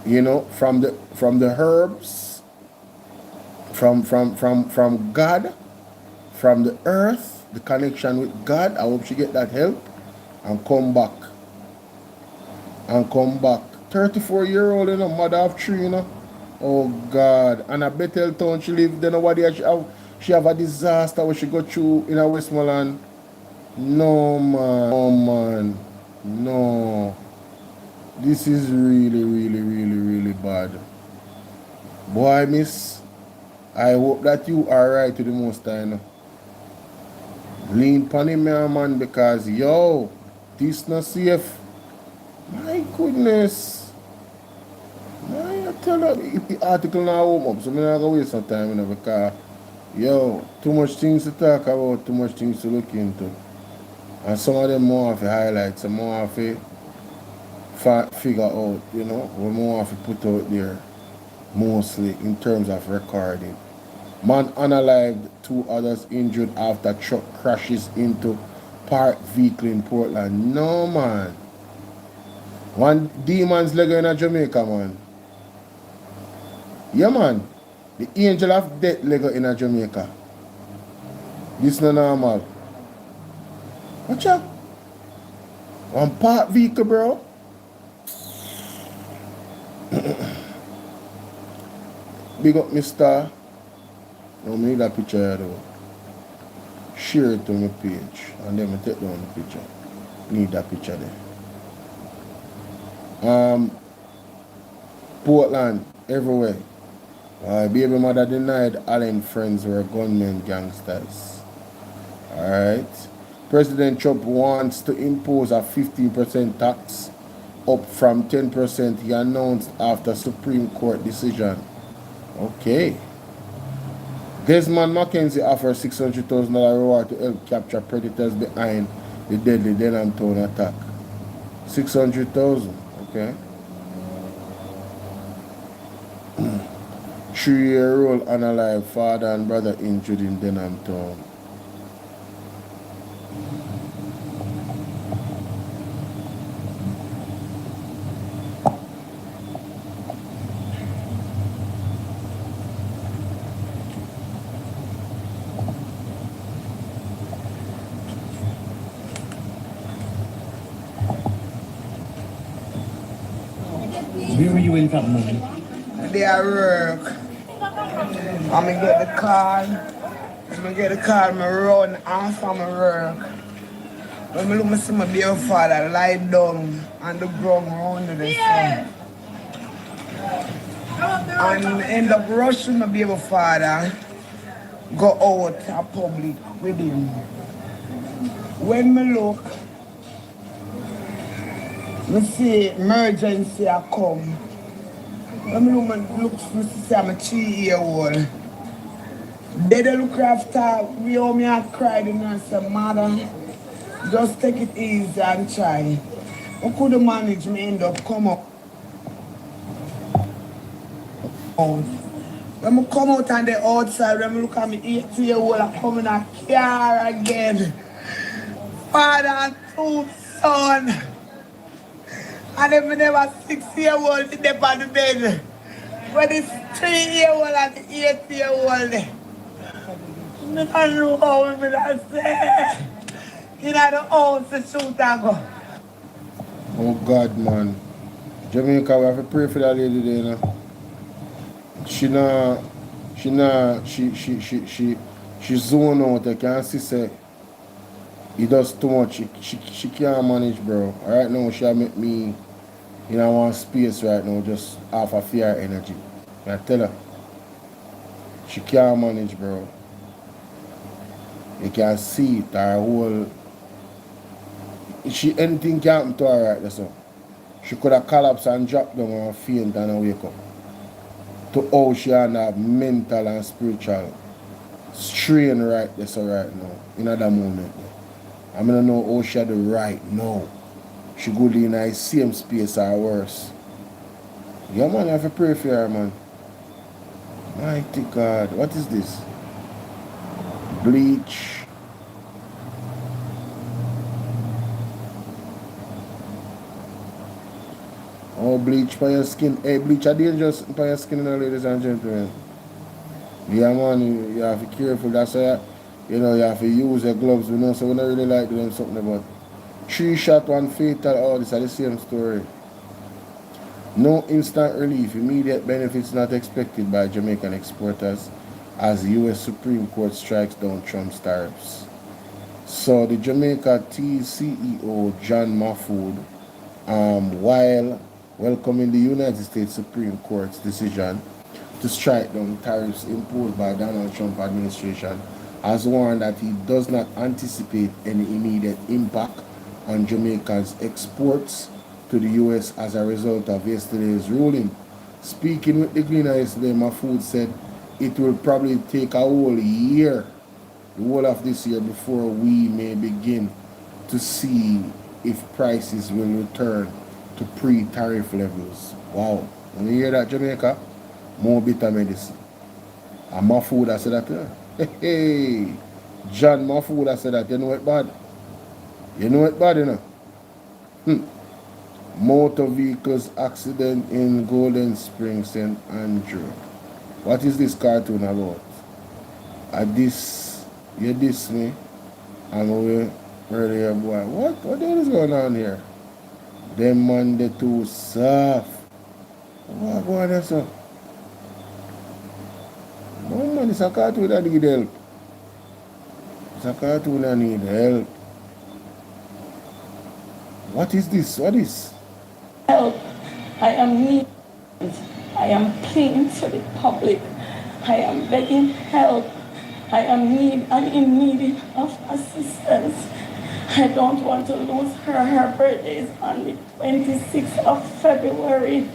you know, from the herbs, from God, from the earth, the connection with God. I hope she get that help and come back. 34-year-old, you know, mother of 3, you know. Oh God. And at Bethel Town she lived, then nobody she have a disaster where she go through in a Westmoreland. No man. No man. No. This is really, really, really, really bad. Boy, miss, I hope that you are right to the most time. Lean pon him, man, because yo, this not safe. My goodness. I tell you, the article now home up, so I'm not going to waste some time, you know, because, yo, too much things to talk about, too much things to look into. And some of them more have to highlight, some more have to figure out, you know, what more have to put out there, mostly in terms of recording. Man unalived, 2 others injured after truck crashes into parked vehicle in Portland. No, man. One demon's leg in a Jamaica, man. Yeah, man. The angel of death leg in a Jamaica. This not normal. Watch out. One parked vehicle, bro. Big up, Mr. I need that picture here, though. Share it to my page. And then I take down the picture. Need that picture there. Portland, everywhere. Baby mother denied Allen friends were gunmen gangsters. Alright. President Trump wants to impose a 15% tax up from 10% he announced after Supreme Court decision. Okay. Desmond Mackenzie offers $600,000 reward to help capture predators behind the deadly Denham attack. 600,000. Okay. 3-year-old unalive father and brother injured in Denham Town. Where were you in that moment? They at work. I'm gonna get the car. I run after my work. When I look, I see my dear father lie down on the ground round the sun. And end up rushing my baby father, go out to public with him. When I look, I see emergency I come. When I look, I see I'm a 3-year-old. They look after we all me and cried and I said, mother, just take it easy and try. I couldn't manage, me end up come up. When I come out on the outside, when I look at me 8-year-old, I come in a car again. Father and 2 sons. And then never 6-year-old in there on the bed. When it's 3-year-old and 8-year-old. I don't know how I'm going to say. In the house to shoot and go. Oh God, man. Jamaica, we have to pray for that lady there, you know. She zone out. I can see say he does too much. She can't manage, bro. Right now she make me in one space right now, just half of fear energy. I tell her. She can't manage, bro. You can see it, her whole anything can happen to her right there, so. She could have collapsed and dropped down and faint and wake up. To how she have mental and spiritual strain right there, so right now, in that moment. I don't know how she had the right now. She go in the same space or worse. Yeah, man, you have to pray for her, man. Mighty God, what is this? Bleach. Oh, bleach for your skin. Hey, bleach are dangerous for your skin, ladies and gentlemen. Yeah, man, you have to be careful. That's why, you have to use your gloves. So we don't really like doing something about 3 shot, 1 fatal. Oh, this is the same story. No instant relief. Immediate benefits not expected by Jamaican exporters as the U.S. Supreme Court strikes down Trump's tariffs. So the Jamaica Tea CEO, John Mahfood, while welcoming the United States Supreme Court's decision to strike down tariffs imposed by Donald Trump administration, has warned that he does not anticipate any immediate impact on Jamaica's exports to the U.S. as a result of yesterday's ruling. Speaking with the Gleaner yesterday, Mahfood said it will probably take a whole year, the whole of this year, before we may begin to see if prices will return to pre-tariff levels. Wow. When you hear that, Jamaica, more bitter medicine. And Mahfood has said that, yeah. Hey, John Mahfood has said that. You know it bad? You know it bad, you know? Motor vehicles accident in Golden Springs, St. Andrew. What is this cartoon about? You diss me, and we earlier, boy. What the hell is going on here? Them man, they too soft. What going on, sir? No man, it's a cartoon that need help. It's a cartoon that need help. What is this? What is? Help. I am needing. I am pleading to the public. I am begging help. I am in need of assistance. I don't want to lose her. Her birthday is on the 26th of February.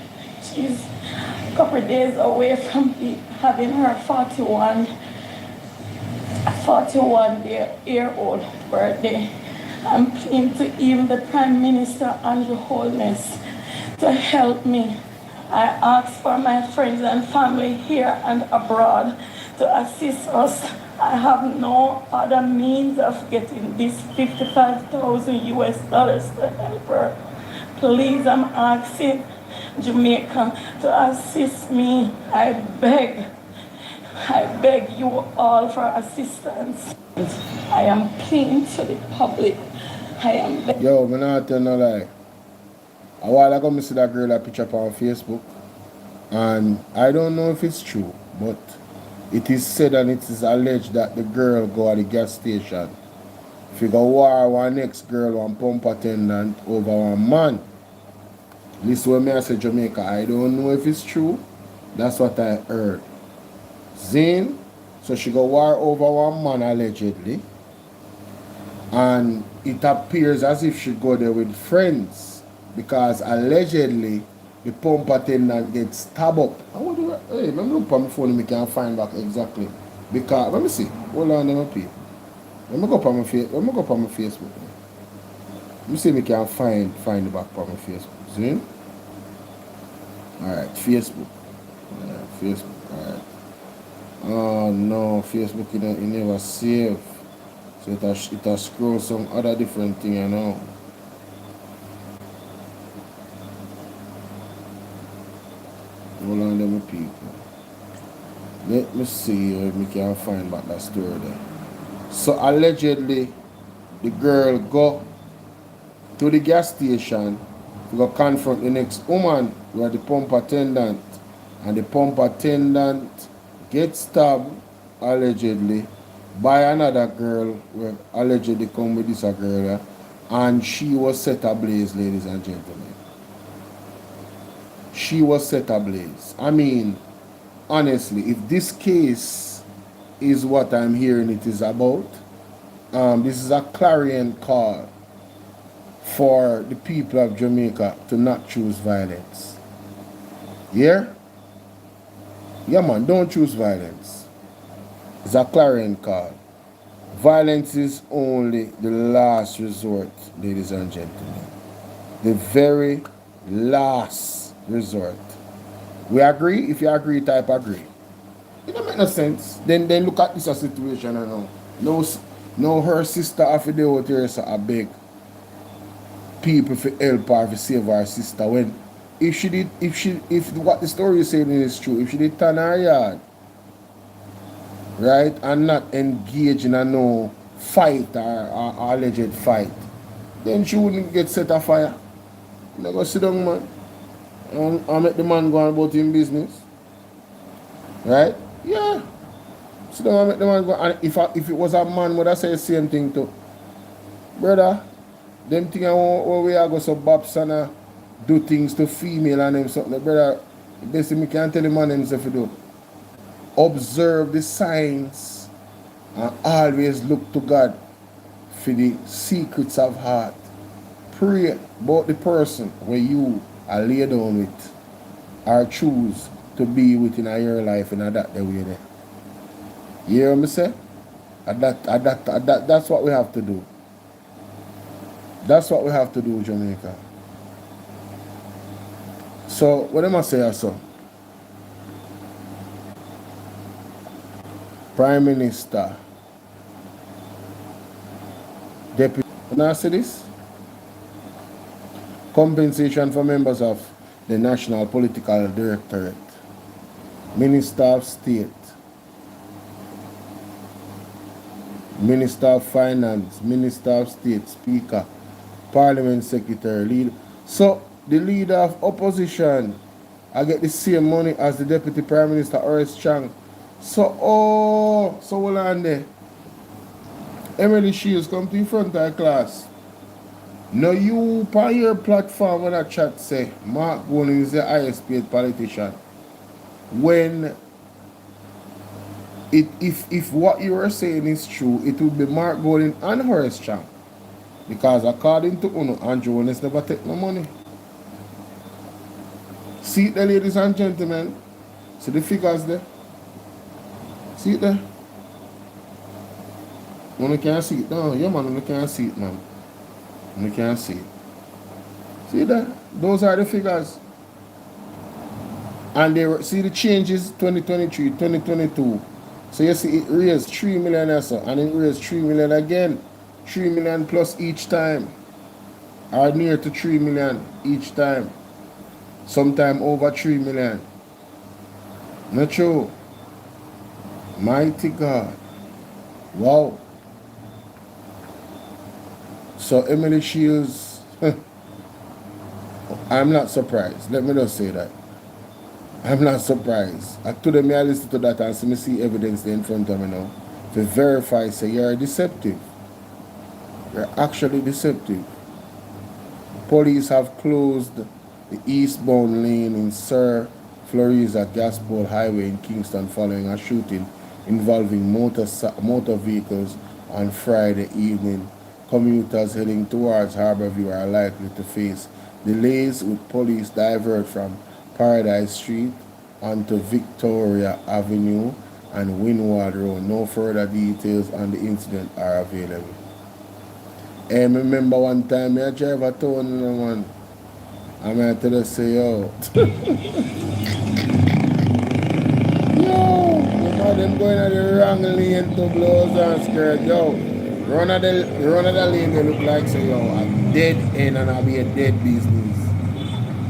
She's a couple of days away from having her 41-year-old birthday. I'm pleading to even the Prime Minister and the Holiness to help me I ask for my friends and family here and abroad to assist us. I have no other means of getting this $55,000 to help her. Please, I'm asking Jamaica to assist me. I beg you all for assistance. I am pleading to the public. I am begging. Yo, I'm not telling no lie. A while ago, I see that girl that picture up on Facebook, and I don't know if it's true, but it is said and it is alleged that the girl go at the gas station, figure war one next girl, one pump attendant over one man. This way me I say Jamaica, I don't know if it's true. That's what I heard. Zane, so she go war over one man allegedly, and it appears as if she go there with friends, because allegedly the pump attendant gets stabbed up. Hey, let me look on my phone and I can find back exactly. Because let me see. Hold on, let me pay. Let me go up on my Facebook. Let me see if I can find the back on my Facebook. See? Alright, Facebook. Alright, Facebook. Alright. Oh no, Facebook it never save. So it has scroll some other different thing, you know. Hold on, them people. Let me see if we can find back that story there. So allegedly, the girl go to the gas station to go confront the next woman where the pump attendant, and the pump attendant gets stabbed allegedly by another girl where allegedly come with this girl, and she was set ablaze, ladies and gentlemen. She was set ablaze. I mean, honestly, if this case is what I'm hearing it is about, this is a clarion call for the people of Jamaica to not choose violence. Yeah? Yeah, man, don't choose violence. It's a clarion call. Violence is only the last resort, ladies and gentlemen. The very last resort. We agree? If you agree, type agree. It don't make no sense. Then look at this situation and no her sister have to deal with her, so I beg people to help her to save her sister. When if what the story is saying is true, if she did turn her yard, right, and not engage in a no fight or alleged fight, then she wouldn't get set afire. You go sit down, man. I make the man go on about his business. Right? Yeah. So then I make the man go. And if it was a man, would I say the same thing too? Brother, them thing I want where we are go so Babs and do things to female and them something. Brother, basically me can't tell the man himself to do. Observe the signs and always look to God for the secrets of heart. Pray about the person where you are lay down with or choose to be with in your life in that the way there. You hear me say? That's what we have to do. That's what we have to do, Jamaica. So what am I saying, so? Prime Minister, Deputy, can I say this? Compensation for members of the National Political Directorate, Minister of State, Minister of Finance, Minister of State, Speaker, Parliament Secretary, leader. So the leader of opposition, I get the same money as the Deputy Prime Minister Horace Chang. So hold on there. Emily Shields, come to the front of the class. Now you on your platform when I chat say Mark Golding is the highest paid politician. When if what you are saying is true, it would be Mark Golding and Horace Chang. Because according to Uno, Andrew Jones never take no money. See it there, ladies and gentlemen. See the figures there. See it there. One can't see it. No, yeah man, one can't see it, man. You can't see it. See that? Those are the figures. And they see the changes 2023, 2022. So you see it raised 3 million or so, and it raised 3 million again. 3 million plus each time. Or near to 3 million each time. Sometime over 3 million. Not true. Mighty God. Wow. So Emily Shields, I'm not surprised. Let me just say that. I'm not surprised. I told them I listen to that and see evidence there in front of me now. To verify, say you're deceptive. You're actually deceptive. Police have closed the eastbound lane in Sir Floriza Gaspol Highway in Kingston following a shooting involving motor vehicles on Friday evening. Commuters heading towards Harborview are likely to face delays with police divert from Paradise Street onto Victoria Avenue and Windward Road. No further details on the incident are available. I remember one time I drive a town, man. I'm going to tell you, say, yo. Yo, them going at the wrong lane to blows and skirt, yo. Run at the lane, they look like, say, yo, a dead end and I'll be a dead business.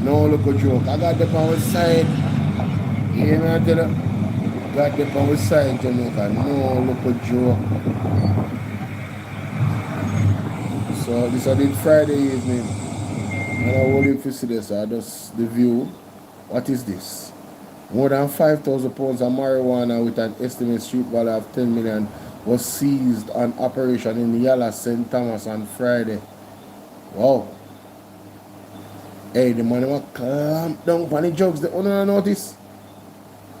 No look a joke. I got the power side. You know what I tell you? Got the power side, Jamaica. No look a joke. So this I did Friday evening. And I will if you see this, I just the view. What is this? More than 5,000 pounds of marijuana with an estimated street value of 10 million was seized on operation in Yala, St. Thomas on Friday. Wow. Hey, the man was clamp down on the drugs. They don't notice.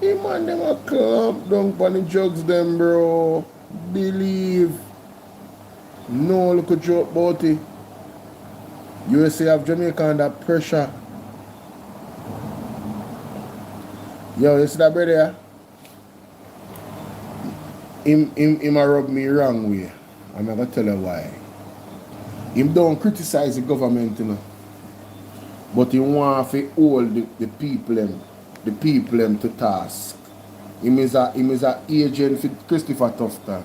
The man them a clamp down on the drugs them, bro. Believe. No look a joke about it. USA have Jamaica under pressure. Yo, you see that brother? Him a rub me wrong way. I'm gonna tell you why. Him don't criticize the government, you know. But he want to hold the people them to task. Him is a agent for Christopher Tufton,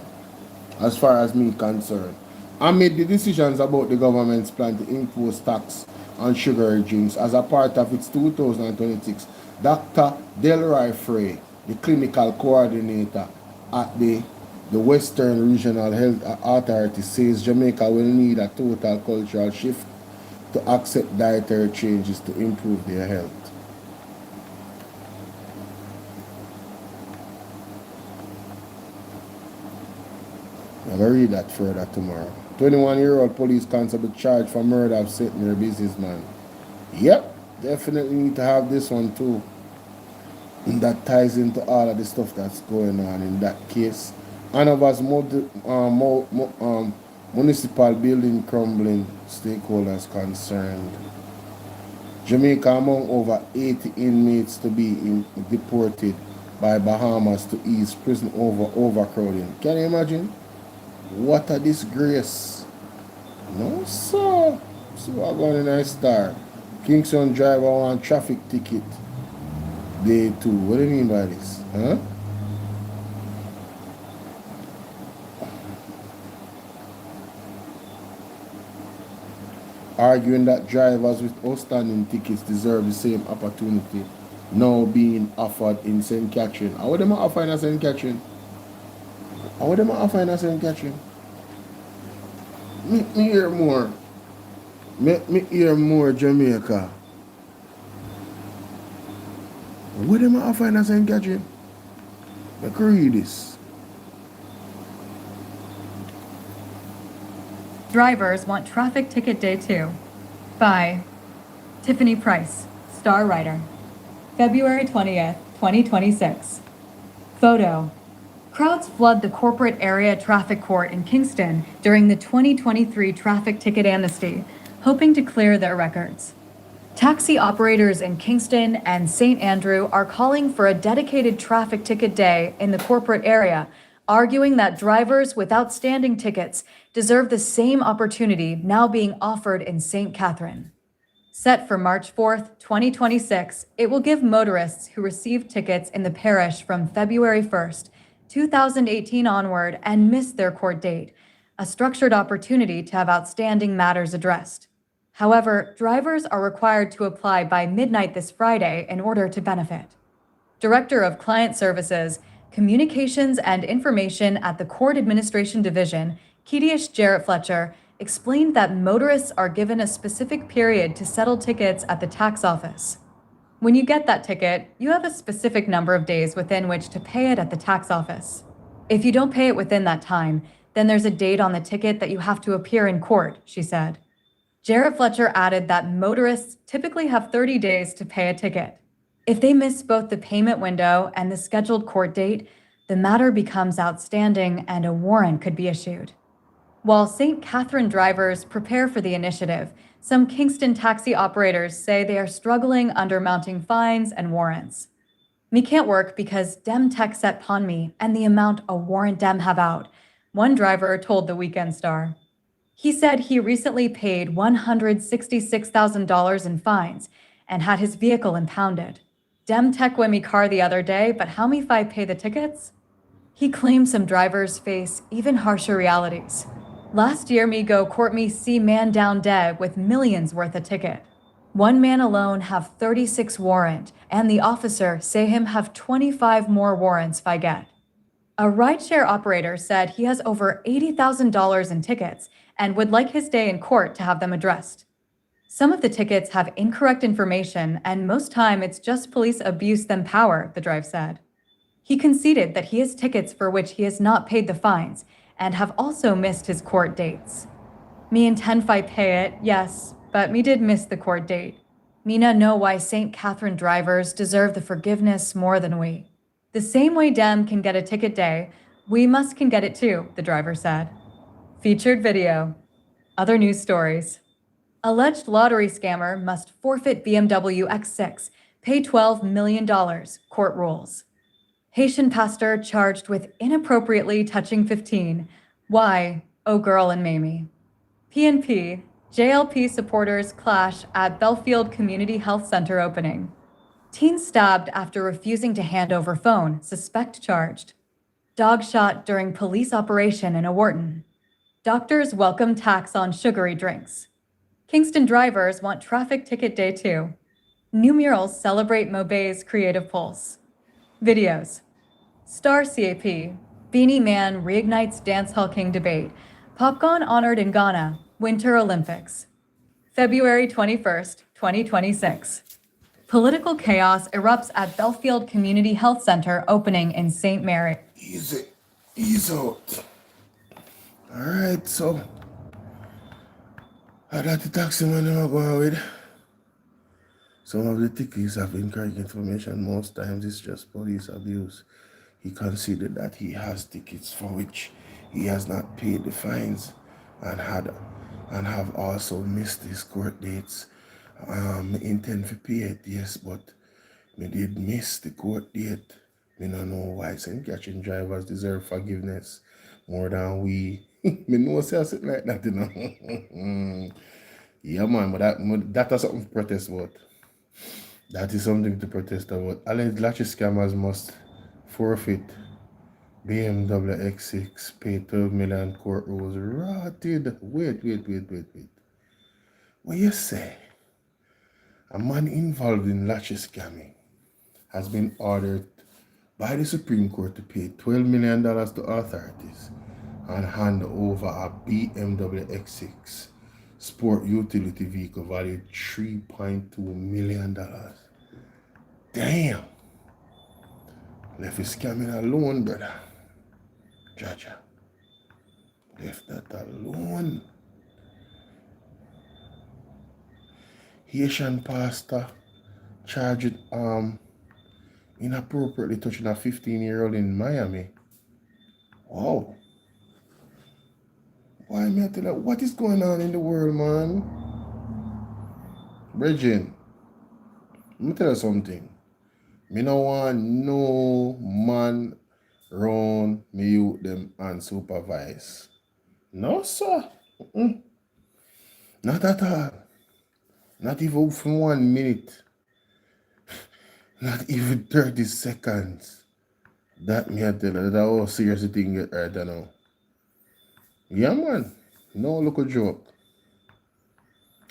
as far as me concerned. I made the decisions about the government's plan to impose tax on sugary drinks as a part of its 2026. Dr. Delroy Frey, the clinical coordinator at the Western Regional Health Authority, says Jamaica will need a total cultural shift to accept dietary changes to improve their health. I'm going to read that further tomorrow. 21-year-old police constable charged for murder of St. businessman. Yep, definitely need to have this one too. And that ties into all of the stuff that's going on in that case. Hanover's municipal building crumbling, stakeholders concerned. Jamaica among over 80 inmates to be deported by Bahamas to ease prison overcrowding. Can you imagine? What a disgrace. No, sir. So I'm going in a star. Kingston driver want traffic ticket. Day 2. What do you mean by this? Huh? Arguing that drivers with outstanding tickets deserve the same opportunity now being offered in St. Catherine. How would them offer in St. Catherine? How would them offer in St. Catherine? Me hear more. Me hear more Jamaica. What am I offering in St. Catherine? I can read this. Drivers want traffic ticket day 2 by Tiffany Price, Star Writer. February 20th, 2026. Photo. Crowds flood the corporate area traffic court in Kingston during the 2023 traffic ticket amnesty, hoping to clear their records. Taxi operators in Kingston and St. Andrew are calling for a dedicated traffic ticket day in the corporate area, arguing that drivers with outstanding tickets deserve the same opportunity now being offered in St. Catherine. Set for March 4th, 2026, it will give motorists who received tickets in the parish from February 1st, 2018 onward and missed their court date a structured opportunity to have outstanding matters addressed. However, drivers are required to apply by midnight this Friday in order to benefit. Director of Client Services, Communications and Information at the Court Administration Division, Kedish Jarrett Fletcher, explained that motorists are given a specific period to settle tickets at the tax office. When you get that ticket, you have a specific number of days within which to pay it at the tax office. If you don't pay it within that time, then there's a date on the ticket that you have to appear in court, she said. Jarrett Fletcher added that motorists typically have 30 days to pay a ticket. If they miss both the payment window and the scheduled court date, the matter becomes outstanding and a warrant could be issued. While St. Catherine drivers prepare for the initiative, some Kingston taxi operators say they are struggling under mounting fines and warrants. Me can't work because dem tech set pon me and the amount a warrant dem have out, one driver told the Weekend Star. He said he recently paid $166,000 in fines and had his vehicle impounded. Dem tech when me car the other day, but how me if I pay the tickets? He claimed some drivers face even harsher realities. Last year, me go court me see man down dead with millions worth a ticket. One man alone have 36 warrant, and the officer say him have 25 more warrants if I get. A rideshare operator said he has over $80,000 in tickets and would like his day in court to have them addressed. Some of the tickets have incorrect information, and most time it's just police abuse than power, the drive said. He conceded that he has tickets for which he has not paid the fines and have also missed his court dates. Me intend if I pay it, yes, but me did miss the court date. Me not know why St. Catherine drivers deserve the forgiveness more than we. The same way dem can get a ticket day, we must can get it too, the driver said. Featured video. Other news stories. Alleged lottery scammer must forfeit BMW X6, pay $12 million, court rules. Haitian pastor charged with inappropriately touching 15. Why? Oh girl and Mamie. PNP, JLP supporters clash at Belfield Community Health Center opening. Teen stabbed after refusing to hand over phone, suspect charged. Dog shot during police operation in Wharton. Doctors welcome tax on sugary drinks. Kingston drivers want traffic ticket day too. New murals celebrate Mobey's creative pulse. Videos. Star CAP, Beanie Man reignites Dancehall King debate. Popcorn honored in Ghana, Winter Olympics. February 21st, 2026. Political chaos erupts at Belfield Community Health Center opening in St. Mary. Ease out. All right, so I got the taxi man I'm going with. Some of the tickets have incorrect information. Most times it's just police abuse. He conceded that he has tickets for which he has not paid the fines and have also missed his court dates. Intend to pay it, yes, but me did miss the court date. Me don't know why. St. Catherine drivers deserve forgiveness more than we. Me know say something like that, you know. Yeah, man, but that is something to protest about. That is something to protest about. Alleged lottery scammers must forfeit BMW X6, pay 12 million court rules. Rotted. Wait. What you say? A man involved in lottery scamming has been ordered by the Supreme Court to pay $12 million to authorities and hand over a BMW X6 sport utility vehicle valued $3.2 million. Damn. Left his scamming alone, brother. Jaja. Left that alone. Haitian pastor charged inappropriately touching a 15-year-old in Miami. Wow. Why am I telling you? What is going on in the world, man? Bridget, let me tell you something. Me no want no man round me youth them unsupervised. No, sir. Not at all. Not even for 1 minute. Not even 30 seconds. That me I tell you, that whole serious thing get right now. Yeah, man. No look a joke.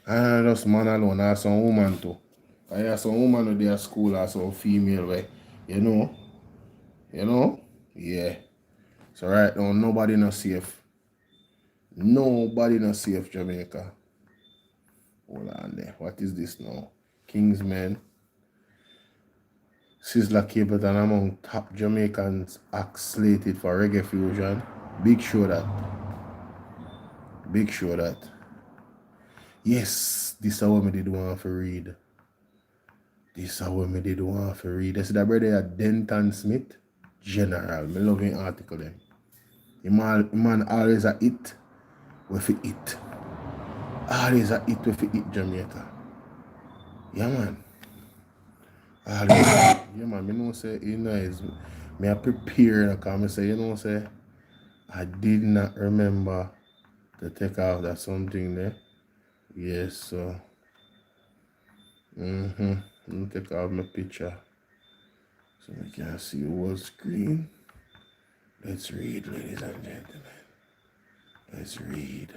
And just man alone, or some woman too. I have some woman who they at school or some female way. You know? Yeah. So right now, nobody not safe. Nobody not safe, Jamaica. Hold on there. What is this now? Kingsman. Sizzla Capleton among top Jamaicans act slated for reggae fusion. Big show that. Big show that. Yes, this is what me did want to read. This is what me did want to read. This is the brother at Denton Smith. General. Me love him article them. The man always a it with it. Always a it with it Jamaica. Yeah man. Always. Yeah man, me know say you know is me I prepare because I say you know say I did not remember to take out that something there. Yes, so let me take out my picture so we can see whole screen. Let's read, ladies and gentlemen. Let's read.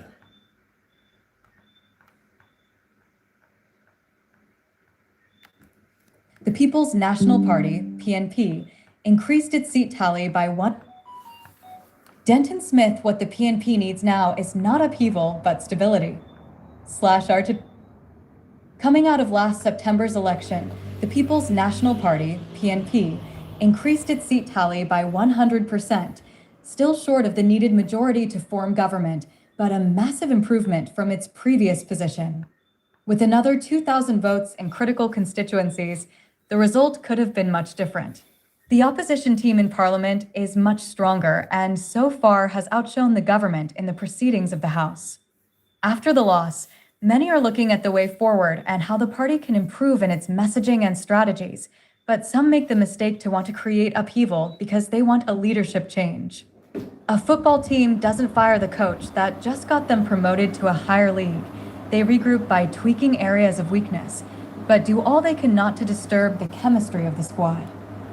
The People's National Party, PNP, increased its seat tally by 1. Denton Smith, what the PNP needs now is not upheaval, but stability. Coming out of last September's election, the People's National Party, PNP, increased its seat tally by 100%, still short of the needed majority to form government, but a massive improvement from its previous position. With another 2,000 votes in critical constituencies, the result could have been much different. The opposition team in Parliament is much stronger and so far has outshone the government in the proceedings of the House. After the loss, many are looking at the way forward and how the party can improve in its messaging and strategies, but some make the mistake to want to create upheaval because they want a leadership change. A football team doesn't fire the coach that just got them promoted to a higher league. They regroup by tweaking areas of weakness, but do all they can not to disturb the chemistry of the squad.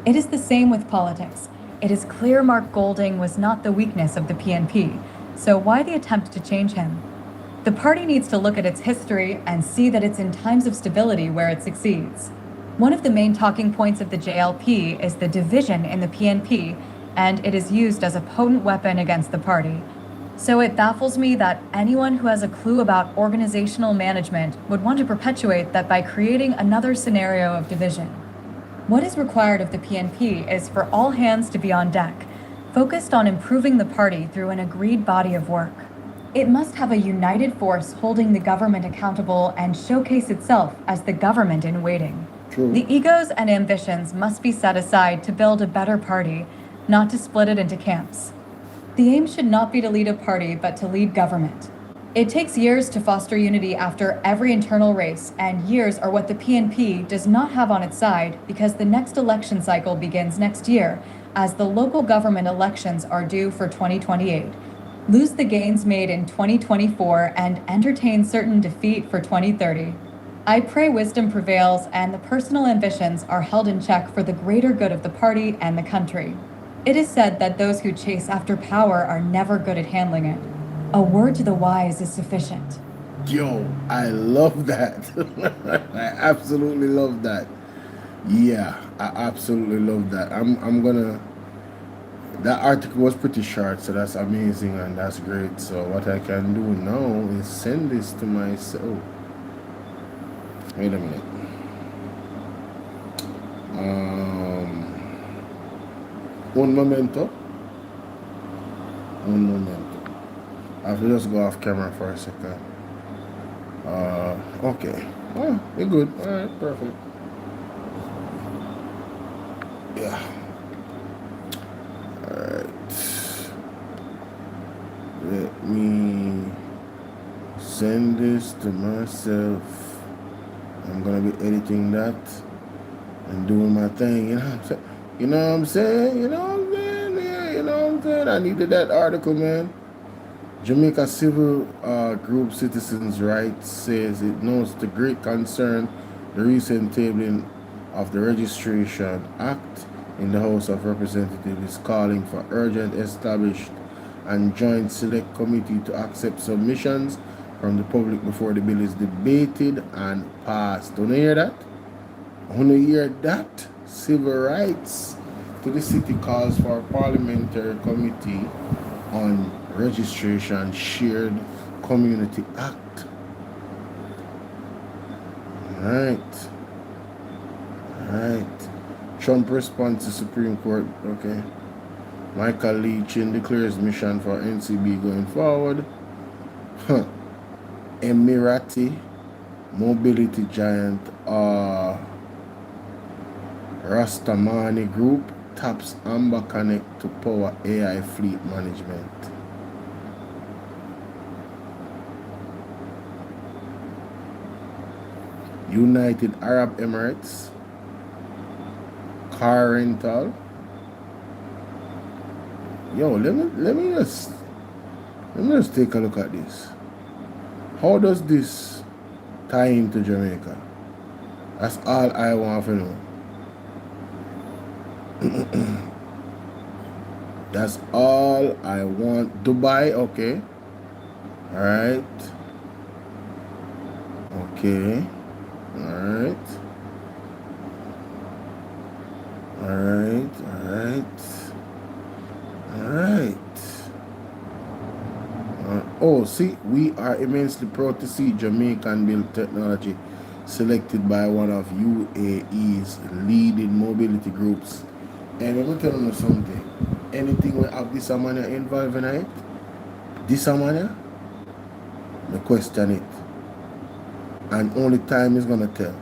It is the same with politics. It is clear Mark Golding was not the weakness of the PNP, so why the attempt to change him? The party needs to look at its history and see that it's in times of stability where it succeeds. One of the main talking points of the JLP is the division in the PNP, and it is used as a potent weapon against the party. So it baffles me that anyone who has a clue about organizational management would want to perpetuate that by creating another scenario of division. What is required of the PNP is for all hands to be on deck, focused on improving the party through an agreed body of work. It must have a united force holding the government accountable and showcase itself as the government in waiting. True. The egos and ambitions must be set aside to build a better party, not to split it into camps. The aim should not be to lead a party, but to lead government. It takes years to foster unity after every internal race, and years are what the PNP does not have on its side because the next election cycle begins next year, as the local government elections are due for 2028. Lose the gains made in 2024 and entertain certain defeat for 2030. I pray wisdom prevails and the personal ambitions are held in check for the greater good of the party and the country. It is said that those who chase after power are never good at handling it. A word to the wise is sufficient. Yo, I love that. I absolutely love that. Yeah, I absolutely love that. I'm gonna. That article was pretty short, so that's amazing and that's great. So what I can do now is send this to myself. Wait a minute. Un momento. I have to just go off camera for a second. Okay. Oh, you're good. Alright, perfect. Yeah. Alright. Let me send this to myself. I'm gonna be editing that and doing my thing, you know what I'm saying? You know what I'm saying? You know what I'm saying? Yeah, you know what I'm saying? I needed that article, man. Jamaica civil group Citizens' Rights says it notes the great concern the recent tabling of the Registration Act in the House of Representatives is calling for urgent established and joint select committee to accept submissions from the public before the bill is debated and passed. Don't you hear that? When you hear that, civil rights to the city calls for a parliamentary committee on registration shared community act. Right. Trump responds to Supreme Court. Okay. Michael Leachin declares mission for NCB going forward. Emirati mobility giant Rastamani Group taps Amber Connect to power AI fleet management. United Arab Emirates car rental. Yo, let me just take a look at this. How does this tie into Jamaica? That's all I want to know. That's all I want. Dubai, okay. Alright. Okay. Alright. Oh, see, we are immensely proud to see Jamaican built technology selected by one of UAE's leading mobility groups. And let me tell you something. Anything we have this man involved in it, this man, I question it. And only time is gonna tell.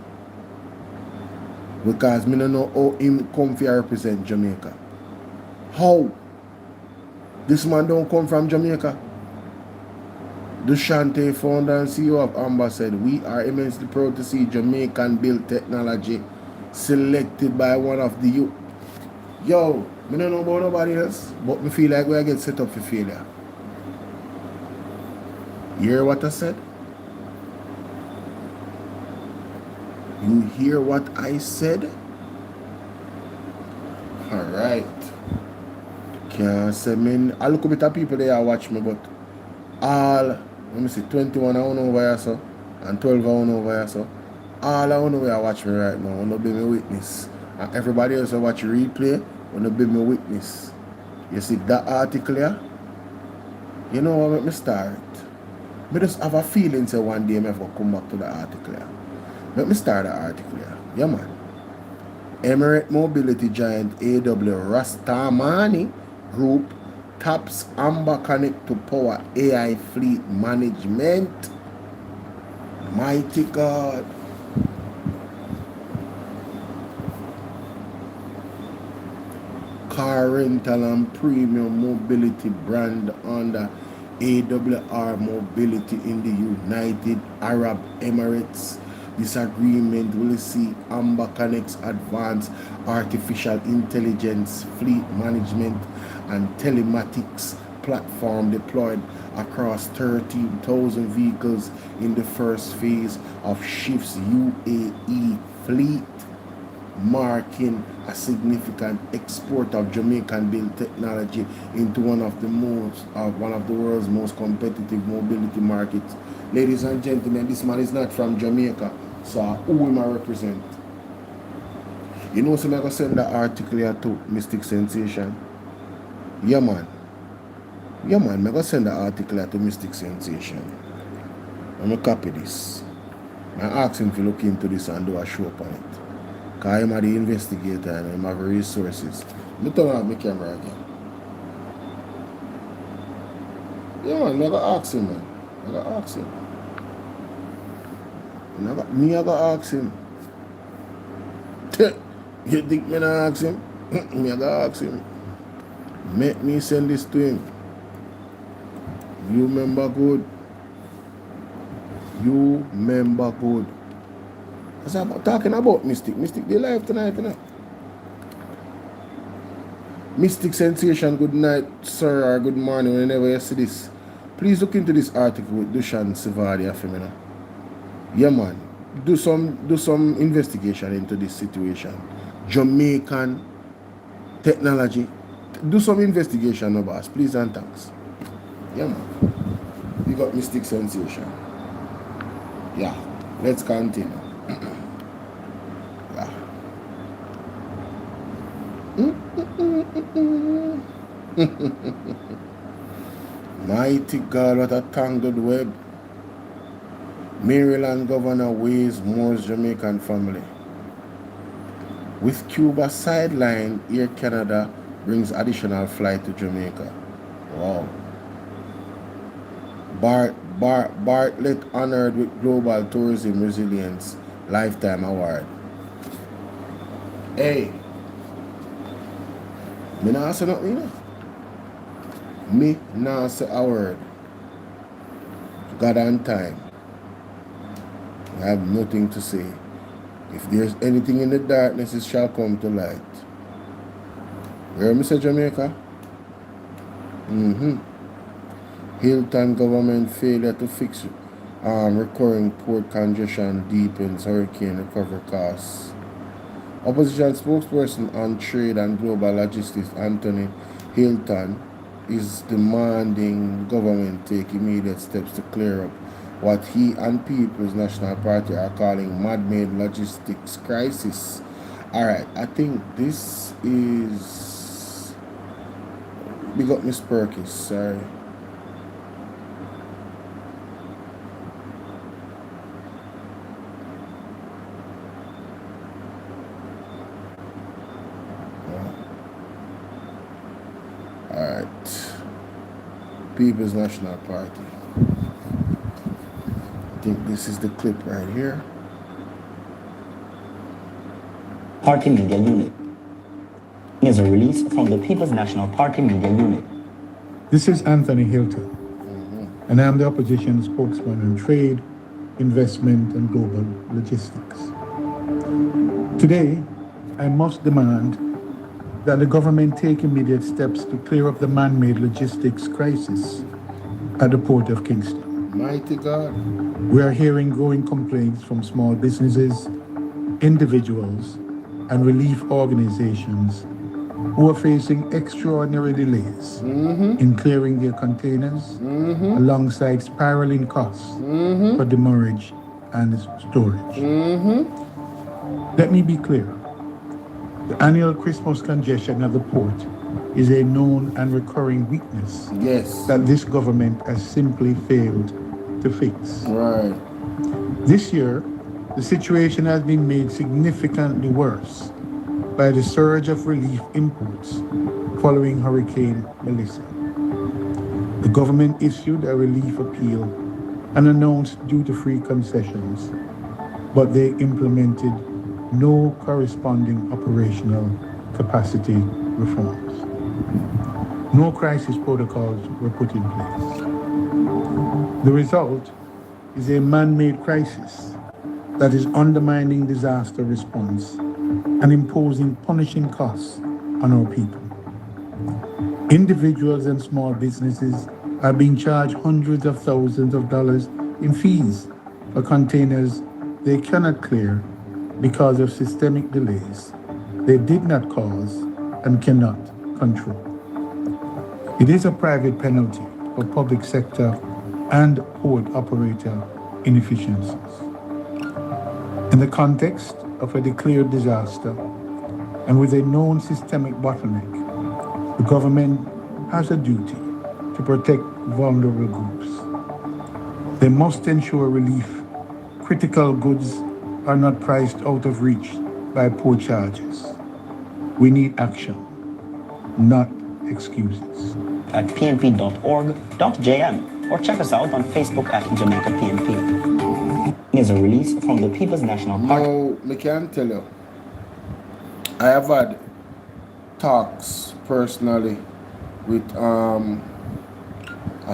Because me don't know how him come to represent Jamaica. How? This man don't come from Jamaica. Dushante, founder and CEO of Amber, said, "We are immensely proud to see Jamaican-built technology selected by one of the youth." Yo, I don't know about nobody else, but me feel like we get set up for failure. You hear what I said? You hear what I said? Alright. Can't say me. I look a bit of people there watch me, but all, let me see, 21 I want over here, so, and 12 I want over here, so. All I want to watch me right now, want to be my witness. And everybody else who watch replay, want to be my witness. You see that article here? You know what make me start? I just have a feeling say one day I have to come back to the article here. Let me start the article here. Yeah, man. Emirate mobility giant AW Rastamani Group taps Amber Connect to power AI fleet management. Mighty God. Car rental and premium mobility brand under AWR Mobility in the United Arab Emirates. This agreement will see Amber Connect's advanced artificial intelligence, fleet management, and telematics platform deployed across 13,000 vehicles in the first phase of Shift's UAE fleet, marking a significant export of Jamaican-built technology into one of the world's most competitive mobility markets. Ladies and gentlemen, this man is not from Jamaica, so who am I represent? You know, so I'm going to send that article here to Mystic Sensation. Yeah, man. I'm going to send that article here to Mystic Sensation. I'm going to copy this. I ask him to look into this and do a show upon it. Because I'm the investigator and I have resources. Let me turn off my camera again. Yeah, man, I'm going to ask him, man. I'm going to ask him. I'm going to ask him. You think me not ask him? Me going to ask him. Make me send this to him. You remember good. You remember good. That's about talking about Mystic. Mystic, they live tonight, innit? Mystic Sensation, good night, sir, or good morning, whenever you see this. Please look into this article with Dushan Sivadia Femina. Yeah, man. Do some investigation into this situation. Jamaican technology. Do some investigation, no boss. Please and thanks. Yeah, man. You got Mystic Sensation. Yeah. Let's continue. Yeah. Mighty God, what a tangled web. Maryland Governor weighs Moore's Jamaican family. With Cuba sidelined, Air Canada brings additional flight to Jamaica. Wow. Bartlett honored with Global Tourism Resilience Lifetime Award. Hey. Me nah say nothing, you know. Me nah say a word. God and time. I have nothing to say. If there's anything in the darkness, it shall come to light. Where Mr. Jamaica? Hilton government failure to fix recurring port congestion deepens hurricane recovery costs. Opposition spokesperson on trade and global logistics Anthony Hilton is demanding government take immediate steps to clear up what he and People's National Party are calling man-made logistics crisis. Alright, I think this is... Big up Miss Perkins, sorry. Alright. People's National Party. I think this is the clip right here. Party Media Unit. Here's a release from the People's National Party Media Unit. This is Anthony Hilton, and I am the opposition spokesman on trade, investment, and global logistics. Today, I must demand that the government take immediate steps to clear up the man-made logistics crisis at the Port of Kingston. Mighty God. We are hearing growing complaints from small businesses, individuals, and relief organizations who are facing extraordinary delays in clearing their containers alongside spiraling costs for demurrage and storage. Let me be clear. The annual Christmas congestion at the port is a known and recurring weakness that this government has simply failed to fix. Right. This year, the situation has been made significantly worse by the surge of relief imports following Hurricane Melissa. The government issued a relief appeal and announced duty-free concessions, but they implemented no corresponding operational capacity reforms. No crisis protocols were put in place. The result is a man-made crisis that is undermining disaster response and imposing punishing costs on our people. Individuals and small businesses are being charged hundreds of thousands of dollars in fees for containers they cannot clear because of systemic delays they did not cause and cannot control. It is a private penalty for public sector and port operator inefficiencies. In the context of a declared disaster and with a known systemic bottleneck, the government has a duty to protect vulnerable groups. They must ensure relief. Critical goods are not priced out of reach by poor charges. We need action, not excuses. At pnp.org.jm or check us out on Facebook at Jamaica PNP. Here's a release from the People's National Party. Now, I can tell you, I have had talks personally with a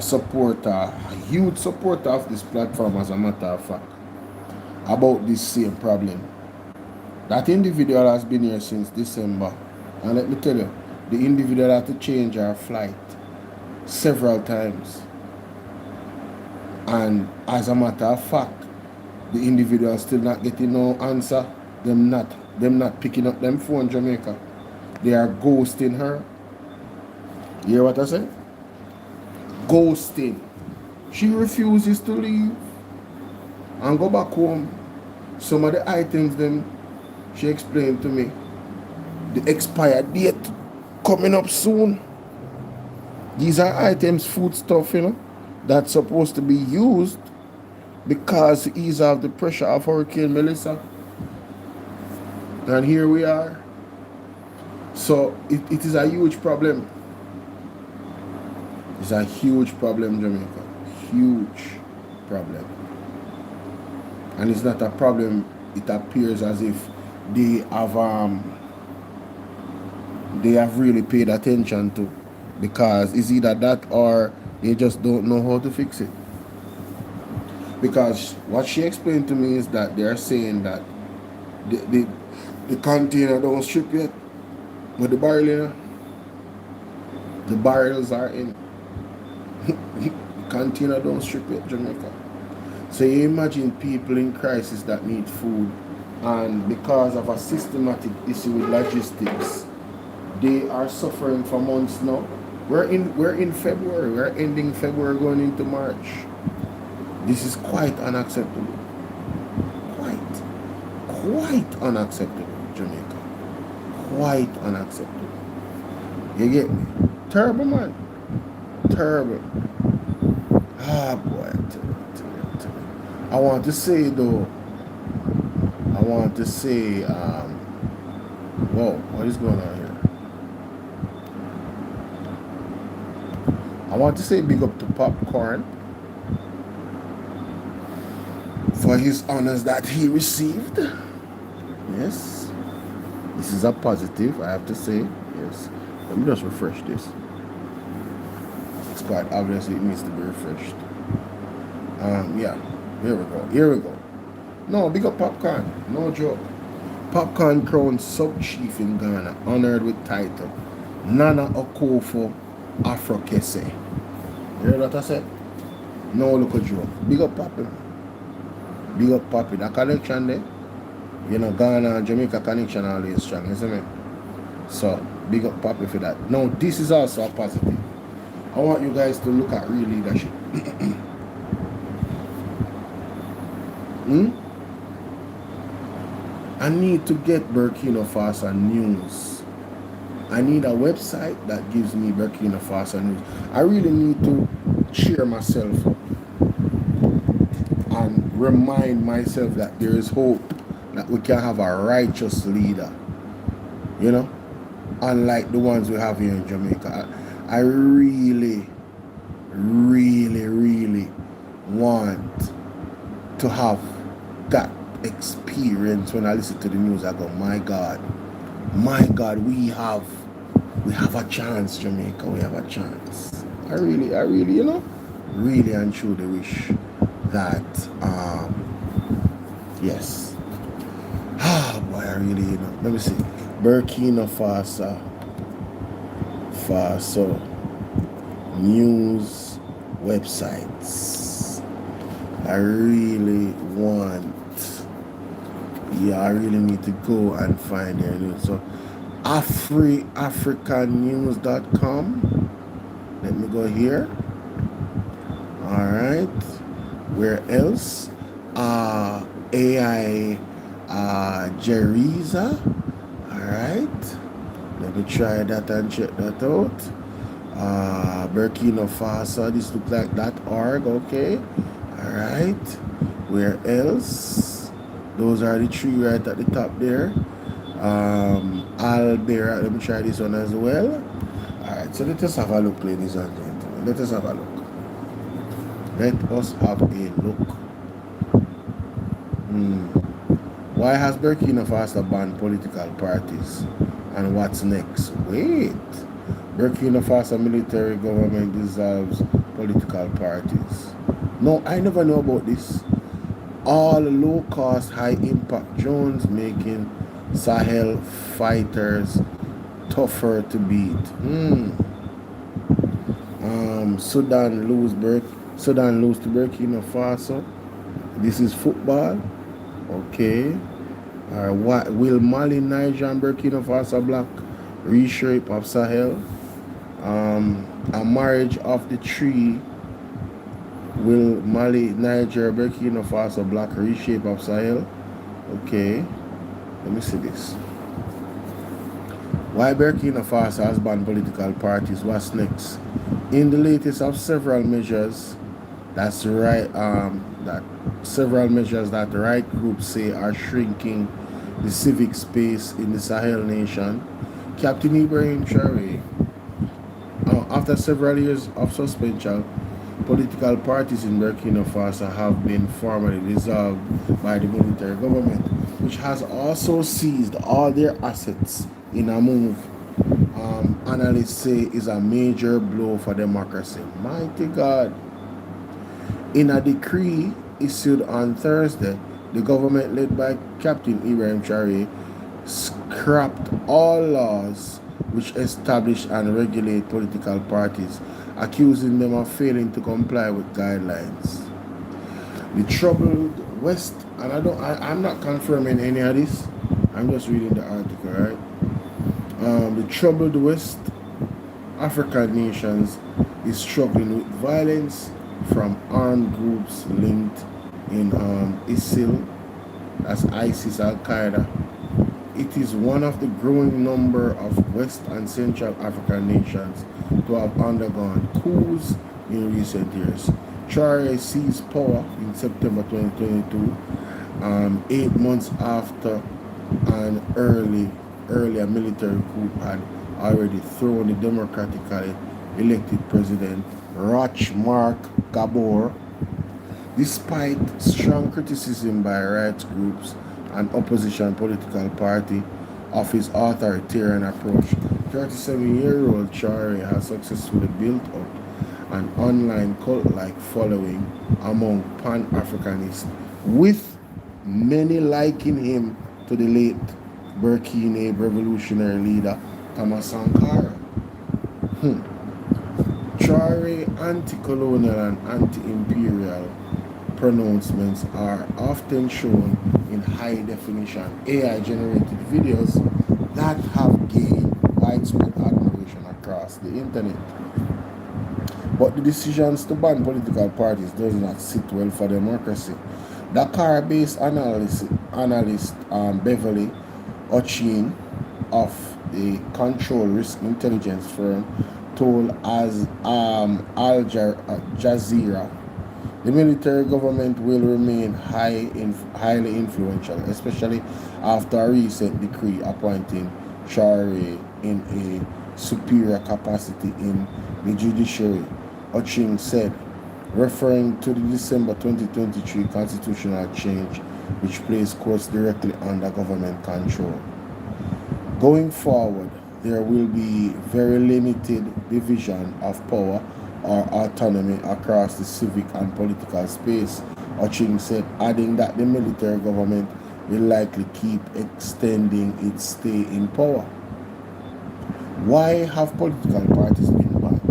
supporter, a huge supporter of this platform, as a matter of fact, about this same problem. That individual has been here since December, and let me tell you, the individual had to change our flight several times. And as a matter of fact, the individual still not getting no answer. Them not picking up them phone, Jamaica. They are ghosting her. You hear what I say? Ghosting. She refuses to leave and go back home. Some of the items them, she explained to me, the expired date coming up soon. These are items, food stuff, you know, that's supposed to be used because to ease off the pressure of Hurricane Melissa. And here we are. So it is a huge problem. It's a huge problem, Jamaica. Huge problem. And it's not a problem, it appears as if they have really paid attention to, because it's either that or they just don't know how to fix it. Because what she explained to me is that they're saying that the container don't strip yet, but the barrel, you know, the barrels are in. The container don't strip yet, Jamaica. So you imagine people in crisis that need food, and because of a systematic issue with logistics, they are suffering for months now. We're in February. We're ending February, going into March. This is quite unacceptable. Quite unacceptable, Jamaica. Quite unacceptable. You get me? Terrible, man. Terrible. Ah, boy, I tell you. I want to say, though, whoa, what is going on here? I want to say big up to Popcorn for his honors that he received. Yes, this is a positive, I have to say. Yes, let me just refresh this. It's quite obviously it needs to be refreshed. Yeah, here we go. No, big up Popcorn, no joke. Popcorn crowned sub-chief in Ghana, honored with title Nana Okofo Afro-Kese. You hear what I said? No look a joke. Big up Poppy. Big up Poppy. That connection there, you know, Ghana and Jamaica connection always strong, isn't it? So, big up Poppy for that. Now, this is also a positive. I want you guys to look at real leadership. I need to get Burkina Faso news. I need a website that gives me Burkina Faso news. I really need to cheer myself up and remind myself that there is hope, that we can have a righteous leader, you know, unlike the ones we have here in Jamaica. I really want to have that experience when I listen to the news. I go, my God, we have a chance, Jamaica. We have a chance. I really, you know, really and truly wish that, yes. Ah, boy, I really, you know, let me see. Burkina Faso news websites. I really need to go and find their news. So africanews.com. Let me go here. All right. Where else? AI Jeriza. All right. Let me try that and check that out. Burkina Faso. This looks like .org. Okay. All right. Where else? Those are the three right at the top there. Albera. Let me try this one as well. All right. So let us have a look, ladies and gentlemen. Let us have a look. Why has Burkina Faso banned political parties? And what's next? Wait. Burkina Faso military government dissolves political parties. No, I never know about this. All low-cost, high-impact drones making Sahel fighters tougher to beat. Sudan Sudan lose to Burkina Faso. This is football. Okay. What will Mali, Niger, and Burkina Faso block reshape of Sahel? A marriage of the three. Will Mali, Niger, Burkina Faso block reshape of Sahel? Okay. Let me see this. Why Burkina Faso has banned political parties? What's next? In the latest of several measures, that's right. That several measures that the right groups say are shrinking the civic space in the Sahel nation. Captain Ibrahim Traoré, after several years of suspension, political parties in Burkina Faso have been formally dissolved by the military government, which has also seized all their assets in a move analysts say is a major blow for democracy. Mighty God. In a decree issued on Thursday, the government led by Captain Ibrahim Traoré scrapped all laws which establish and regulate political parties, accusing them of failing to comply with guidelines. The troubled West, and I'm not confirming any of this, I'm just reading the article, right? The troubled West African nations is struggling with violence from armed groups linked in ISIL, that's ISIS, Al-Qaeda. It is one of the growing number of West and Central African nations to have undergone coups in recent years. Traoré seized power in September 2022, 8 months after an earlier military coup had already thrown the democratically elected president Roch Marc Gabor. Despite strong criticism by rights groups and opposition political party of his authoritarian approach, 37-year-old Traoré has successfully built up an online cult-like following among Pan-Africanists, with many liking him to the late Burkina revolutionary leader Thomas Sankara. Traoré anti-colonial and anti-imperial pronouncements are often shown in high-definition AI-generated videos that have gained widespread admiration across the internet. But the decisions to ban political parties does not sit well for democracy. Dakar-based analyst Beverly Ochin of the Control Risk Intelligence firm told Al Jazeera the military government will remain highly influential, especially after a recent decree appointing Traoré in a superior capacity in the judiciary, Ochin said, referring to the December 2023 constitutional change which placed courts directly under government control. Going forward, there will be very limited division of power or autonomy across the civic and political space, Ochin said, adding that the military government will likely keep extending its stay in power. Why have political parties been banned?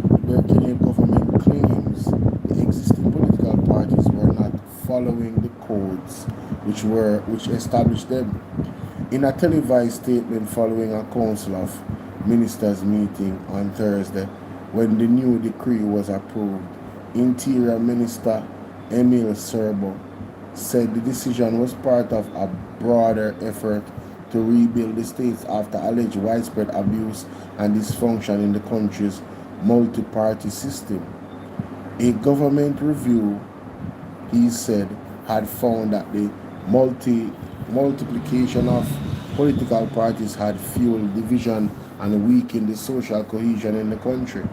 The Burkina government claims the existing political parties were not following the codes which established them. In a televised statement following a Council of Ministers meeting on Thursday, when the new decree was approved, Interior Minister Emile Serbo said the decision was part of a broader effort to rebuild the state after alleged widespread abuse and dysfunction in the country's multi-party system. A government review, he said, had found that the multiplication of political parties had fueled division and weakened the social cohesion in the country.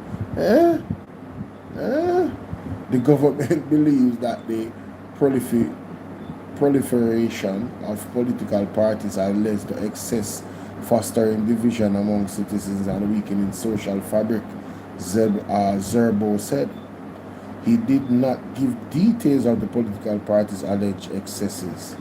The government believes that the proliferation of political parties has led to excess, fostering division among citizens and weakening social fabric, Zerbo said. He did not give details of the political parties' alleged excesses.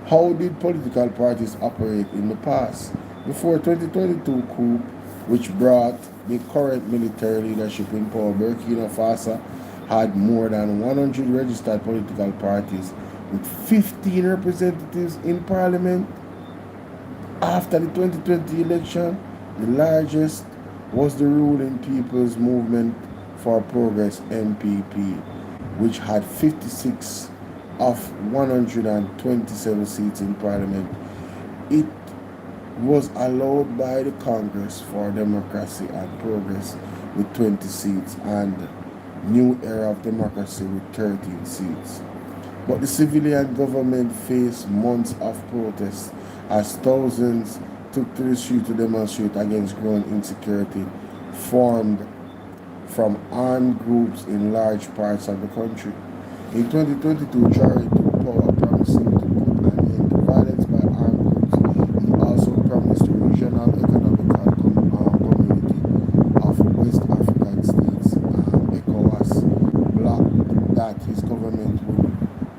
How did political parties operate in the past? Before 2022 coup, which brought the current military leadership in power, Burkina Faso had more than 100 registered political parties with 15 representatives in parliament. After the 2020 election, the largest was the ruling People's Movement for Progress MPP, which had 56 of 127 seats in parliament. It was allowed by the Congress for Democracy and Progress with 20 seats and New Era of Democracy with 13 seats. But the civilian government faced months of protests as thousands took to the street to demonstrate against growing insecurity formed from armed groups in large parts of the country. In 2022, Traore took power, promising to put an end to violence by armed groups. He also promised the regional economic community of West African states, ECOWAS, bloc that his government would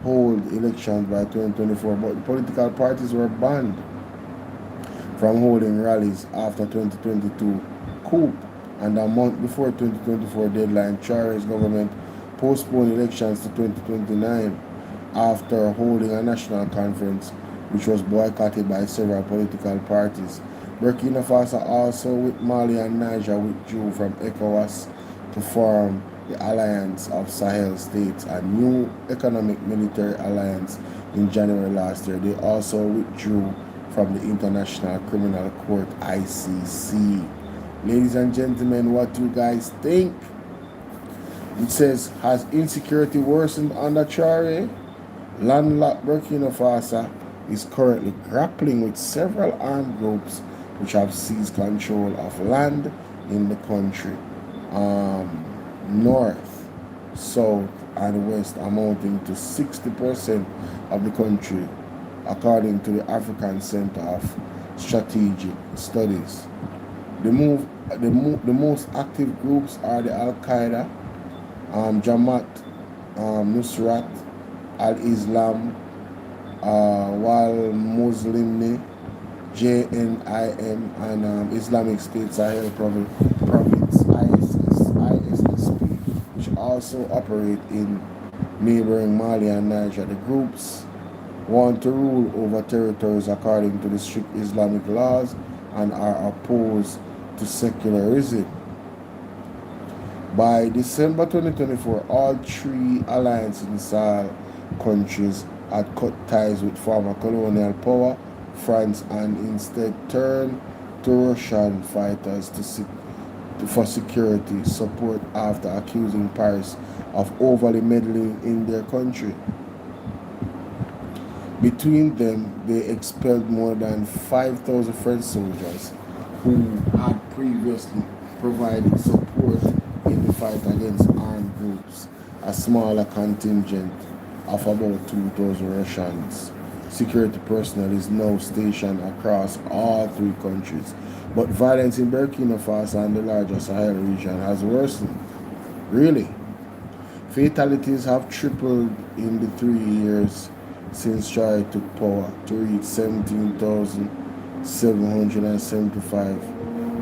hold elections by 2024, but the political parties were banned from holding rallies after 2022 coup, and a month before 2024 deadline, Traore's government postponed elections to 2029 after holding a national conference which was boycotted by several political parties. Burkina Faso, also with Mali and Niger, withdrew from ECOWAS to form the Alliance of Sahel States, a new economic military alliance in January last year. They also withdrew from the International Criminal Court, ICC. Ladies and gentlemen, what do you guys think? It says, has insecurity worsened under Traore? Landlocked Burkina Faso is currently grappling with several armed groups which have seized control of land in the country, north, south, and west, amounting to 60% of the country, according to the African Center of Strategic Studies. The most active groups are the Al-Qaeda, Jamaat, Nusrat, Al-Islam, Wal Muslimni, JNIM, and Islamic State Sahel Province, ISSP, which also operate in neighboring Mali and Niger. The groups want to rule over territories according to the strict Islamic laws and are opposed to secularism. By December 2024, all three alliances in Sahel countries had cut ties with former colonial power, France, and instead turned to Russian fighters for security support after accusing Paris of overly meddling in their country. Between them, they expelled more than 5,000 French soldiers who had previously provided support in the fight against armed groups. A smaller contingent of about 2,000 Russians security personnel is now stationed across all three countries. But violence in Burkina Faso and the larger Sahel region has worsened. Really? Fatalities have tripled in the 3 years since Traore took power to reach 17,775,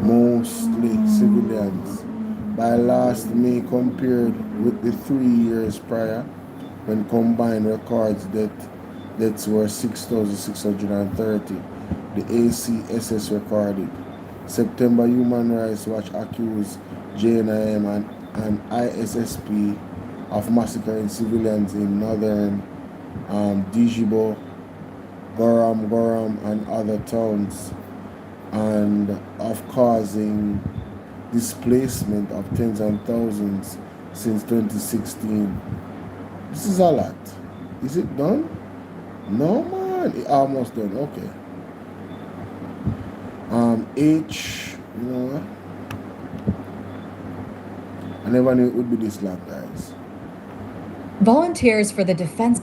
mostly civilians. By last May, compared with the 3 years prior, when combined records deaths were 6,630, the ACSS recorded. September, Human Rights Watch accused JNIM and ISSP of massacring civilians in northern Djibo, Goram, and other towns, and of causing displacement of tens and thousands since 2016. This is a lot. Is it done? No, man. It almost done. Okay. You know what? I never knew it would be this long, guys. Volunteers for the Defense.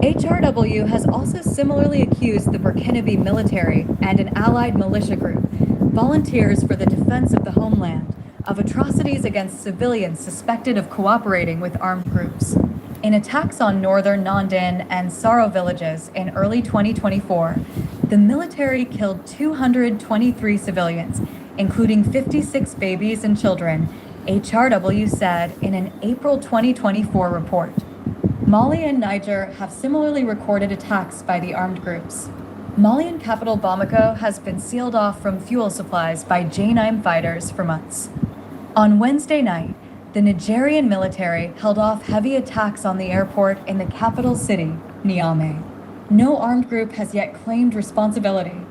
HRW has also similarly accused the Burkinabe military and an allied militia group, Volunteers for the Defense of the Homeland, of atrocities against civilians suspected of cooperating with armed groups. In attacks on northern Nandin and Saro villages in early 2024, the military killed 223 civilians, including 56 babies and children, HRW said in an April 2024 report. Mali and Niger have similarly recorded attacks by the armed groups. Malian capital Bamako has been sealed off from fuel supplies by J9 fighters for months. On Wednesday night, the Nigerian military held off heavy attacks on the airport in the capital city, Niamey. No armed group has yet claimed responsibility.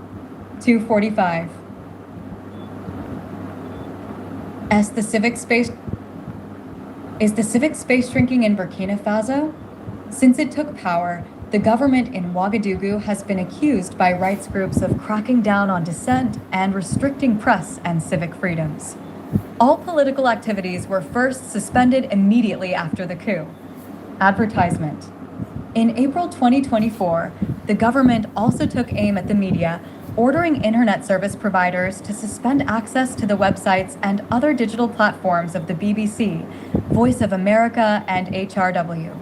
2:45. Is the civic space shrinking in Burkina Faso? Since it took power, the government in Ouagadougou has been accused by rights groups of cracking down on dissent and restricting press and civic freedoms. All political activities were first suspended immediately after the coup. Advertisement. In April 2024, the government also took aim at the media, ordering internet service providers to suspend access to the websites and other digital platforms of the BBC, Voice of America, and HRW.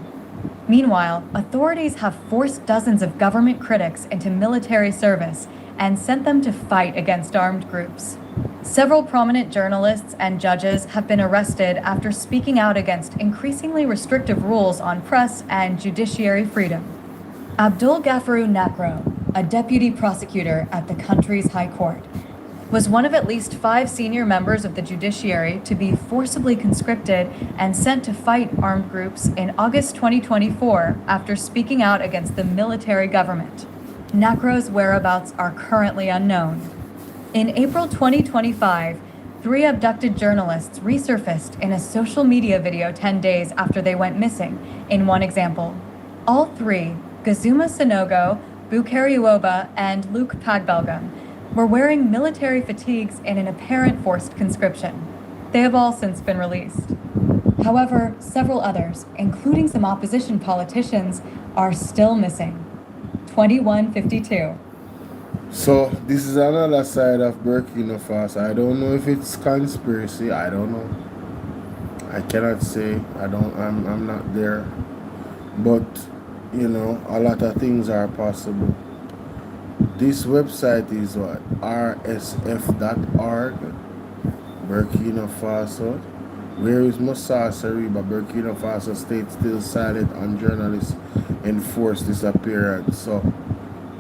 Meanwhile, authorities have forced dozens of government critics into military service and sent them to fight against armed groups. Several prominent journalists and judges have been arrested after speaking out against increasingly restrictive rules on press and judiciary freedom. Abdul Gafaru Nakro, a deputy prosecutor at the country's high court, was one of at least 5 senior members of the judiciary to be forcibly conscripted and sent to fight armed groups in August 2024 after speaking out against the military government. Nakro's whereabouts are currently unknown. In April 2025, 3 abducted journalists resurfaced in a social media video 10 days after they went missing, in one example. All 3, Gazuma Sanogo, Bukari Uoba, and Luke Pagbelgum, were wearing military fatigues in an apparent forced conscription. They have all since been released. However, several others, including some opposition politicians, are still missing. 2152. So this is another side of Burkina Faso. I don't know if it's conspiracy. I don't know. I cannot say. I'm not there. But you know, a lot of things are possible. This website is what? rsf.org. Burkina Faso. Where is Moussa Sariba? Burkina Faso state still silent on journalists enforced disappearance. So,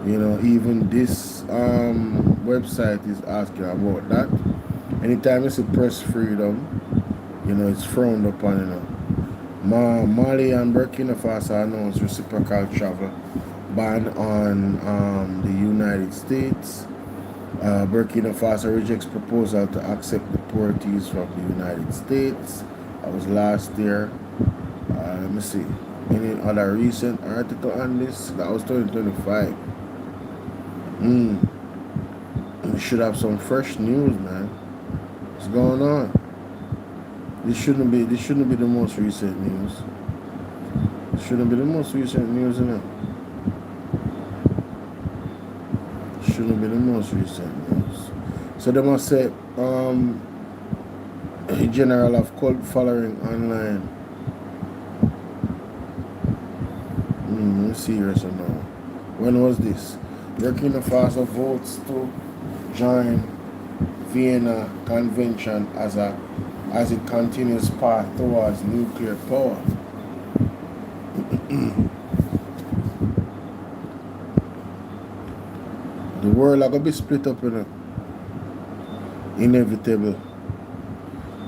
you know, even this website is asking about that. Anytime you see press freedom, you know, it's frowned upon, you know. Mali and Burkina Faso announced reciprocal travel ban on the United States. Burkina Faso rejects proposal to accept deportees from the United States. That was last year. Let me see. Any other recent article on this? That was 2025. We should have some fresh news, man. What's going on? This shouldn't be the most recent news. It shouldn't be the most recent news, innit? Shouldn't be the most recent news. So they must say a general of cult following online. Let's see here some now. When was this? Burkina Faso votes to join Vienna Convention as it continues path towards nuclear power. The world are gonna be split up, you know. Inevitable.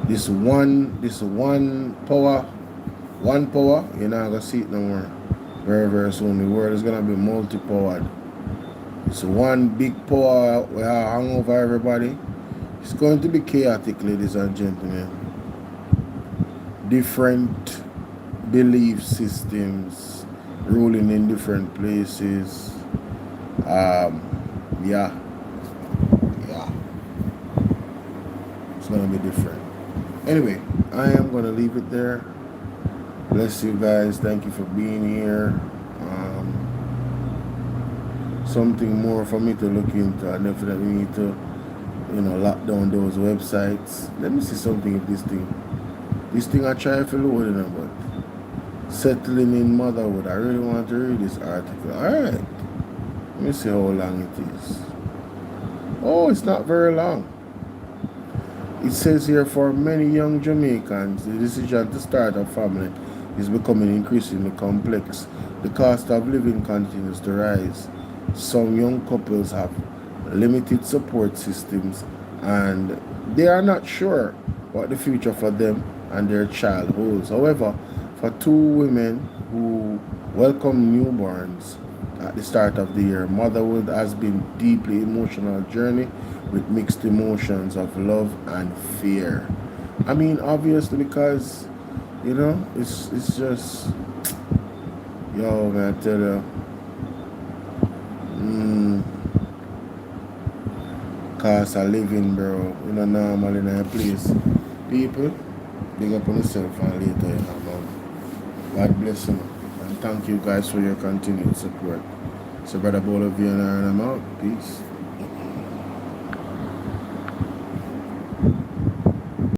This one power, you're not gonna see it no more. Very, very soon. The world is gonna be multi-powered. It's one big power we hang over everybody. It's going to be chaotic, ladies and gentlemen. Different belief systems ruling in different places. Yeah. It's gonna be different. Anyway, I am gonna leave it there. Bless you guys. Thank you for being here. Something more for me to look into. I definitely need to, you know, lock down those websites. Let me see something if this thing I try to load in about settling in motherhood. I really want to read this article. Alright. Let me see how long it is. Oh, it's not very long. It says here, for many young Jamaicans, the decision to start a family is becoming increasingly complex. The cost of living continues to rise. Some young couples have limited support systems and they are not sure what the future for them and their child holds. However, for two women who welcome newborns at the start of the year, motherhood has been a deeply emotional journey with mixed emotions of love and fear. I mean, obviously, because you know, it's just, yo, man, I tell you, cost of living, bro, you know, normal in a place. People, big up on yourself and later, you know, man. God bless you, and thank you guys for your continued support. So, brother Bolo V&R, and I'm out. Peace.